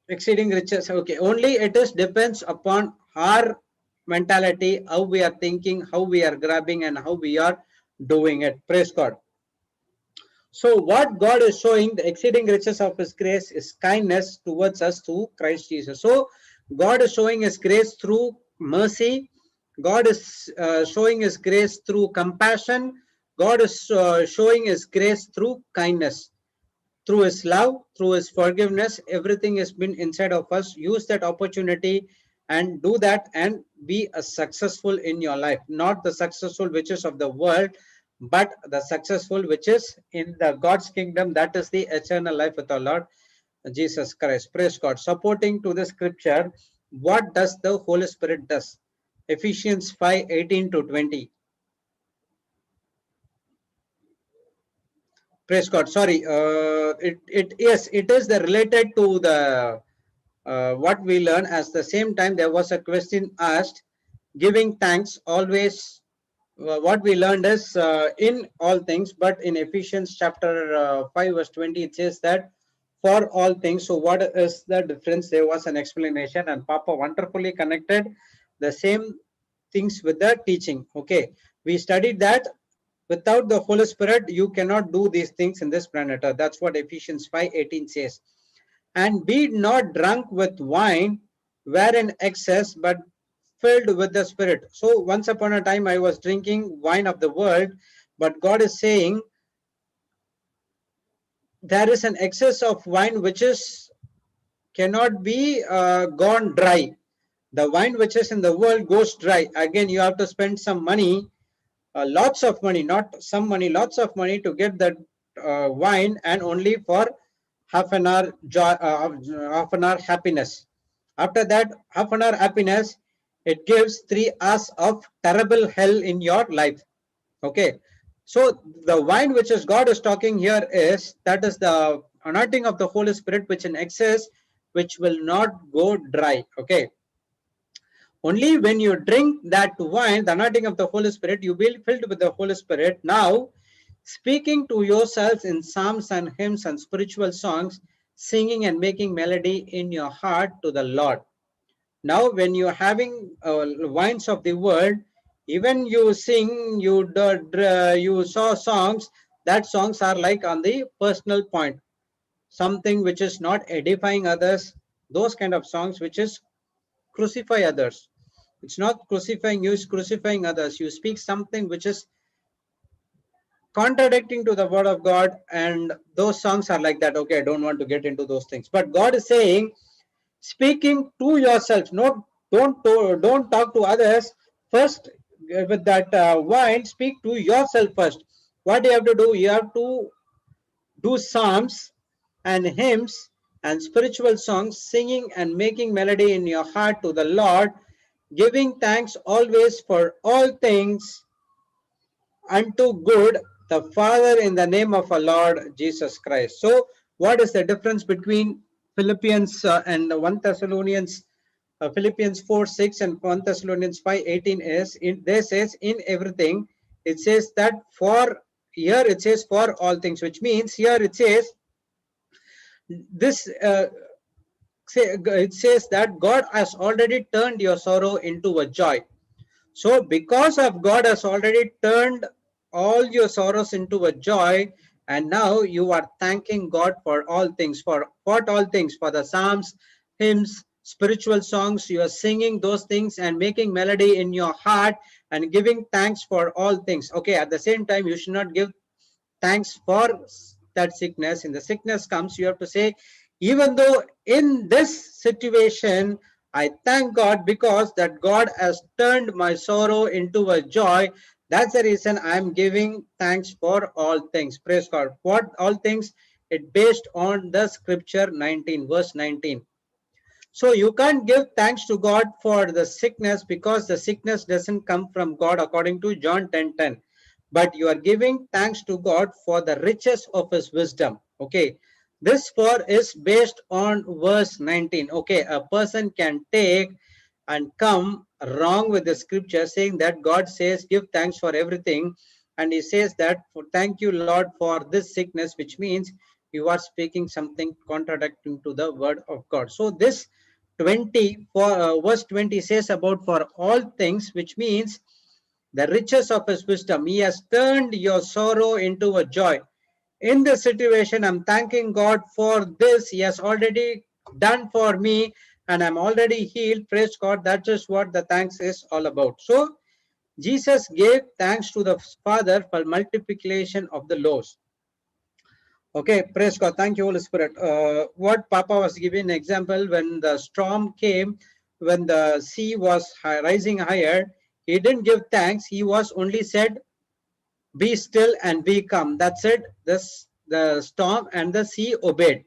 exceeding riches. Okay, only it is depends upon our mentality, how we are thinking, how we are grabbing, and how we are doing it. Praise God. So what God is showing, the exceeding riches of his grace is kindness towards us through Christ Jesus. So God is showing his grace through mercy. God is showing his grace through compassion. God is showing his grace through kindness, through his love, through his forgiveness. Everything has been inside of us. Use that opportunity and do that and be a successful in your life, not the successful which is of the world, but the successful which is in the God's kingdom. That is the eternal life with our Lord Jesus Christ. Praise God. Supporting to the scripture, what does the Holy Spirit does? Ephesians 5:18 to 20. Praise God. Sorry, yes, it is the related to the what we learn. As the same time, there was a question asked, giving thanks always. What we learned is in all things, but in Ephesians chapter 5 verse 20, it says that for all things. So what is the difference? There was an explanation, and Papa wonderfully connected the same things with the teaching. Okay, we studied that without the Holy Spirit, you cannot do these things in this planet Earth. That's what Ephesians 5:18 says. And be not drunk with wine, wherein excess, but filled with the Spirit. So once upon a time, I was drinking wine of the world, but God is saying there is an excess of wine which is cannot be gone dry. The wine which is in the world goes dry. Again, you have to spend some money, lots of money, not some money, lots of money to get that wine, and only for half an hour joy, half an hour happiness. After that half an hour happiness, it gives 3 hours of terrible hell in your life. Okay, so the wine which is God is talking here is that is the anointing of the Holy Spirit, which in excess, which will not go dry. Okay, only when you drink that wine, the anointing of the Holy Spirit, you will be filled with the Holy Spirit. Now, speaking to yourselves in psalms and hymns and spiritual songs, singing and making melody in your heart to the Lord. Now, when you're having wines of the world, even you sing, you saw songs, that songs are like on the personal point, something which is not edifying others, those kind of songs which is crucify others. It's not crucifying you, it's crucifying others. You speak something which is contradicting to the word of God, and those songs are like that. Okay, I don't want to get into those things. But God is saying, speaking to yourself, don't talk to others. First, with that wine, speak to yourself first. What you have to do? You have to do psalms and hymns and spiritual songs, singing and making melody in your heart to the Lord, giving thanks always for all things unto good the Father in the name of our Lord Jesus Christ. So, what is the difference between Philippians and 1 Thessalonians, Philippians 4:6 and 1 Thessalonians 5:18 is, there says in everything, it says that for, here it says for all things, which means here it says this, it says that God has already turned your sorrow into a joy. So because of God has already turned all your sorrows into a joy, and now you are thanking God for all things. For what all things? For the psalms, hymns, spiritual songs, you are singing those things and making melody in your heart and giving thanks for all things. Okay, at the same time, you should not give thanks for that sickness. In the sickness comes, you have to say, even though in this situation, I thank God because that God has turned my sorrow into a joy. That's the reason I'm giving thanks for all things. Praise God. What all things? It based on the scripture 19, verse 19. So you can't give thanks to God for the sickness because the sickness doesn't come from God according to John 10:10. But you are giving thanks to God for the riches of his wisdom. Okay. This for is based on verse 19. Okay. A person can take and come wrong with the scripture saying that God says give thanks for everything. And he says that for thank you Lord for this sickness, which means you are speaking something contradicting to the word of God. So this 20 for verse 20 says about for all things, which means the riches of his wisdom. He has turned your sorrow into a joy. In this situation, I'm thanking God for this. He has already done for me and I'm already healed. Praise God. That is what the thanks is all about. So Jesus gave thanks to the Father for multiplication of the loaves. Okay, praise God. Thank you, Holy Spirit. What Papa was giving an example, when the storm came, when the sea was rising higher, he didn't give thanks. He was only said, be still and be calm. That's it. The storm and the sea obeyed.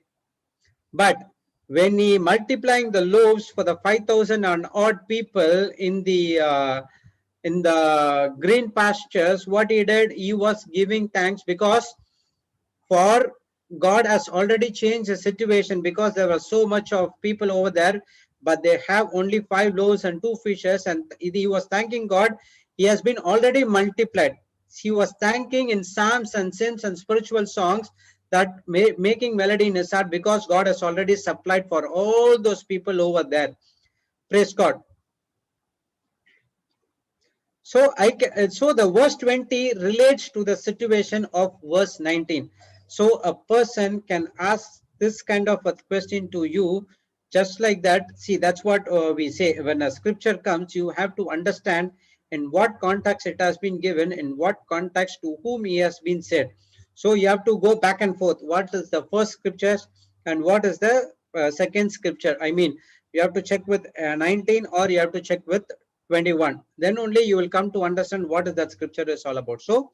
But when he multiplying the loaves for the 5,000 and odd people in the green pastures, what he did, he was giving thanks, because for God has already changed the situation, because there was so much of people over there, but they have only 5 loaves and 2 fishes, and he was thanking God. He has been already multiplied. He was thanking in psalms and hymns and spiritual songs, that making melody in his heart, because God has already supplied for all those people over there. Praise God. So so the verse 20 relates to the situation of verse 19. So a person can ask this kind of a question to you, just like that. See, that's what we say. When a scripture comes, you have to understand in what context it has been given, in what context to whom he has been said. So you have to go back and forth. What is the first scripture and what is the second scripture? I mean, you have to check with 19, or you have to check with 21. Then only you will come to understand what is that scripture is all about. So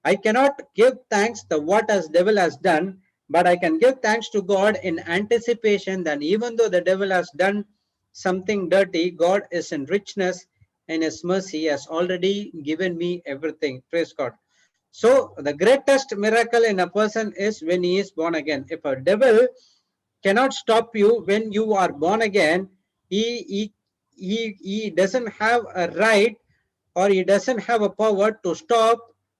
I cannot give thanks to what as devil has done, but I can give thanks to God in anticipation that even though the devil has done something dirty, God is in richness and his mercy has already given me everything. Praise God. So the greatest miracle in a person is when he is born again. If a devil cannot stop you when you are born again, he doesn't have a right, or he doesn't have a power to stop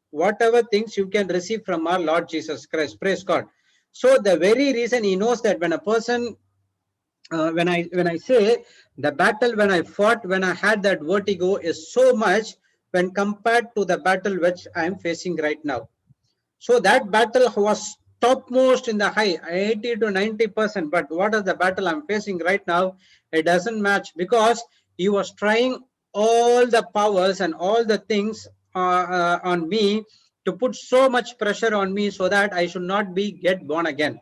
whatever things you can receive from our Lord Jesus Christ. Praise God. So the very reason he knows that when a person, when I say the battle when I fought, when I had that vertigo is so much when compared to the battle which I am facing right now. So that battle was topmost in the high, 80 to 90%. But what is the battle I'm facing right now? It doesn't match, because he was trying all the powers and all the things on me to put so much pressure on me so that I should not be get born again.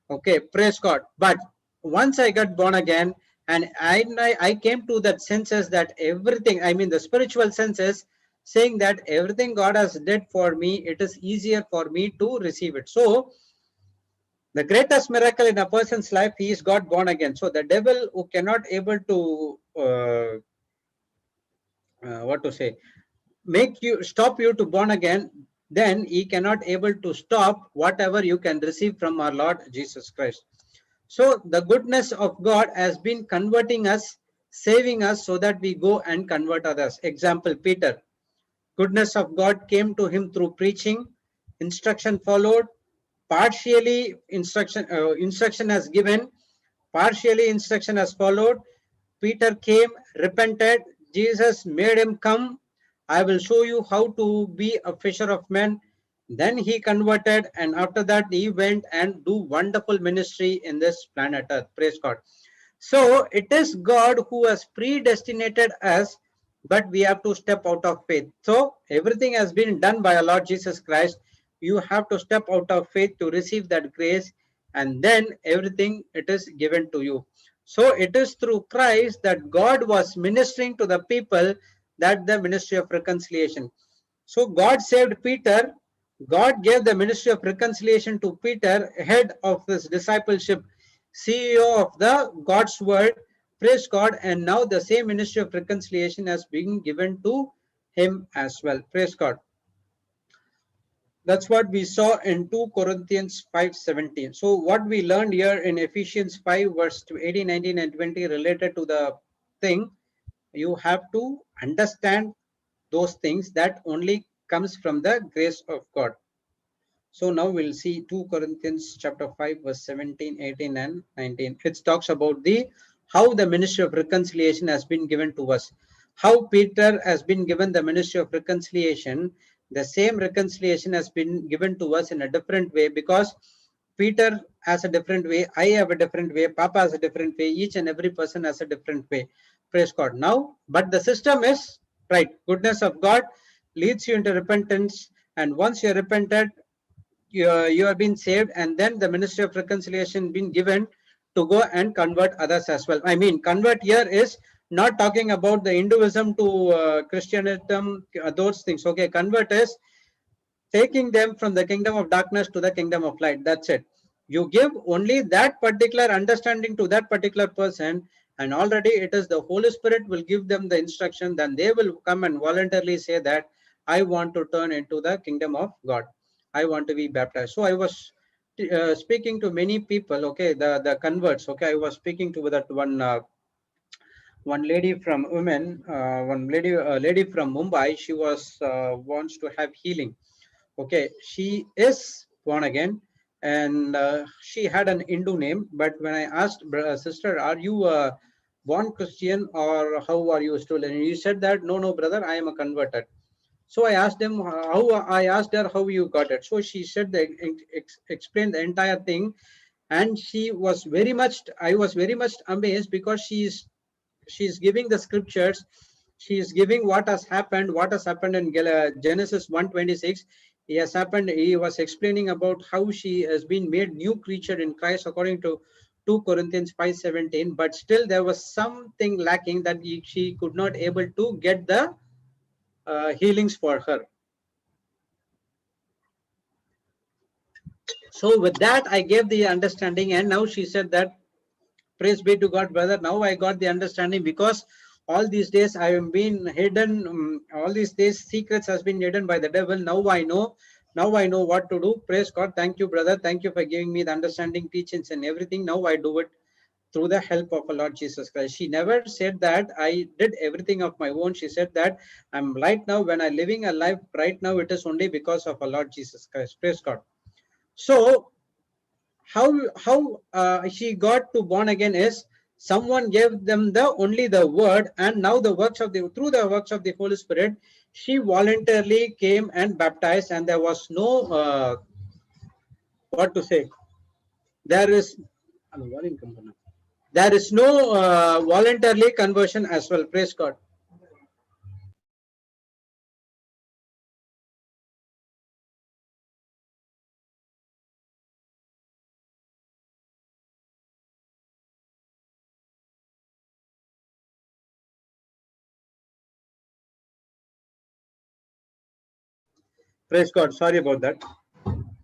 Okay, praise God. But once I got born again, and I came to that senses that everything, I mean the spiritual senses, saying that everything God has did for me, it is easier for me to receive it. So the greatest miracle in a person's life, he is got born again. So the devil who cannot able to what to say, make you stop you to born again, then he cannot able to stop whatever you can receive from our Lord Jesus Christ. So the goodness of God has been converting us, saving us, so that we go and convert others. Example, Peter. Goodness of God came to him through preaching. Instruction followed. Partially instruction has given. Partially instruction has followed. Peter came, repented. Jesus made him come. I will show you how to be a fisher of men. Then he converted, and after that he went and do wonderful ministry in this planet Earth. Praise God. So it is God who has predestinated us, but we have to step out of faith. So everything has been done by our Lord Jesus Christ. You have to step out of faith to receive that grace, and then everything it is given to you. So it is through Christ that God was ministering to the people, that the ministry of reconciliation. So God saved Peter. God gave the ministry of reconciliation to Peter, head of his discipleship, CEO of the God's word. Praise God. And now the same ministry of reconciliation has been given to him as well. Praise God. That's what we saw in 2 Corinthians 5:17. So what we learned here in Ephesians 5 verse 18, 19 and 20 related to the thing, you have to understand those things that only comes from the grace of God. So now we'll see 2 Corinthians chapter 5, verse 17, 18, and 19. It talks about the how the ministry of reconciliation has been given to us. How Peter has been given the ministry of reconciliation. The same reconciliation has been given to us in a different way, because Peter has a different way, I have a different way, Papa has a different way, each and every person has a different way. Praise God. Now, but the system is right. Goodness of God leads you into repentance, and once you're repented, you have been saved, and then the ministry of reconciliation been given to go and convert others as well. I mean, convert here is not talking about the Hinduism to Christianism, those things. Okay, convert is taking them from the kingdom of darkness to the kingdom of light. That's it. You give only that particular understanding to that particular person, and already it is the Holy Spirit will give them the instruction. Then they will come and voluntarily say that I want to turn into the kingdom of God. I want to be baptized. So I was speaking to many people. Okay, the converts. Okay, I was speaking to that one lady from women, one lady from Mumbai. She was wants to have healing. Okay, she is born again, and she had an Hindu name. But when I asked, sister, are you a born Christian or how are you still? And he said that no, brother, I am a converted. So I asked them how. I asked her how you got it. So she said that explained the entire thing, and she was very much. I was very much amazed, because she's giving the scriptures. She is giving what has happened in Genesis 1:26. He was explaining about how she has been made new creature in Christ according to 2 Corinthians 5:17, but still there was something lacking, that she could not able to get the healings for her. So with that, I gave the understanding, and now she said that, praise be to God, brother. Now I got the understanding, because all these days I have been hidden. All these days secrets has been hidden by the devil. Now I know. Now I know what to do. Praise God. Thank you, brother. Thank you for giving me the understanding, teachings, and everything. Now I do it through the help of our Lord Jesus Christ. She never said that I did everything of my own. She said that I'm right now, when I'm living a life right now, it is only because of our Lord Jesus Christ. Praise God. So how she got to born again is someone gave them the only the word, and now the works of the through the works of the Holy Spirit, she voluntarily came and baptized, and there was no what to say. There is no voluntarily conversion as well. Praise God. Praise God. Sorry about that.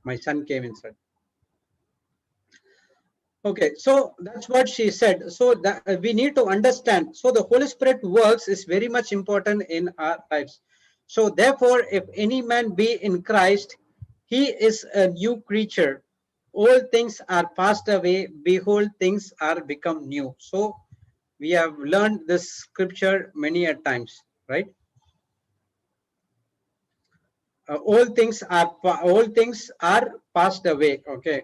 My son came inside. Okay, so that's what she said. So that we need to understand. So the Holy Spirit works is very much important in our lives. So therefore, if any man be in Christ, he is a new creature. All things are passed away. Behold, things are become new. So we have learned this scripture many a times, right? All things are passed away. Okay.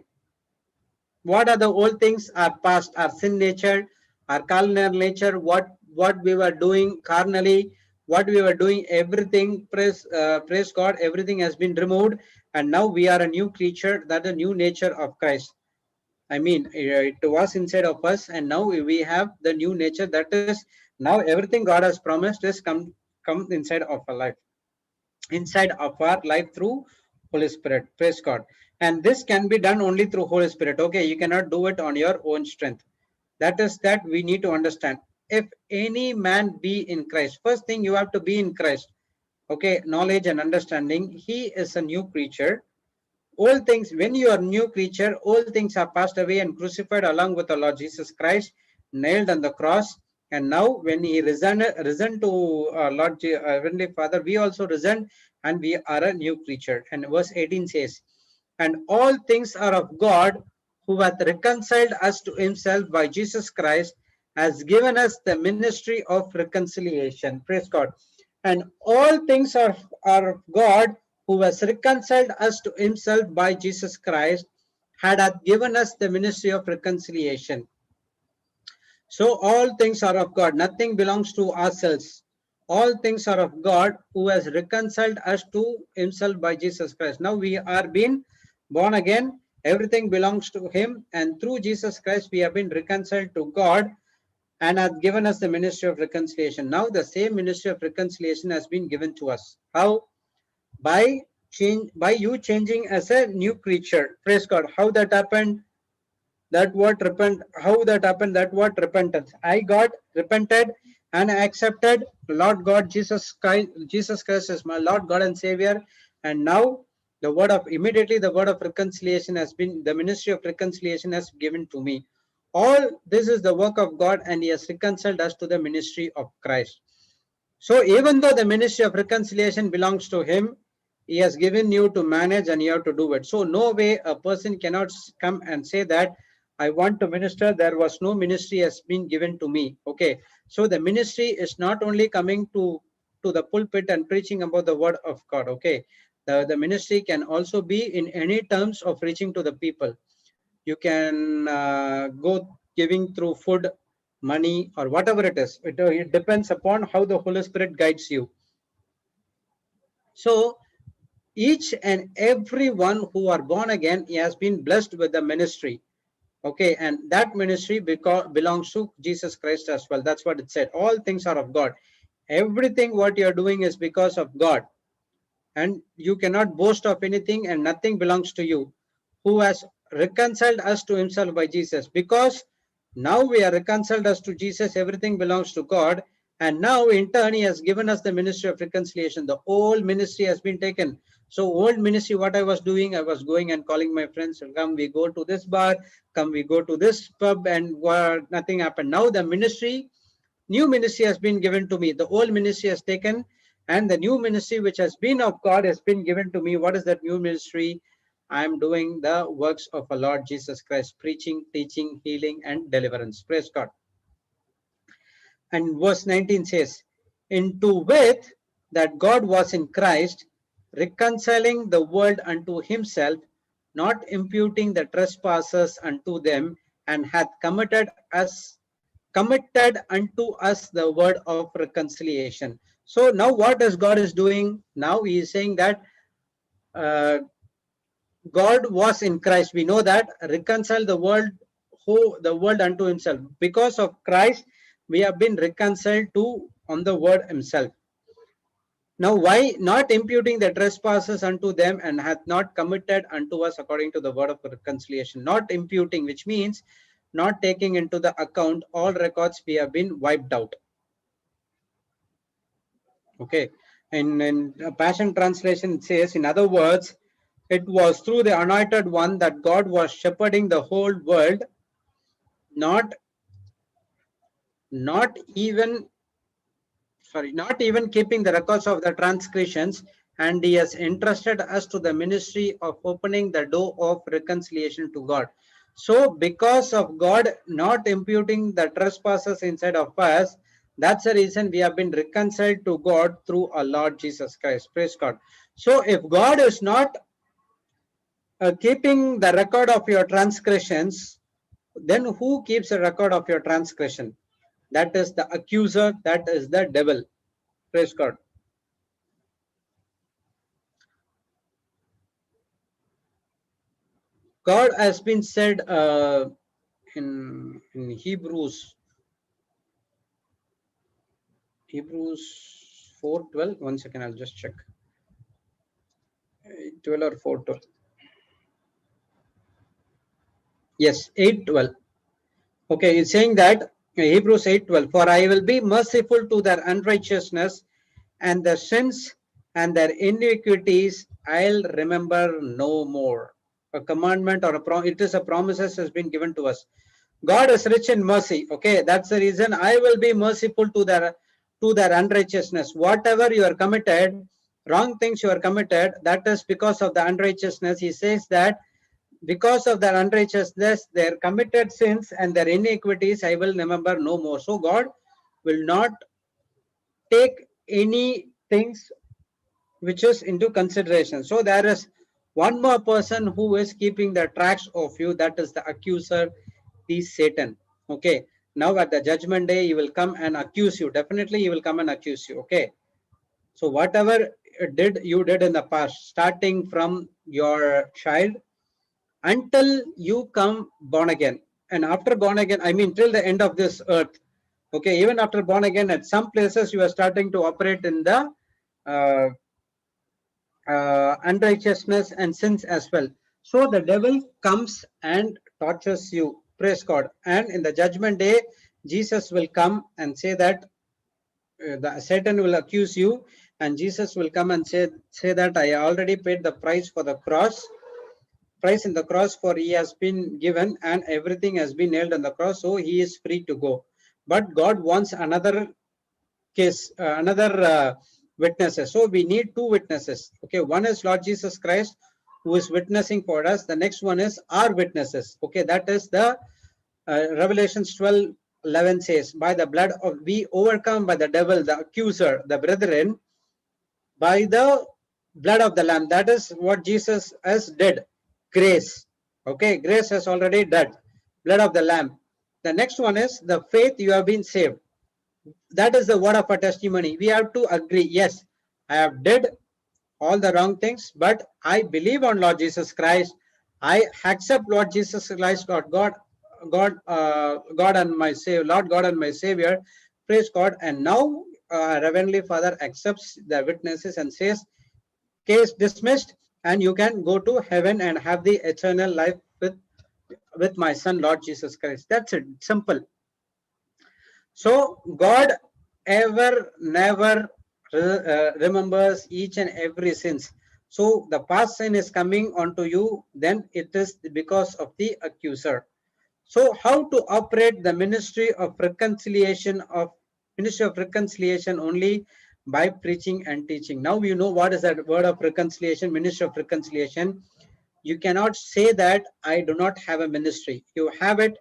What are the old things? Our past, our sin nature, our carnal nature, what we were doing carnally, what we were doing, everything, praise God, everything has been removed, and now we are a new creature, that the new nature of Christ. I mean, it was inside of us, and now we have the new nature, that is now everything God has promised is come inside of our life, through Holy Spirit. Praise God. And this can be done only through Holy Spirit. Okay, you cannot do it on your own strength. That is that we need to understand. If any man be in Christ, first thing you have to be in Christ. Okay, knowledge and understanding. He is a new creature. All things, when you are new creature, all things are passed away and crucified along with the Lord Jesus Christ, nailed on the cross. And now when he risen to Heavenly Father, we also risen, and we are a new creature. And verse 18 says, and all things are of God, who hath reconciled us to himself by Jesus Christ, has given us the ministry of reconciliation. Praise God. And all things are of God, who has reconciled us to himself by Jesus Christ, hath given us the ministry of reconciliation. So all things are of God, nothing belongs to ourselves. All things are of God, who has reconciled us to himself by Jesus Christ. Now we are being born again, everything belongs to him, and through Jesus Christ we have been reconciled to God and hath given us the ministry of reconciliation. Now the same ministry of reconciliation has been given to us. How? By you changing as a new creature. Praise God. How that happened? That what happened? That what repentance. I got repented and accepted Lord God Jesus Christ as my Lord God and Savior. And now immediately the word of reconciliation has been, the ministry of reconciliation has given to me. All this is the work of God, and he has reconciled us to the ministry of Christ. So even though the ministry of reconciliation belongs to him, he has given you to manage and you have to do it. So no way a person cannot come and say that I want to minister. There was no ministry has been given to me. Okay. So the ministry is not only coming to the pulpit and preaching about the word of God. Okay. The ministry can also be in any terms of reaching to the people. You can go giving through food, money, or whatever it is. It depends upon how the Holy Spirit guides you. So each and every one who are born again, he has been blessed with the ministry. Okay, and that ministry belongs to Jesus Christ as well. That's what it said. All things are of God. Everything what you are doing is because of God. And you cannot boast of anything, and nothing belongs to you, who has reconciled us to himself by Jesus. Because now we are reconciled us to Jesus, everything belongs to God. And now in turn, he has given us the ministry of reconciliation. The old ministry has been taken. So old ministry, what I was doing, I was going and calling my friends, come, we go to this bar, come, we go to this pub, and nothing happened. Now the ministry, new ministry has been given to me. The old ministry has taken, and the new ministry which has been of God has been given to me. What is that new ministry? I am doing the works of our Lord Jesus Christ, preaching, teaching, healing, and deliverance. Praise God. And verse 19 says, into which that God was in Christ, reconciling the world unto himself, not imputing the trespasses unto them, and hath committed unto us the word of reconciliation. So now what is God is doing? Now he is saying that God was in Christ. We know that reconcile the world unto himself. Because of Christ, we have been reconciled to on the word himself. Now, why not imputing the trespasses unto them, and hath not committed unto us according to the word of reconciliation? Not imputing, which means not taking into the account all records we have been wiped out. Okay. In Passion Translation, it says, in other words, it was through the anointed one that God was shepherding the whole world, not even keeping the records of the transgressions, and he has entrusted us to the ministry of opening the door of reconciliation to God. So because of God not imputing the trespasses inside of us, that's the reason we have been reconciled to God through our Lord Jesus Christ. Praise God. So if God is not keeping the record of your transgressions, then who keeps a record of your transgression? That is the accuser, that is the devil. Praise God. God has been said in Hebrews 4:12. 1 second, I'll just check. 12 or 4:12. Yes, 8:12. Okay, it's saying that Hebrews 8:12. For I will be merciful to their unrighteousness, and their sins and their iniquities I'll remember no more. A commandment or it is a promises has been given to us. God is rich in mercy. Okay, that's the reason I will be merciful to their unrighteousness. Whatever you are committed, wrong things you are committed, that is because of the unrighteousness. He says that because of their unrighteousness, their committed sins and their iniquities, I will remember no more. So God will not take any things which is into consideration. So there is one more person who is keeping the tracks of you, that is the accuser, the Satan. Okay, now at the judgment day, he will come and accuse you. Definitely, he will come and accuse you. Okay, so whatever you did in the past, starting from your child until you come born again, and after born again, I mean till the end of this earth. Okay, even after born again, at some places you are starting to operate in the uh, unrighteousness and sins as well. So the devil comes and tortures you. Praise God. And in the judgment day, Jesus will come and say that the Satan will accuse you, and Jesus will come and say that I already paid the price for the cross. Price in the cross, for he has been given and everything has been nailed on the cross, so he is free to go. But God wants another case, another witnesses. So we need two witnesses. Okay, one is Lord Jesus Christ, who is witnessing for us. The next one is our witnesses. Okay, that is the Revelations 12:11 says, by the blood of we overcome by the devil, the accuser, the brethren, by the blood of the Lamb. That is what Jesus has did. Grace. Okay, grace has already done. Blood of the Lamb. The next one is the faith you have been saved. That is the word of a testimony. We have to agree, yes, I have did all the wrong things, but I believe on Lord Jesus Christ. I accept Lord Jesus Christ, God and my Savior, Lord God and my Savior. Praise God. And now Heavenly Father accepts the witnesses and says, case dismissed, and you can go to heaven and have the eternal life with my son Lord Jesus Christ. That's it. Simple. So God ever never remembers each and every sins. So the past sin is coming onto you, then it is because of the accuser. So how to operate the ministry of reconciliation only by preaching and teaching. Now you know what is that word of reconciliation, ministry of reconciliation. You cannot say that I do not have a ministry. You have it.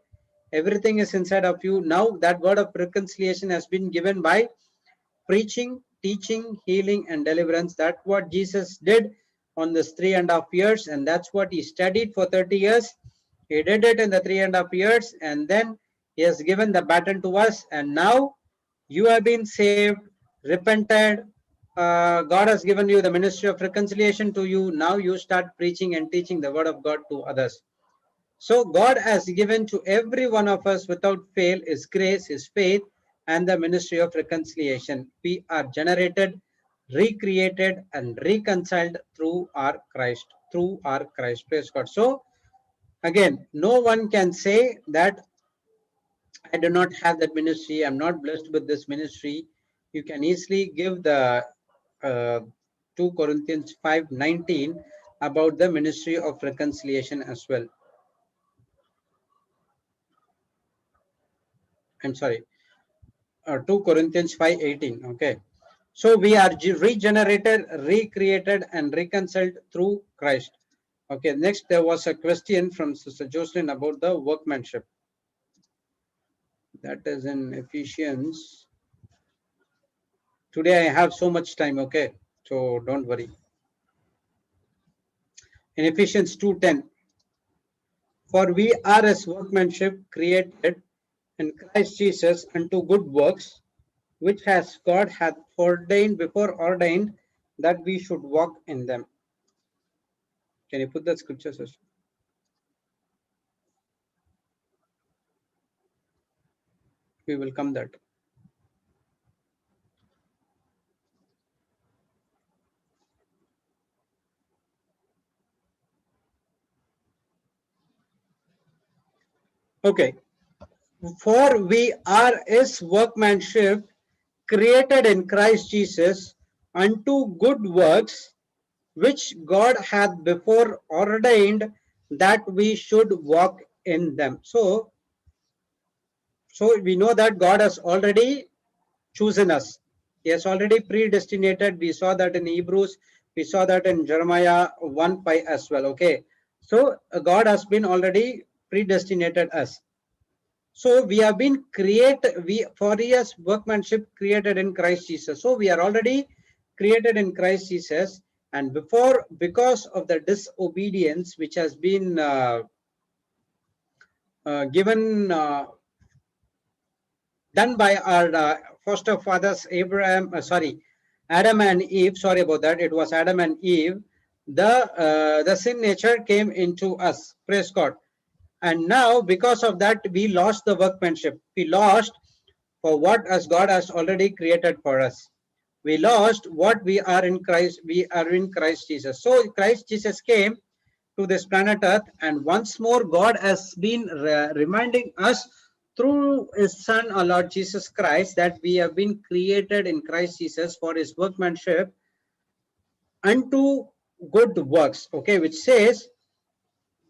Everything is inside of you. Now that word of reconciliation has been given by preaching, teaching, healing, and deliverance. That's what Jesus did on this 3.5 years, and that's what he studied for 30 years. He did it in the 3.5 years, and then he has given the baton to us. And now you have been saved, repented. God has given you the ministry of reconciliation to you. Now you start preaching and teaching the word of God to others. So God has given to every one of us without fail His grace, His faith, and the ministry of reconciliation. We are generated, recreated, and reconciled through our Christ. Through our Christ. Praise God. So again, no one can say that I do not have that ministry. I'm not blessed with this ministry. You can easily give the 2 Corinthians 5:19 about the ministry of reconciliation as well. I'm sorry, 2 Corinthians 5:18. Okay. So we are regenerated, recreated, and reconciled through Christ. Okay. Next, there was a question from Sister Jocelyn about the workmanship. That is in Ephesians. Today I have so much time. Okay. So don't worry. In Ephesians 2:10. For we are as workmanship created in Christ Jesus unto good works, which has God hath ordained that we should walk in them. Can you put that scripture, sister? We will come that. Okay. For we are his workmanship created in Christ Jesus unto good works, which God hath before ordained that we should walk in them. So we know that God has already chosen us. He has already predestinated. We saw that in Hebrews. We saw that in Jeremiah 1:5 as well. Okay. So God has been already predestinated us. So we have been created, for his workmanship created in Christ Jesus. So we are already created in Christ Jesus, and because of the disobedience which has been given done by our foster fathers Adam and Eve. Sorry about that. It was Adam and Eve. The sin nature came into us. Praise God. And now, because of that, we lost the workmanship. We lost for what as God has already created for us. We lost what we are in Christ. We are in Christ Jesus. So Christ Jesus came to this planet Earth, and once more God has been reminding us through his Son, our Lord Jesus Christ, that we have been created in Christ Jesus for his workmanship unto good works. Okay, which says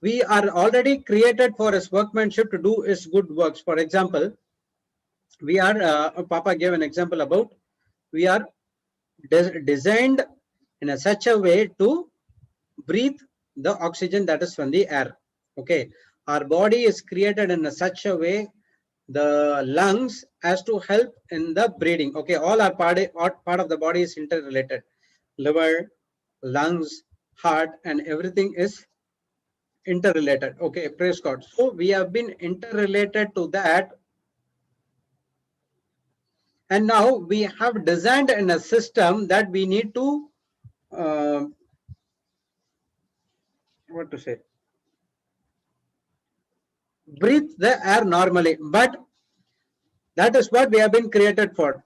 we are already created for his workmanship to do his good works. For example, we are Papa gave an example about we are designed in a such a way to breathe the oxygen that is from the air. Okay, our body is created in a such a way, the lungs has to help in the breathing. Okay, all our part of the body is interrelated. Liver, lungs, heart, and everything is interrelated. Okay, praise God. So we have been interrelated to that, and now we have designed in a system that we need to what to say, breathe the air normally, but that is what we have been created for.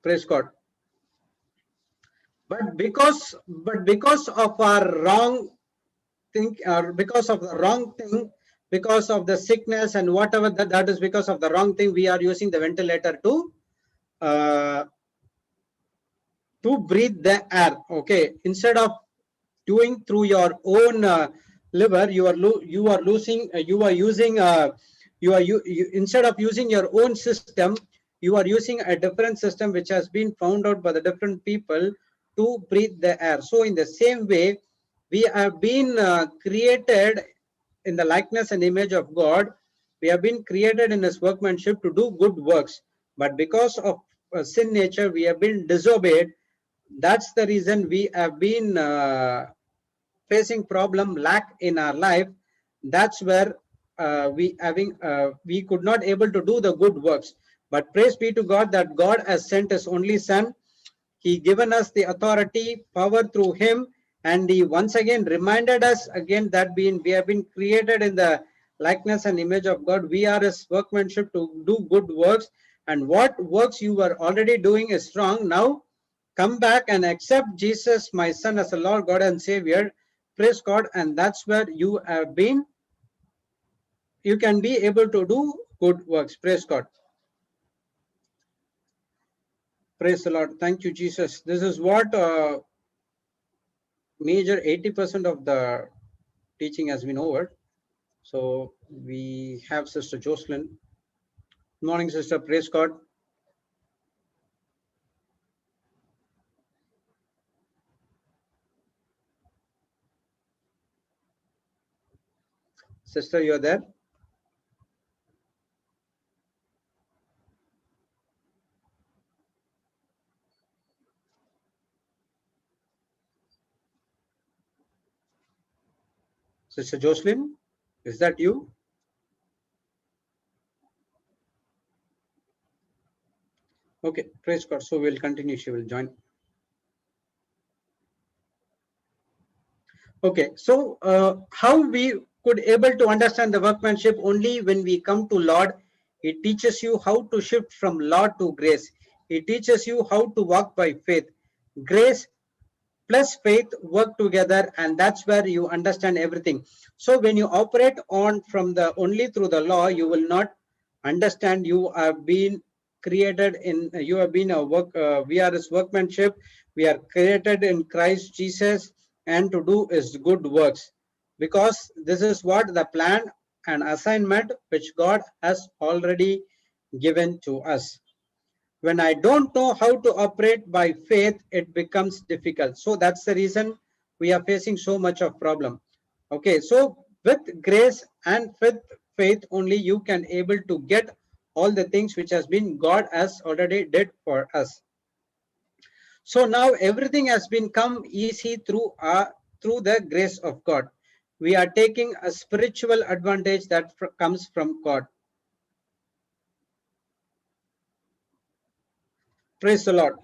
Praise God. But because of our wrong think, or because of the wrong thing, because of the sickness and whatever that is because of the wrong thing, we are using the ventilator to breathe the air. Okay, instead of doing through your own liver, you are instead of using your own system, you are using a different system which has been found out by the different people to breathe the air. So in the same way, we have been created in the likeness and image of God. We have been created in his workmanship to do good works, but because of sin nature, we have been disobeyed. That's the reason we have been facing problem, lack in our life. That's where we could not able to do the good works. But praise be to God that God has sent his only Son. He given us the authority, power through him, and he once again reminded us again that we have been created in the likeness and image of God. We are his workmanship to do good works, and what works you were already doing is wrong. Now come back and accept Jesus, my Son, as a Lord God and Savior. Praise God. And that's where you have been, you can be able to do good works. Praise God. Praise the Lord. Thank you, Jesus. This is what major 80% of the teaching has been over. So we have Sister Jocelyn. Good morning, Sister. Praise God. Sister, you're there? Sister Jocelyn, is that you? Okay, praise God. So we'll continue. She will join. Okay, so how we could able to understand the workmanship only when we come to Lord. He teaches you how to shift from law to grace. He teaches you how to walk by faith. Grace plus faith work together, and that's where you understand everything. So when you operate on from the only through the law, you will not understand. You have been created in, you have been a work, we are his workmanship. We are created in Christ Jesus, and to do his good works, because this is what the plan and assignment which God has already given to us. When I don't know how to operate by faith, it becomes difficult. So that's the reason we are facing so much of problem. Okay, so with grace and with faith only you can able to get all the things which has been God has already did for us. So now everything has been come easy through the grace of God. We are taking a spiritual advantage that comes from God. Praise the Lord.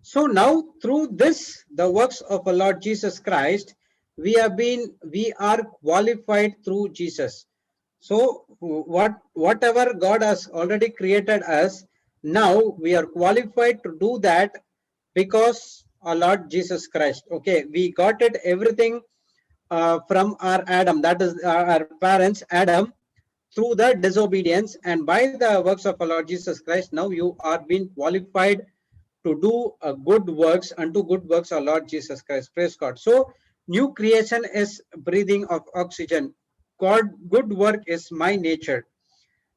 So now through this, the works of our Lord Jesus Christ, we are qualified through Jesus. So whatever God has already created us, now we are qualified to do that because our Lord Jesus Christ. Okay, we got it everything from our Adam, that is our parents Adam, through the disobedience, and by the works of our Lord Jesus Christ, now you are being qualified to do good works unto good works our Lord Jesus Christ. Praise God. So new creation is breathing of oxygen. God, good work is my nature.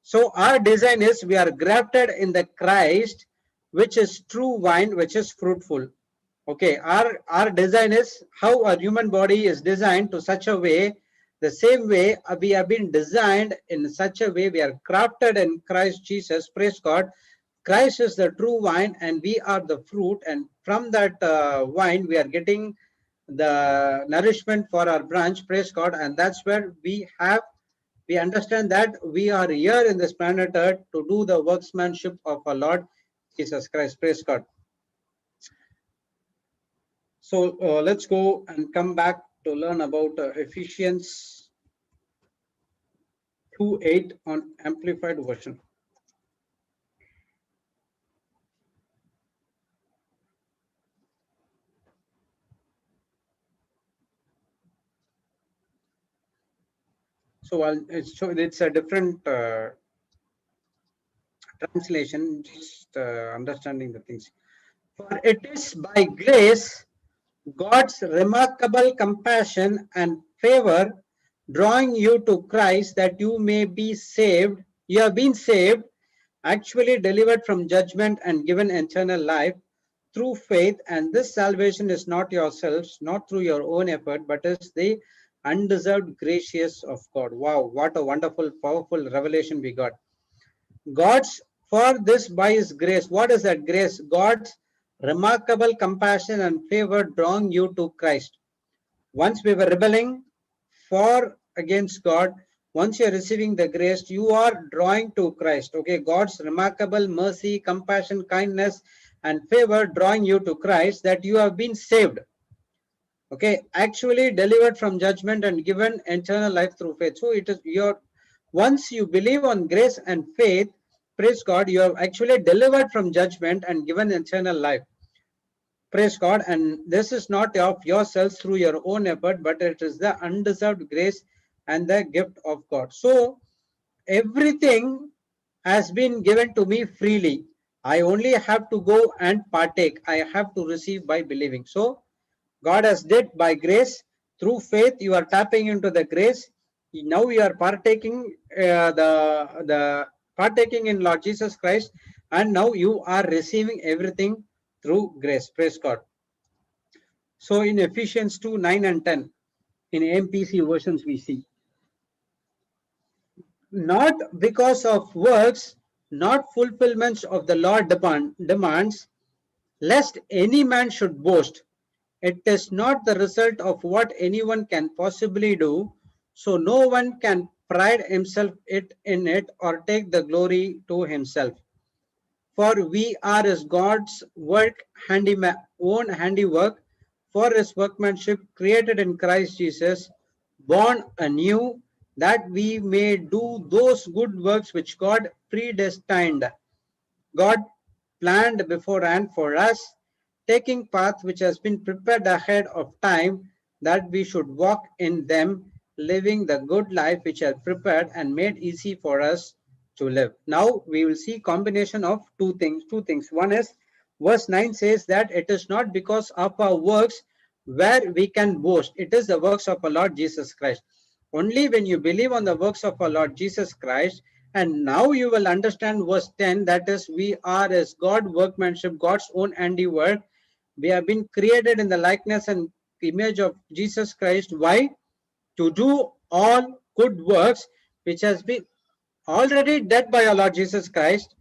So our design is we are grafted in the Christ, which is true vine, which is fruitful. Okay, our design is how a human body is designed to such a way. The same way we have been designed in such a way we are crafted in Christ Jesus. Praise God. Christ is the true vine and we are the fruit, and from that vine we are getting the nourishment for our branch. Praise God. And that's where we understand that we are here in this planet earth to do the workmanship of our Lord Jesus Christ. Praise God. So let's go and come back to learn about Ephesians 2:8 on amplified version. So it's a different translation, just understanding the things. For it is by grace, God's remarkable compassion and favor drawing you to Christ that you may be saved. You have been saved, actually delivered from judgment and given eternal life through faith. And this salvation is not yourselves, not through your own effort, but is the undeserved grace of God. Wow, what a wonderful, powerful revelation we got. God's for this by his grace. What is that grace? God's remarkable compassion and favor drawing you to Christ. Once we were rebelling for against God, once you are receiving the grace, you are drawing to Christ. Okay, God's remarkable mercy, compassion, kindness, and favor drawing you to Christ, that you have been saved. Okay, actually delivered from judgment and given eternal life through faith. So it is your, once you believe on grace and faith, praise God, you have actually delivered from judgment and given eternal life. Praise God. And this is not of yourselves through your own effort, but it is the undeserved grace and the gift of God. So everything has been given to me freely. I only have to go and partake. I have to receive by believing. So God has did by grace. Through faith, you are tapping into the grace. Now you are partaking the partaking in Lord Jesus Christ, and now you are receiving everything through grace. Praise God. So in Ephesians 2:9 and 10, in MPC versions we see, not because of works, not fulfillments of the law demands, lest any man should boast. It is not the result of what anyone can possibly do, so no one can pride himself in it or take the glory to himself. For we are as God's own handiwork, for his workmanship created in Christ Jesus, born anew, that we may do those good works which God predestined. God planned beforehand for us, taking path which has been prepared ahead of time, that we should walk in them, living the good life which are prepared and made easy for us to live. Now we will see combination of two things. One is verse 9 says that it is not because of our works where we can boast. It is the works of our Lord Jesus Christ. Only when you believe on the works of our Lord Jesus Christ, and now you will understand verse 10, that is, we are as God workmanship, God's own handiwork. We have been created in the likeness and image of Jesus Christ. Why? To do all good works which has been already dead by our Lord Jesus Christ,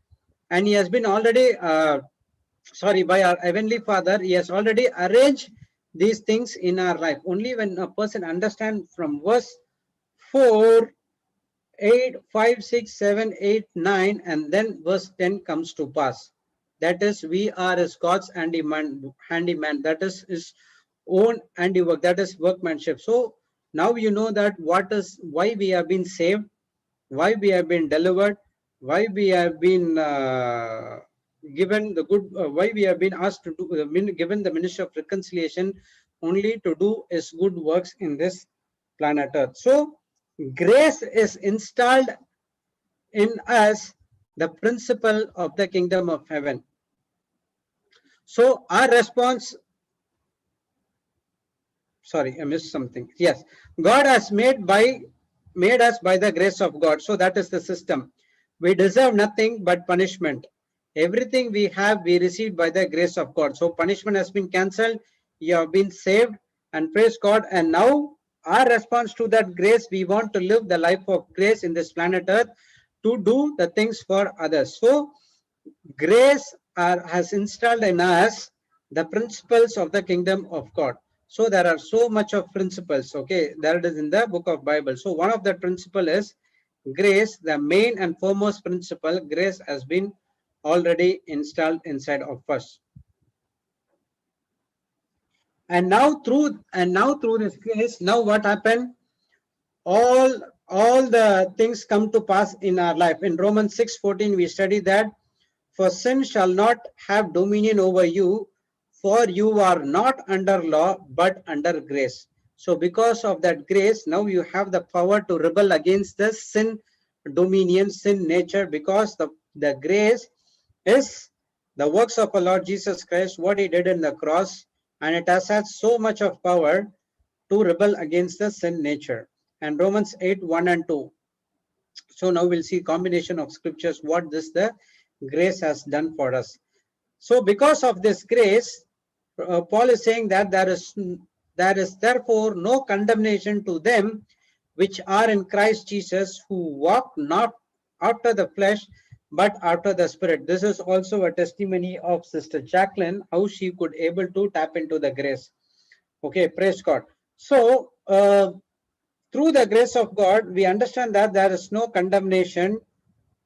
and he has been already by our Heavenly Father. He has already arranged these things in our life. Only when a person understands from verse 4, 8, 5, 6, 7, 8, 9, and then verse 10 comes to pass. That is, we are as God's handyman, that is his own handiwork, that is workmanship. So now you know that why we have been saved, why we have been delivered, why we have been given the good, why we have been asked to do, given the ministry of reconciliation only to do his good works in this planet Earth. So grace is installed in us, the principle of the kingdom of heaven. So our response, sorry, I missed something. Yes, God has made us by the grace of God. So that is the system. We deserve nothing but punishment. Everything we have, we received by the grace of God. So punishment has been cancelled. You have been saved, and praise God. And now our response to that grace, we want to live the life of grace in this planet Earth to do the things for others. So grace has installed in us the principles of the kingdom of God. So there are so much of principles. Okay, there it is in the book of Bible. So one of the principle is grace. The main and foremost principle, grace has been already installed inside of us. And now through this grace, now what happened? All the things come to pass in our life. In Romans 6:14, we study that, for sin shall not have dominion over you, for you are not under law, but under grace. So because of that grace, now you have the power to rebel against the sin dominion, sin nature, because the grace is the works of our Lord Jesus Christ, what he did in the cross, and it has had so much of power to rebel against the sin nature. And Romans 8:1 and 2. So now we'll see combination of scriptures, what the grace has done for us. So because of this grace, Paul is saying that there is therefore no condemnation to them which are in Christ Jesus, who walk not after the flesh, but after the Spirit. This is also a testimony of Sister Jacqueline, how she could able to tap into the grace. Okay, praise God. So through the grace of God, we understand that there is no condemnation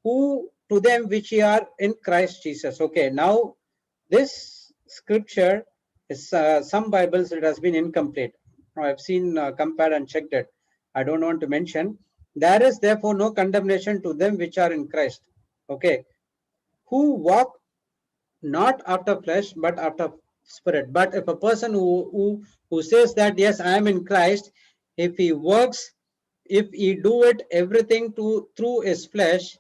to them which are in Christ Jesus. Okay, now this scripture is some Bibles it has been incomplete. Now I've seen compared and checked it. I don't want to mention. There is therefore no condemnation to them which are in Christ. Okay, who walk not after flesh but after spirit. But if a person who says that yes, I am in Christ, if he works, if he do it everything through his flesh,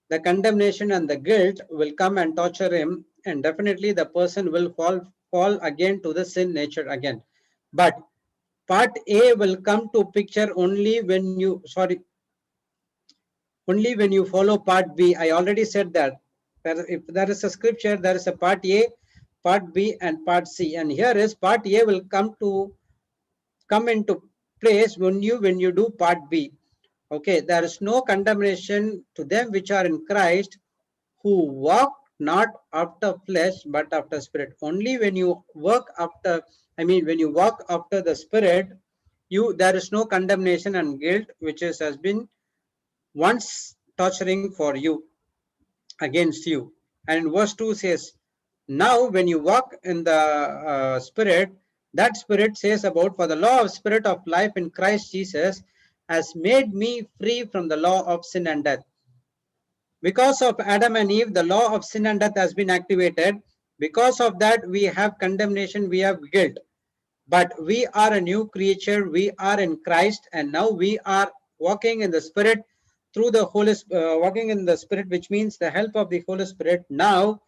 the condemnation and the guilt will come and torture him, and definitely the person will fall again to the sin nature again. But part A will come to picture only when you follow part B. I already said that if there is a scripture, there is a part A, part B, and part C. And here is part A will come into place when you do part B. Okay, there is no condemnation to them which are in Christ, who walk not after flesh but after spirit. Only when you walk after the spirit, there is no condemnation and guilt which has been once torturing for you, against you. And verse 2 says, now when you walk in the spirit, that spirit says about, for the law of spirit of life in Christ Jesus has made me free from the law of sin and death. Because of Adam and Eve, the law of sin and death has been activated. Because of that, we have condemnation, we have guilt. But we are a new creature, we are in Christ, and now we are walking in the Spirit through the Holy walking in the Spirit, which means the help of the Holy Spirit. Now,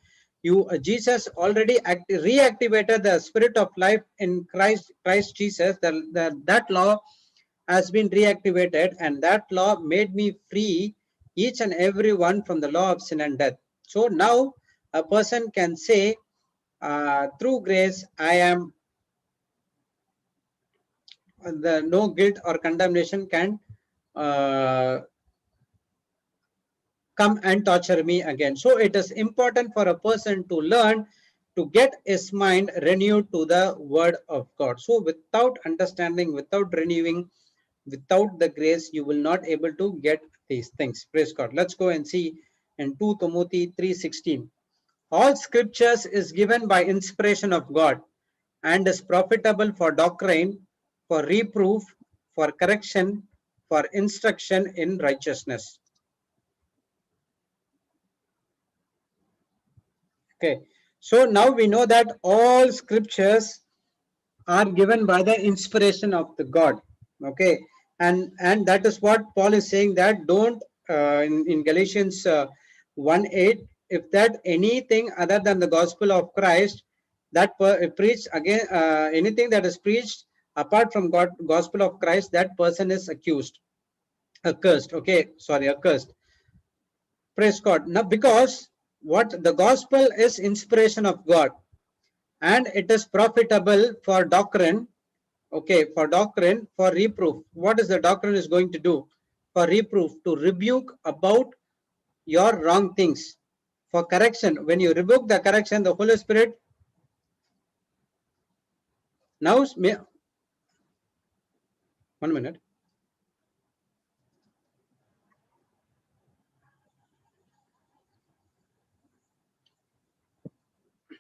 Jesus already reactivated the Spirit of life in Christ Jesus. That law has been reactivated, and that law made me free, each and every one, from the law of sin and death. So now a person can say, through grace, I am the no guilt or condemnation can come and torture me again. So it is important for a person to learn to get his mind renewed to the word of God. So without understanding, without renewing, without the grace, you will not able to get these things. Praise God. Let's go and see in 2 Timothy 3:16. All scriptures is given by inspiration of God and is profitable for doctrine, for reproof, for correction, for instruction in righteousness. Okay, so now we know that all scriptures are given by the inspiration of the God. Okay, and that is what Paul is saying, that don't in Galatians 1:8, if that anything other than the gospel of Christ that preached again, anything that is preached apart from God gospel of Christ, that person is accursed. Okay, sorry, accursed. Praise God. Now, because what the gospel is inspiration of God, and it is profitable for doctrine. Okay, for doctrine, for reproof. What is the doctrine is going to do? For reproof, to rebuke about your wrong things. For correction, when you rebuke the correction, the Holy Spirit now, 1 minute.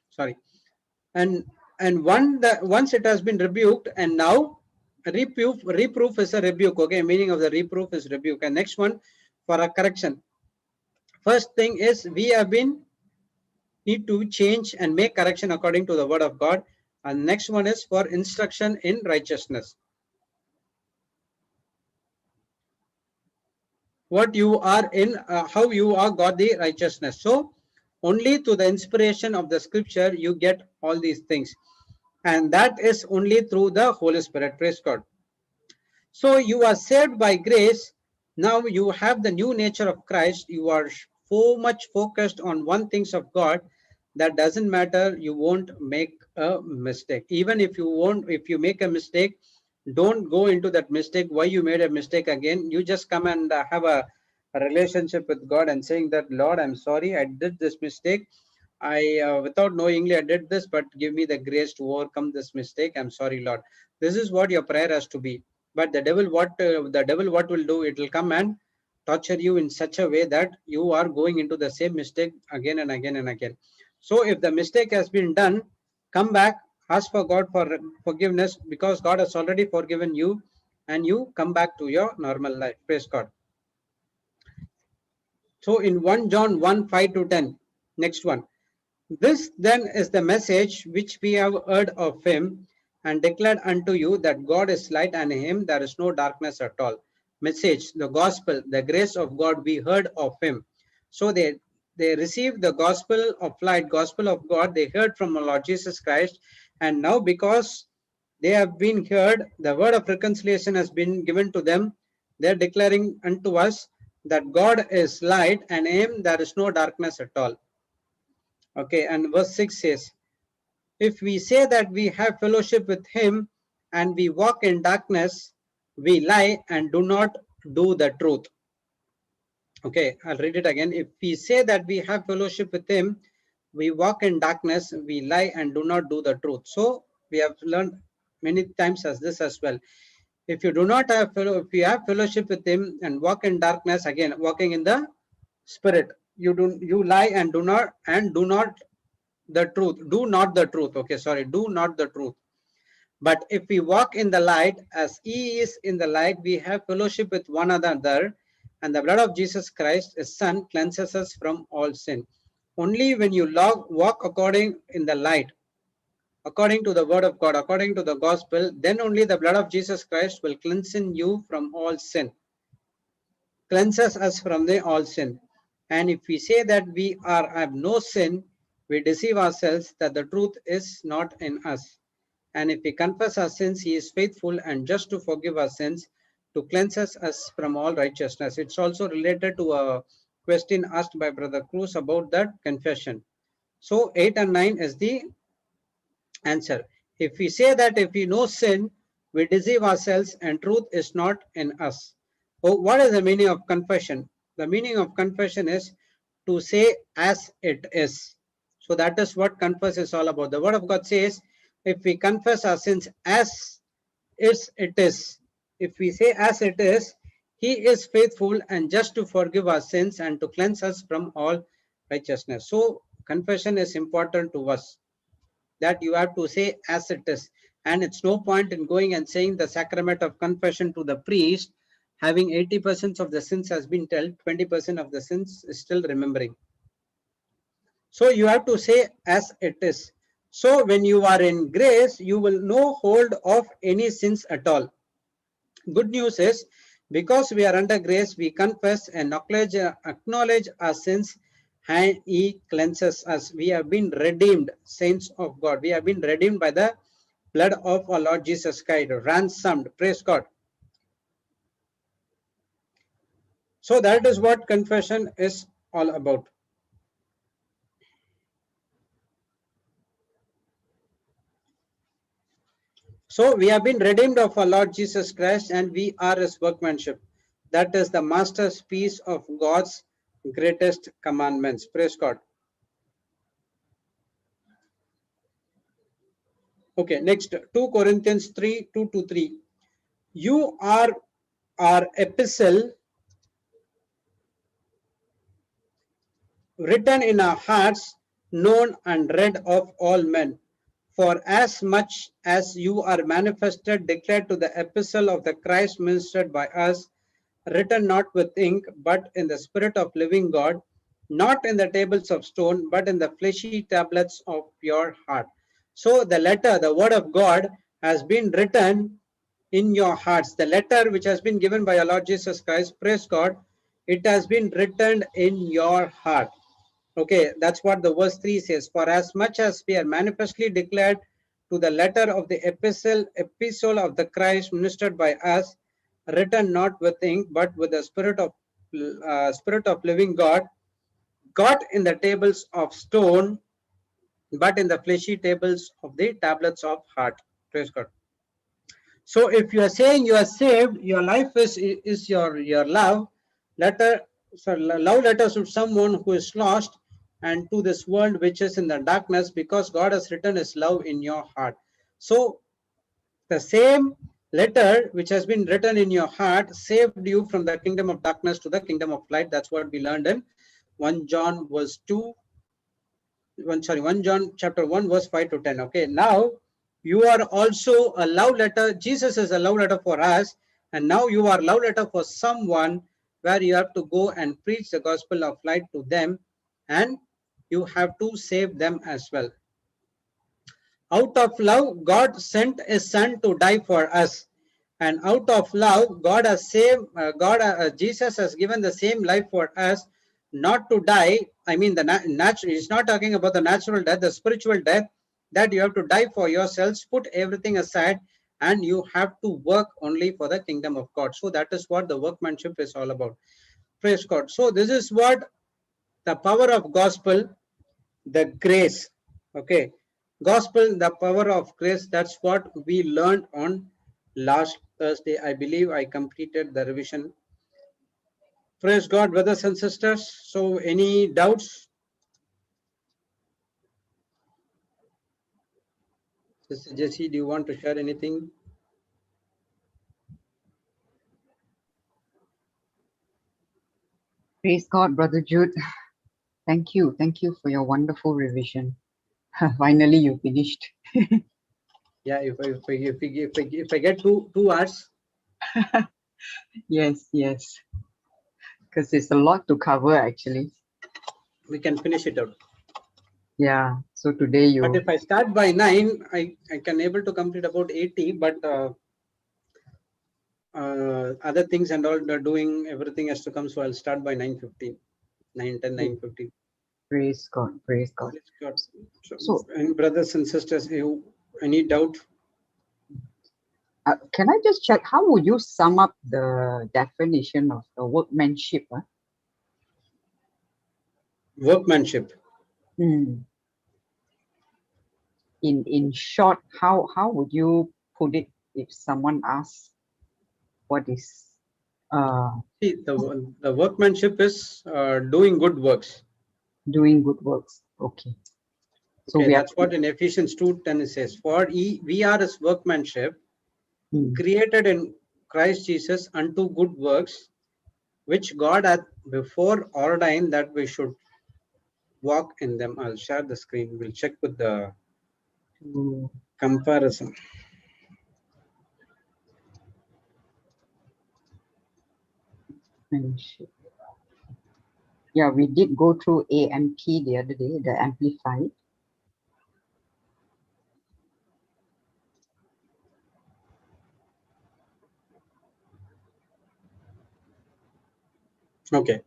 Sorry. And once it has been rebuked, and now reproof is a rebuke. Okay, meaning of the reproof is rebuke. And next one, for a correction. First thing is we have been need to change and make correction according to the word of God. And next one is for instruction in righteousness. What you are in, how you are got the righteousness. So only to the inspiration of the scripture you get all these things, and that is only through the Holy Spirit. Praise God. So you are saved by grace. Now you have the new nature of Christ. You are so much focused on one things of God that doesn't matter. You won't make a mistake. Even if you make a mistake, don't go into that mistake. Why you made a mistake again? You just come and have a relationship with God and saying that, Lord, I'm sorry, I did this mistake. I without knowingly I did this, but give me the grace to overcome this mistake. I'm sorry, Lord. This is what your prayer has to be. But the devil what will do? It will come and torture you in such a way that you are going into the same mistake again and again and again. So if the mistake has been done, come back, ask for God for forgiveness, because God has already forgiven you, and you come back to your normal life. Praise God. So in 1 John 1:5-10, next one. This then is the message which we have heard of him and declared unto you, that God is light and in him there is no darkness at all. Message, the gospel, the grace of God we heard of him. So they received the gospel of light, gospel of God. They heard from our Lord Jesus Christ, and now because they have been heard, the word of reconciliation has been given to them. They are declaring unto us that God is light and in him there is no darkness at all. Okay, and verse 6 says, if we say that we have fellowship with him and we walk in darkness, we lie and do not do the truth. Okay, I'll read it again. If we say that we have fellowship with him, we walk in darkness, we lie and do not do the truth. So we have learned many times as this as well. If you do not have if you have fellowship with him and walk in darkness, again walking in the spirit, you lie and do not the truth. Do not the truth. Okay, sorry, do not the truth. But if we walk in the light as he is in the light, we have fellowship with one another, and the blood of Jesus Christ, his son, cleanses us from all sin. Only when you walk according in the light, according to the word of God, according to the gospel, then only the blood of Jesus Christ will cleanse you from all sin. Cleanses us from the all sin. And if we say that we have no sin, we deceive ourselves, that the truth is not in us. And if we confess our sins, he is faithful and just to forgive our sins, to cleanse us from all righteousness. It's also related to a question asked by Brother Cruz about that confession. So 8 and 9 is the answer. If we say that if we know sin, we deceive ourselves and truth is not in us. Oh, what is the meaning of confession? The meaning of confession is to say as it is. So that is what confess is all about. The word of God says, if we confess our sins as it is, if we say as it is, he is faithful and just to forgive our sins and to cleanse us from all righteousness. So confession is important to us, that you have to say as it is. And it's no point in going and saying the sacrament of confession to the priest, having 80% of the sins has been told, 20% of the sins is still remembering. So you have to say as it is. So when you are in grace, you will no hold of any sins at all. Good news is, because we are under grace, we confess and acknowledge our sins, and he cleanses us. We have been redeemed, saints of God. We have been redeemed by the blood of our Lord Jesus Christ, ransomed. Praise God. So that is what confession is all about. So we have been redeemed of our Lord Jesus Christ and we are his workmanship. That is the masterpiece of God's greatest commandments. Praise God. Okay, next 2 Corinthians 3, 2-3. You are our epistle written in our hearts, known and read of all men. For as much as you are manifested, declared to the epistle of the Christ ministered by us, written not with ink, but in the spirit of living God, not in the tables of stone, but in the fleshy tablets of your heart. So the letter, the word of God, has been written in your hearts. The letter which has been given by our Lord Jesus Christ, praise God, it has been written in your heart. Okay, that's what the verse 3 says. For as much as we are manifestly declared to the letter of the epistle of the Christ ministered by us, written not with ink, but with the spirit of living God, got in the tables of stone, but in the fleshy tables of the tablets of heart. Praise God. So if you are saying you are saved, your life is your love letter. So love letter to someone who is lost and to this world which is in the darkness, because God has written his love in your heart. So the same letter which has been written in your heart saved you from the kingdom of darkness to the kingdom of light. That's what we learned in 1 John verse 2. 1 John chapter 1 verse 5-10. Okay, now you are also a love letter. Jesus is a love letter for us, and now you are a love letter for someone, where you have to go and preach the gospel of light to them, and you have to save them as well. Out of love, God sent his son to die for us, and out of love, God has saved. Jesus has given the same life for us, not to die. I mean, the natural. He's not talking about the natural death, the spiritual death, that you have to die for yourselves, put everything aside, and you have to work only for the kingdom of God. So that is what the workmanship is all about. Praise God. So this is what the power of gospel, the grace. Okay, gospel, the power of grace. That's what we learned on last Thursday. I believe I completed the revision. Praise God, brothers and sisters. So any doubts? Sister Jessie, do you want to share anything? Praise God, Brother Jude. Thank you. Thank you for your wonderful revision. Finally, you finished. Yeah, if I get two hours. Yes, because there's a lot to cover actually. We can finish it out. Yeah. So today you. But if I start by 9, I can able to complete about 80. But other things and all, doing everything has to come. So I'll start by 9:15, 9:10, 9:15. Praise God. Praise God. Praise God. So, and brothers and sisters, any doubt? Can I just check, how would you sum up the definition of the workmanship? Workmanship. In short, how would you put it if someone asks what is See, the workmanship is doing good works. doing good works. Okay. So Okay, we that's what in Ephesians 2:10 it says. For we are his workmanship, Hmm. created in Christ Jesus unto good works, which God hath before ordained that we should walk in them. I'll share the screen. We'll check with the to comparison. friendship. Yeah, we did go through AMP the other day, the Amplified. Okay.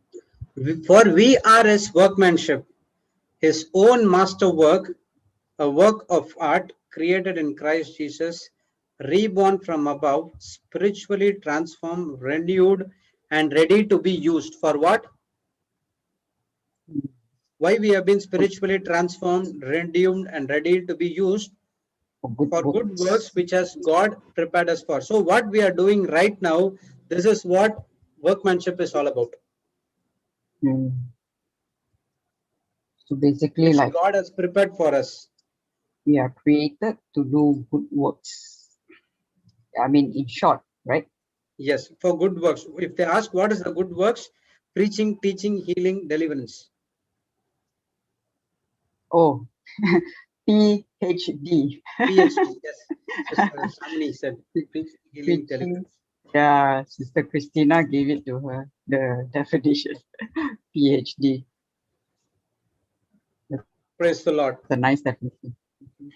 For we are his workmanship, his own masterwork, a work of art created in Christ Jesus, reborn from above, spiritually transformed, renewed, and ready to be used. For what? Hmm. Why we have been spiritually transformed, redeemed, and ready to be used? For good works which has God prepared us for. So what we are doing right now, this is what workmanship is all about. Hmm. So basically, Which like God has prepared for us. we are created to do good works. I mean, in short, right? Yes, for good works. If they ask what is the good works, preaching, teaching, healing, deliverance. Oh, PhD. PhD, yes. Sister Shamini said, preaching, healing, Preaching. deliverance. Yeah, Sister Christina gave it to her, the definition. PhD. Praise the Lord. It's a nice definition.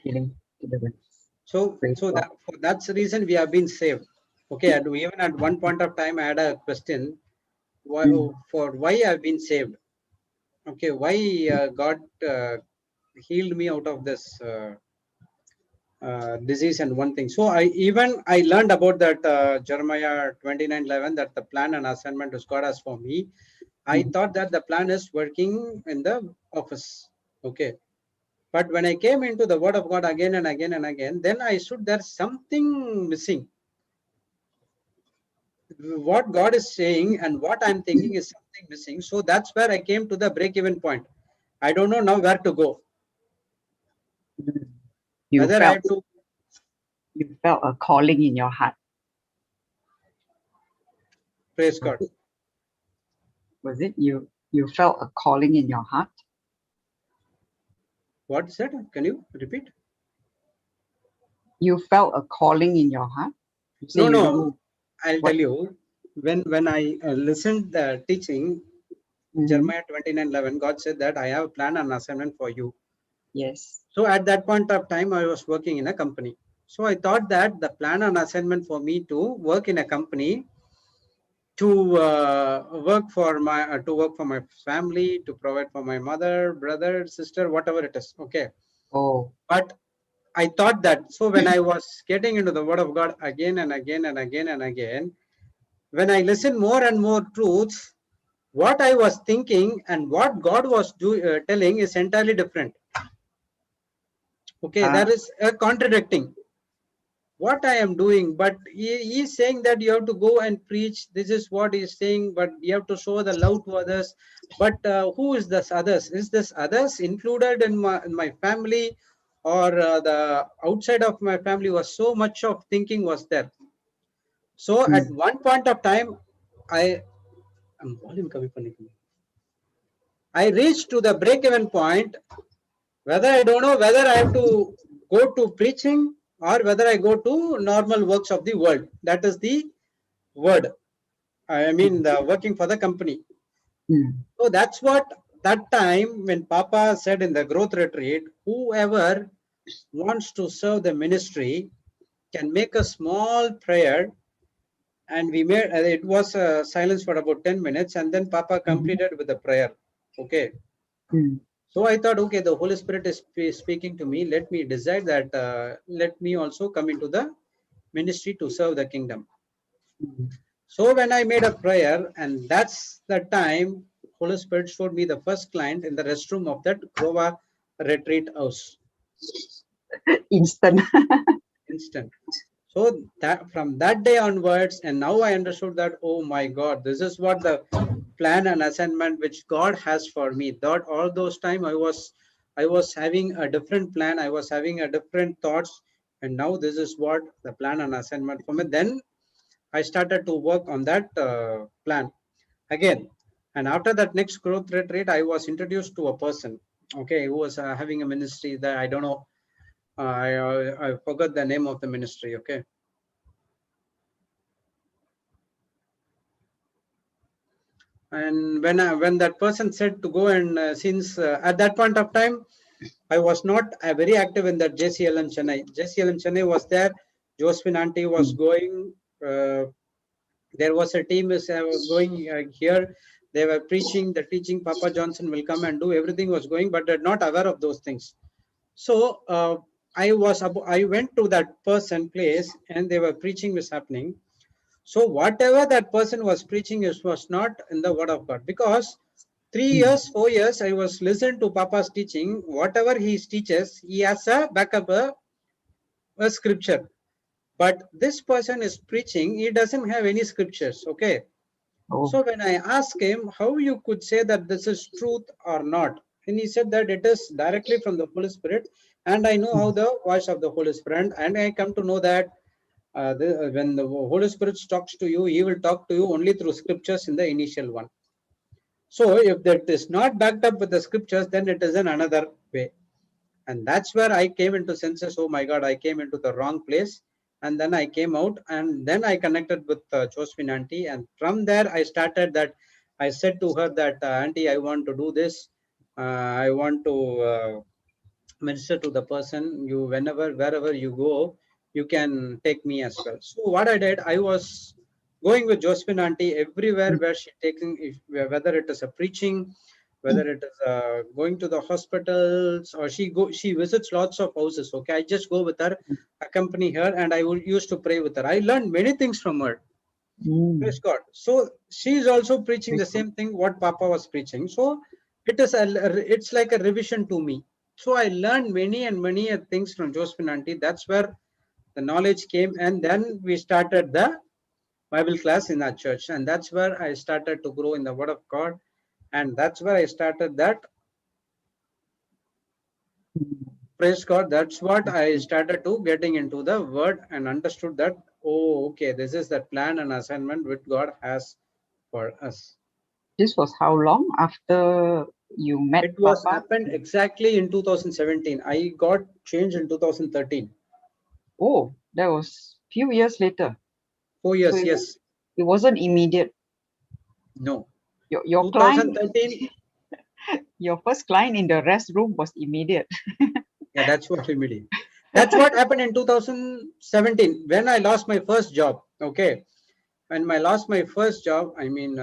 Healing, deliverance. So, Praise God. that for that's the reason we have been saved. Okay, even at one point of time, I had a question: why, for why I've been saved? Okay, why God healed me out of this disease and one thing. So I learned about that Jeremiah 29:11, that the plan and assignment which God has for me. I thought that the plan is working in the office. Okay. But when I came into the word of God again and again and again, then I stood there's something missing. What God is saying and what I'm thinking is something missing. So that's where I came to the break-even point. I don't know now where to go. You Whether I have to. You felt a calling in your heart. Praise God. Was it you felt a calling in your heart? What is that? Can you repeat? You felt a calling in your heart? No. I'll tell you. When I listened the teaching, Jeremiah 29:11, God said that I have a plan and assignment for you. Yes. So at that point of time, I was working in a company. So I thought that the plan and assignment for me to work in a company, to work for my family, to provide for my mother, brother, sister, whatever it is. Okay. Oh. But I thought that. So when I was getting into the Word of God again and again and again and again, when I listened more and more truths, what I was thinking and what God was telling is entirely different. Okay, there is a contradicting what I am doing, but he is saying that you have to go and preach. This is what he is saying, but you have to show the love to others. But who is this others? Is this others included in my family, or the outside of my family? Was so much of thinking was there. So at one point of time, I reached to the break-even point. Whether I don't know whether I have to go to preaching or whether I go to normal works of the world. That is the word. I mean, the working for the company. So that's what that time when Papa said in the growth retreat, whoever wants to serve the ministry can make a small prayer. And we made it was silence for about 10 minutes, and then Papa completed with the prayer. Okay. So I thought, okay, the Holy Spirit is speaking to me. Let me decide that let me also come into the ministry to serve the kingdom. So when I made a prayer, and that's the time Holy Spirit showed me the first client in the restroom of that Goa retreat house. Instant. So that from that day onwards, and now I understood that, oh my God, this is what the plan and assignment which God has for me. That all those time I was having a different plan, I was having a different thoughts, and now this is what the plan and assignment for me. Then I started to work on that plan again. And after that next growth retreat, I was introduced to a person, okay, who was having a ministry that I don't know. I forgot the name of the ministry. Okay. And when that person said to go, and since at that point of time, I was not very active in that JCLM Chennai. JCLM Chennai was there. Josephine Auntie was going. There was a team is going here. They were preaching, the teaching. Papa Johnson will come and do. Everything was going, but they're not aware of those things. So I went to that person place, and they were preaching was happening. So whatever that person was preaching was not in the word of God, because 3 years, 4 years, I was listening to Papa's teaching. Whatever he teaches, he has a backup, a scripture. But this person is preaching, he doesn't have any scriptures. Okay. Oh. So when I asked him how you could say that this is truth or not, and he said that it is directly from the Holy Spirit, and I know how the voice of the Holy Spirit, and I come to know that when the Holy Spirit talks to you, he will talk to you only through scriptures in the initial one. So if that is not backed up with the scriptures, then it is in another way. And that's where I came into senses, oh my God, I came into the wrong place. And then I came out, and then I connected with Josephine Auntie. And from there, I started that. I said to her that, Auntie, I want to do this. I want to minister to the person. You, wherever you go, you can take me as well. So what I did, I was going with Josephine Auntie everywhere where she taking, whether it is a preaching, whether it is going to the hospitals, or she visits lots of houses. Okay, I just go with her, accompany her, and I will used to pray with her. I learned many things from her. Praise God. So she is also preaching the same thing what Papa was preaching. So it's like a revision to me. So I learned many things from Josephine Auntie. That's where the knowledge came, and then we started the Bible class in our church, and that's where I started to grow in the Word of God, and that's where I started that. Praise God. That's what I started to getting into the Word and understood that, oh, okay, this is the plan and assignment which God has for us. This was how long after you met It was Papa? happened exactly in 2017. I got changed in 2013. Oh, that was few years later. 4 years, So yes. It wasn't immediate. No. Your client, 2013. your first client in the restroom was immediate. Yeah, that's what immediate. That's what happened in 2017 when I lost my first job. Okay. When I lost my first job, I mean,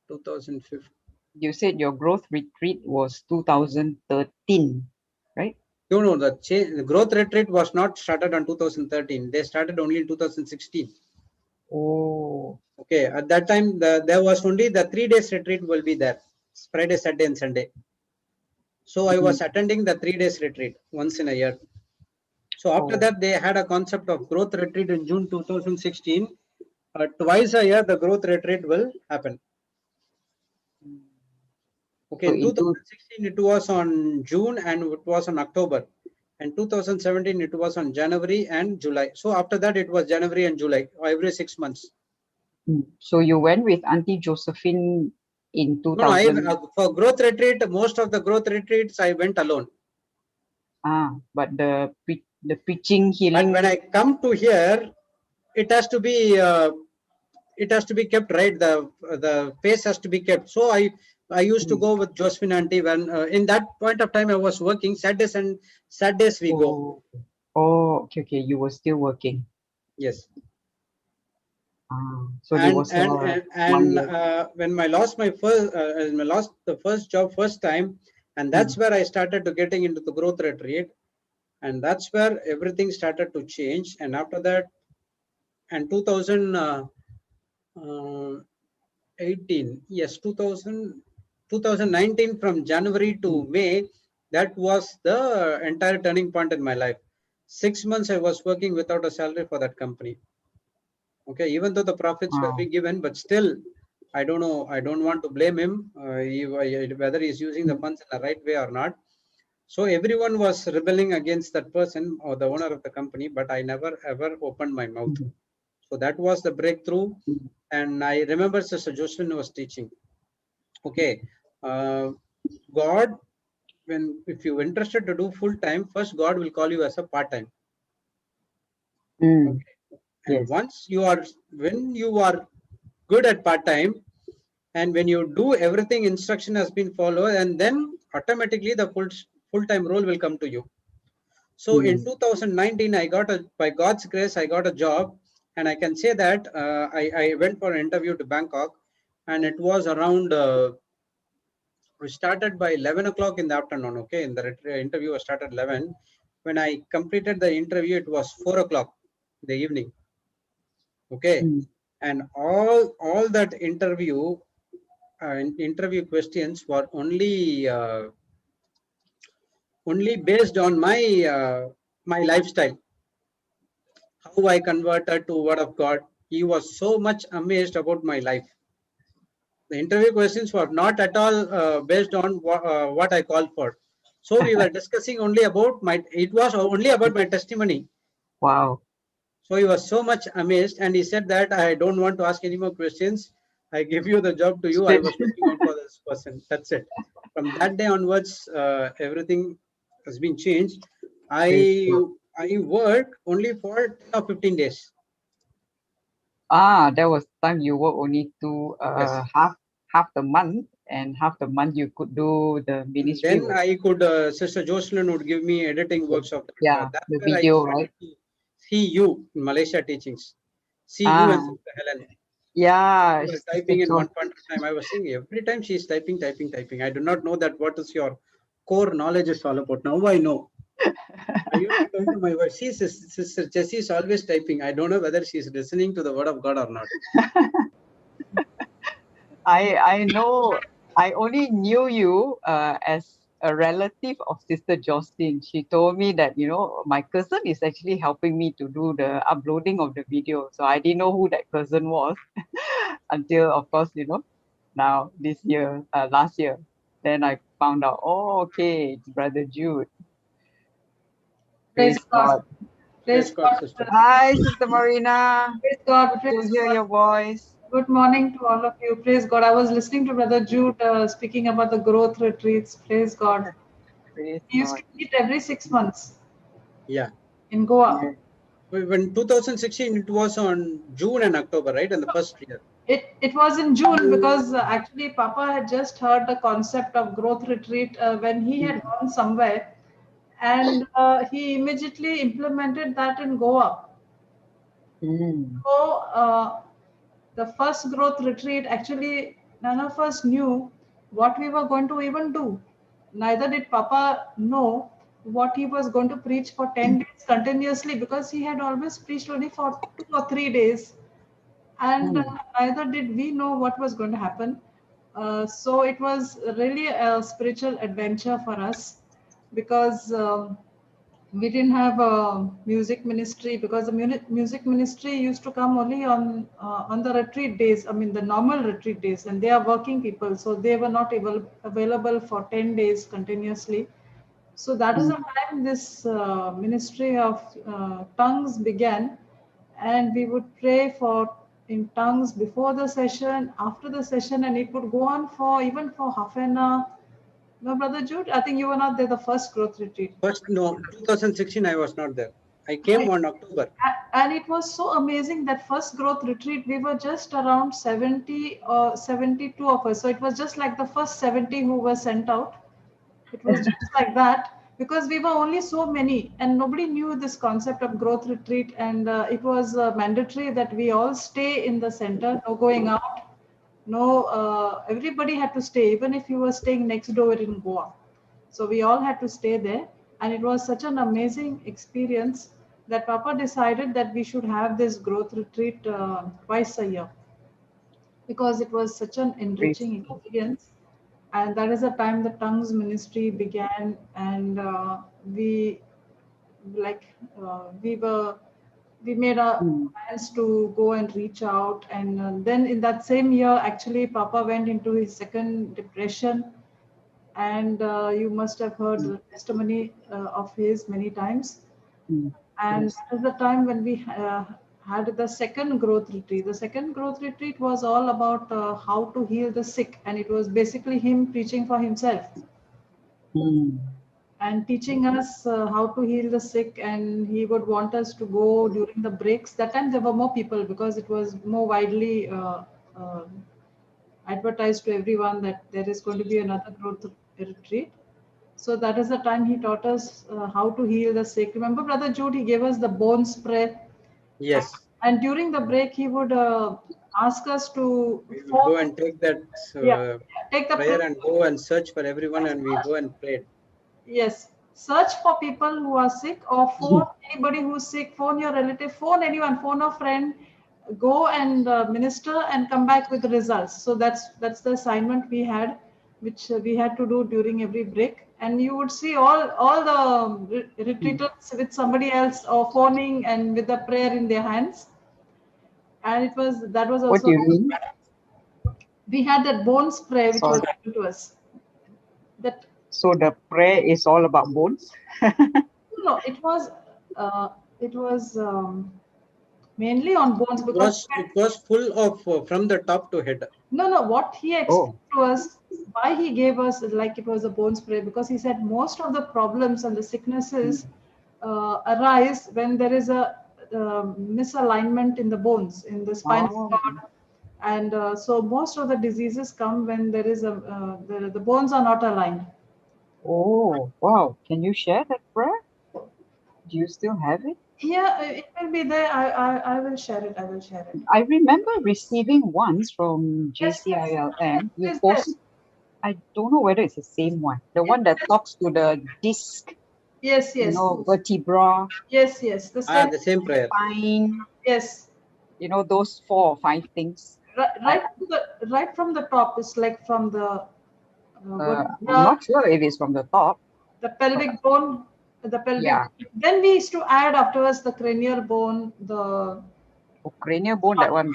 2015. You said your growth retreat was 2013, right? No, the growth retreat was not started on 2013. They started only in 2016. Oh. Okay, at that time, there was only the 3 days retreat will be there, Friday, Saturday, and Sunday. So I was attending the 3 days retreat once in a year. So after that, they had a concept of growth retreat in June 2016. Twice a year, the growth retreat will happen. Okay, So in 2016, it was on June and it was on October. And 2017, it was on January and July. So after that, it was January and July, every 6 months. So you went with Auntie Josephine in 2000? No, for growth retreat, most of the growth retreats, I went alone. But the preaching, healing. But when I come to here, it has to be kept right. The pace has to be kept. So I used to go with Josephine Auntie when in that point of time I was working. Saturdays we go. Oh, okay. You were still working. Yes. So there was when I lost the first job first time, and that's where I started to getting into the growth retreat, and that's where everything started to change. And after that, and 2018, yes, 2019 from January to May, that was the entire turning point in my life. 6 months I was working without a salary for that company. Okay, even though the profits were Wow. being given, but still, I don't know. I don't want to blame him whether he's using the funds in the right way or not. So everyone was rebelling against that person or the owner of the company, but I never ever opened my mouth. Mhm. So that was the breakthrough. Mhm. And I remember Sister Jocelyn was teaching. Okay, God, if you're interested to do full time, first God will call you as a part time. Mm. Okay, and Yes. once when you are good at part time, and when you do everything, instruction has been followed, and then automatically the full time role will come to you. So in Mm. 2019, by God's grace, I got a job, and I can say that I went for an interview to Bangkok, and it was around. We started by 11 o'clock in the afternoon. Okay, and the interview was started 11. When I completed the interview, it was 4 o'clock in the evening. Okay, Mm. and all that interview questions were only based on my lifestyle, how I converted to Word of God. He was so much amazed about my life. The interview questions were not at all based on what I called for. So we were discussing only about it was only about my testimony. Wow. So he was so much amazed, and he said that I don't want to ask any more questions. I give you the job to you. I Straight. was looking out for this person. That's it. From that day onwards, everything has been changed. Praise I God. I work only for 10 or 15 days. There was time you work only to Yes. half the month, and half the month you could do the ministry Then work. I could, Sister Jocelyn would give me editing works of that. Yeah, That's the where I video, started right? to see you in Malaysia teachings. See you and Ah, Sister Helen. yeah, You were Sister typing in John. one point of time. I was saying every time she's typing, typing, typing. I do not know that what is your core knowledge is all about. Now I know. I used to come to my word. See, Sister Jessie is always typing. I don't know whether she's listening to the word of God or not. I know. I only knew you as a relative of Sister Jocelyn. She told me that, my cousin is actually helping me to do the uploading of the video. So I didn't know who that cousin was until, of course, now this year, last year. Then I found out, oh, okay, it's Brother Jude. Praise God. Praise Praise God, God. sister. Hi, Sister Marina. Praise God. Good Praise to hear God. your voice. Good morning to all of you. Praise God. I was listening to Brother Jude speaking about the growth retreats. Praise God. Praise He used God. to meet every 6 months Yeah. in Goa. Yeah. When 2016, it was on June and October, right? In the first year. It was in June because actually Papa had just heard the concept of growth retreat when he had gone somewhere, and he immediately implemented that in Goa. Mm. So the first growth retreat, actually, none of us knew what we were going to even do. Neither did Papa know what he was going to preach for 10 days continuously, because he had always preached only for 2 or 3 days. And Mm. neither did we know what was going to happen. So it was really a spiritual adventure for us, because we didn't have a music ministry, because the music ministry used to come only on the retreat days. I mean the normal retreat days, and they are working people, so they were not available for 10 days continuously. So that is the time this ministry of tongues began, and we would pray for in tongues before the session, after the session, and it would go on for even for half an hour. No, Brother Jude, I think you were not there the first growth retreat. First, no, 2016, I was not there. I came on October. And it was so amazing that first growth retreat, we were just around 70 or 72 of us. So it was just like the first 70 who were sent out. It was just like that, because we were only so many and nobody knew this concept of growth retreat. And it was mandatory that we all stay in the center, no going out. No, everybody had to stay, even if you were staying next door in Goa. So we all had to stay there. And it was such an amazing experience that Papa decided that we should have this growth retreat twice a year, because it was such an Praise enriching God. experience. And that is the time the tongues ministry began. And we like we made our Mm. plans to go and reach out, and then in that same year, actually, Papa went into his second depression, and you must have heard the testimony of his many times. Mm. And Yes. that was the time when we had the second growth retreat. The second growth retreat was all about how to heal the sick, and it was basically him preaching for himself Mm. and teaching us how to heal the sick. And he would want us to go during the breaks. That time there were more people because it was more widely uh, advertised to everyone that there is going to be another growth retreat. So that is the time he taught us how to heal the sick. Remember, Brother Jude, he gave us the bone spray. Yes. And during the break, he would ask us to We will go and take that take the prayer and go and search for everyone, and we go and pray. Yes, search for people who are sick, or phone anybody who's sick. Phone your relative, phone anyone, phone a friend. Go and minister and come back with the results. So that's the assignment we had, which we had to do during every break. And you would see all the retreatants with somebody else or phoning and with the prayer in their hands. And that was What also, do you mean? we had that bone spray which was Sorry. given to us. That So the prayer is all about bones? no, it was mainly on bones, because It was full of from the top to head. no, what he explained Oh. to us, why he gave us like it was a bone spray, because he said most of the problems and the sicknesses arise when there is a misalignment in the bones, in the spinal Oh. cord. And so most of the diseases come when there is the bones are not aligned. Oh, wow. Can you share that prayer? Do you still have it? Yeah, it will be there. I will share it. I will share it. I remember receiving once from Yes, JCILM. You yes, post, I don't know whether it's the same one. The one that talks to the disc, yes, you yes, know, vertebra, yes, the same. The same prayer. spine, Yes, you know, those 4 or 5 things. right from the top. It's like from the I'm not sure if it's from the top. the pelvic bone, the pelvic. Yeah. Then we used to add afterwards the cranial bone, the Oh, cranial bone, that one.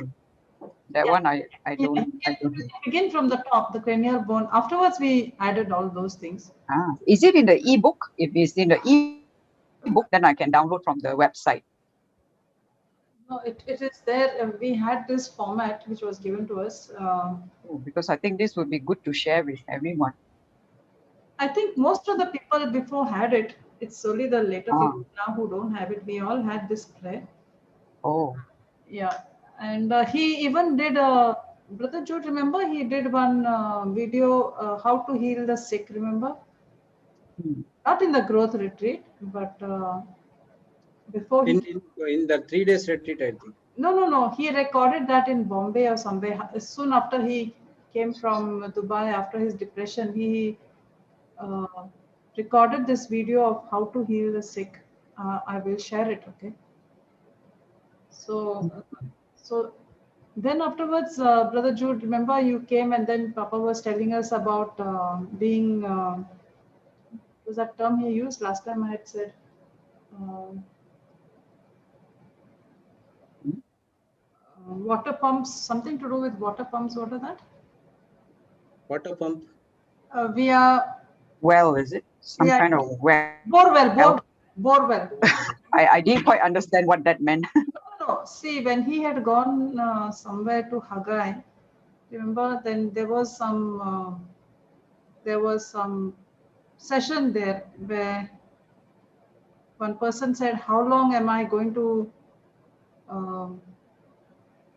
That Yeah. one I don't have. Begin from the top, the cranial bone. Afterwards, we added all those things. Is it in the ebook? If it's in the ebook, then I can download from the website. No, it is there. We had this format which was given to us. Because I think this would be good to share with everyone. I think most of the people before had it. It's only the later Ah. people now who don't have it. We all had this prayer. Oh. Yeah, and he even did Brother Jude, remember he did one video how to heal the sick, remember? Not in the growth retreat, but before in the 3 days retreat, I think. No, he recorded that in Bombay or somewhere. Soon after he came from Dubai, after his depression, he recorded this video of how to heal the sick. I will share it, okay? So then afterwards, Brother Jude, remember you came and then Papa was telling us about being, was that term he used? Last time I had said, water pumps, something to do with water pumps. What are that? Water pump. We are. Well, is it? Some kind of well. Borewell. I didn't quite understand what that meant. No. See, when he had gone somewhere to Hagai, remember, then there was some session there where one person said, how long am I going to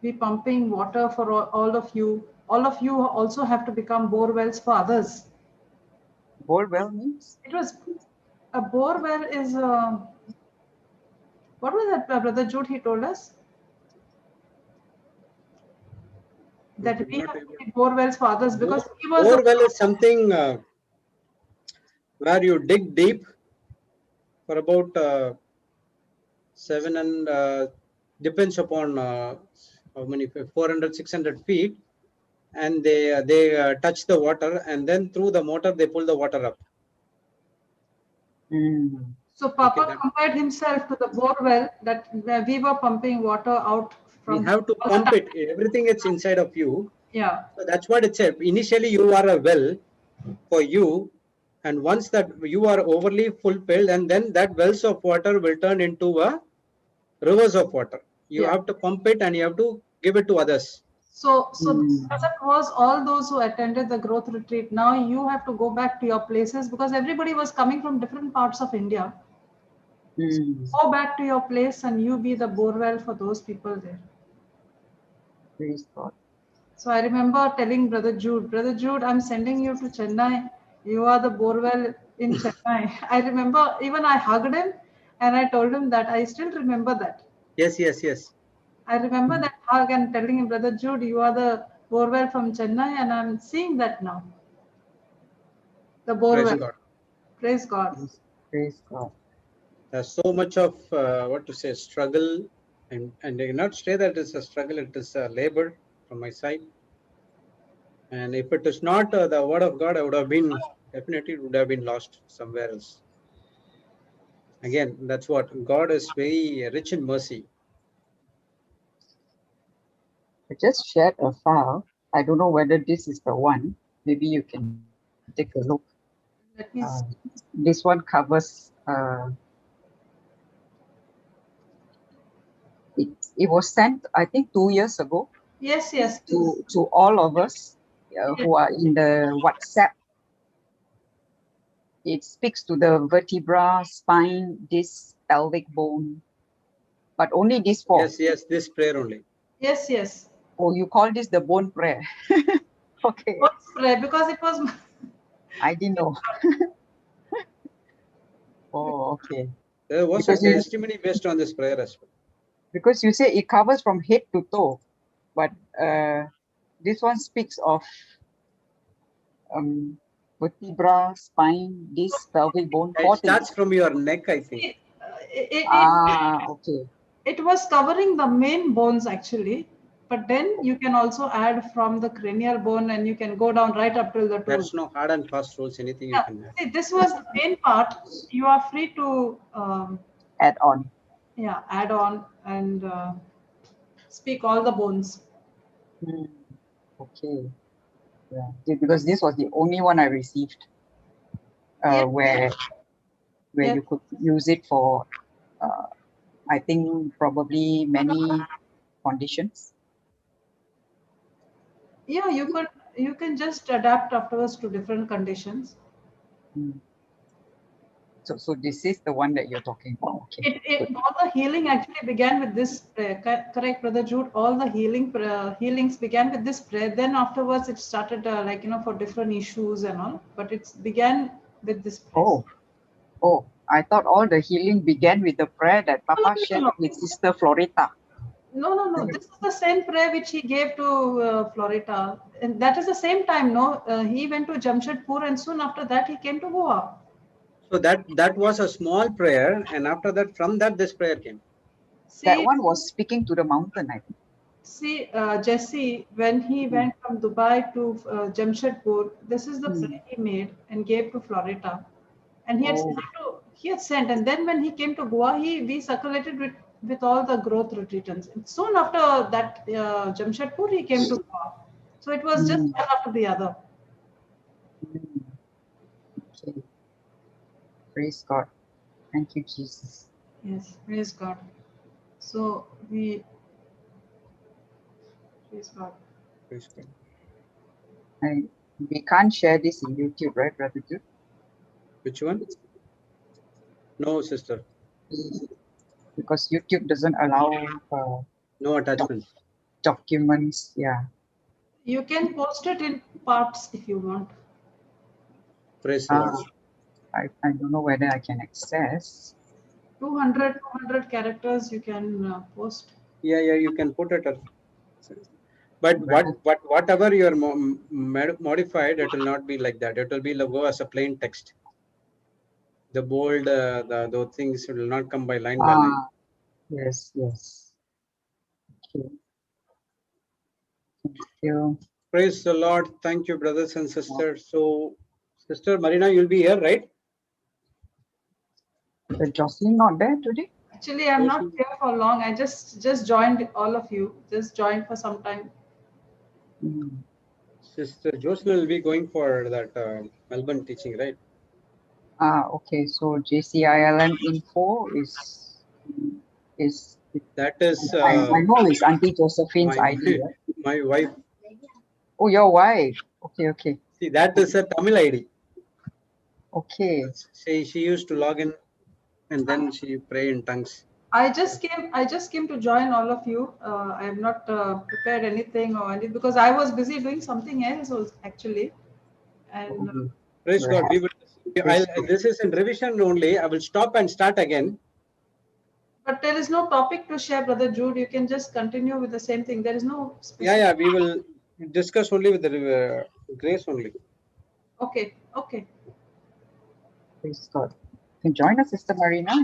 be pumping water for all of you? All of you also have to become bore wells for others. Bore well means? It was a bore well is what was that, Brother Jude? He told us that we have to be bore wells for others, because he was bore well is something where you dig deep for about 7 and depends upon how many, 400, 600 feet, and they touch the water, and then through the motor they pull the water up. So Papa that- compared himself to the bore well that where we were pumping water out We from. have to pump it. Everything is inside of you. Yeah. So that's what it said. Initially, you are a well for you. And once that you are overly fulfilled, and then that wells of water will turn into a rivers of water. You Yeah. have to pump it and you have to give it to others. So the concept was all those who attended the growth retreat. Now you have to go back to your places because everybody was coming from different parts of India. Go back to your place and you be the borewell for those people there. Praise God. So I remember telling Brother Jude, I'm sending you to Chennai. You are the borewell in Chennai. I remember even I hugged him and I told him that. I still remember that. Yes, yes, yes. I remember that hug and telling him, Brother Jude, you are the borewell from Chennai, and I'm seeing that now. The Praise borewell. God. Praise God. Praise God. There's so much of what to say struggle, and I not say that it's a struggle. It is a labor from my side. And if it is not the word of God, I would have been definitely would have been lost somewhere else. Again, that's what God is very rich in mercy. I just shared a file. I don't know whether this is the one. Maybe you can take a look. Let me see. This one covers. It was sent, I think, 2 years ago. Yes, yes. To all of us who are in the WhatsApp. It speaks to the vertebra, spine, disc, pelvic bone, but only these four. Yes, yes, this prayer only. Yes, yes. Oh, you call this the bone prayer? Okay. Bone prayer because it was. I didn't know. Oh, okay. There was Because a testimony based on this prayer as well. Because you say it covers from head to toe, but this one speaks of vertebra, spine, disc, pelvic bone. It starts from your neck, I think. Okay. It was covering the main bones actually, but then you can also add from the cranial bone and you can go down right up till the toes. That's no hard and fast rules, anything you can add. See, this was the main part. You are free to add on. Yeah, add on and speak all the bones. Okay. Yeah, because this was the only one I received where you could use it for I think probably many conditions. Yeah, you can just adapt afterwards to different conditions. So this is the one that you're talking about. Okay. All the healing actually began with this prayer. Correct, Brother Jude? All the healings began with this prayer. Then afterwards it started for different issues and all. But it began with this prayer. Oh, I thought all the healing began with the prayer that Papa shared with Sister Florita. No. This is the same prayer which he gave to Florita. And that is the same time, he went to Jamshedpur and soon after that he came to Goa. So that was a small prayer, and after that, from that, this prayer came. That one was speaking to the mountain, I think. See, Jesse, when he went from Dubai to Jamshedpur, this is the prayer he made and gave to Florita. And he had sent, and then when he came to Goa, we circulated with all the growth retreatants. And soon after that, Jamshedpur, he came to Goa. So it was just one after the other. Okay. Praise God. Thank you, Jesus. Yes, praise God. So praise God. Praise God. We can't share this in YouTube, right, Brother Jude? Which one? No, sister. Because YouTube doesn't allow no attachments. Documents, yeah. You can post it in parts if you want. Praise the Lord. I don't know whether I can access. 200 characters you can post. Yeah, you can put it. But whatever you are modified, it will not be like that. It will be go as a plain text. The bold, those things will not come by line by line. Yes. Okay. Thank you. Praise the Lord. Thank you, brothers and sisters. So, Sister Marina, you'll be here, right? Brother Jocelyn not there today? Actually, I'm not here for long. I just joined all of you. Just joined for some time. Mm. Sister Jocelyn will be going for that Melbourne teaching, right? Okay. So JCILM info is That is I know it's Auntie Josephine's my, ID. Right? my wife. Oh, your wife. Okay. See, that is a Tamil ID. Okay. She used to log in and then she pray in tongues. I just came to join all of you. I have not prepared anything or anything because I was busy doing something else actually. And Praise God. We will. This is in revision only. I will stop and start again. but there is no topic to share, Brother Jude. You can just continue with the same thing. There is no specific. Yeah. We will discuss only with the grace only. Okay. Praise God. You can join us, Sister Marina.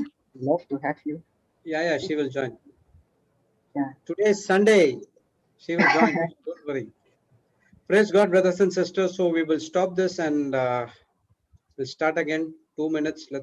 Love to have you. Yeah. She will join. Yeah. Today is Sunday. She will join. Don't worry. Praise God, brothers and sisters. So we will stop this and we'll start again. 2 minutes. Let's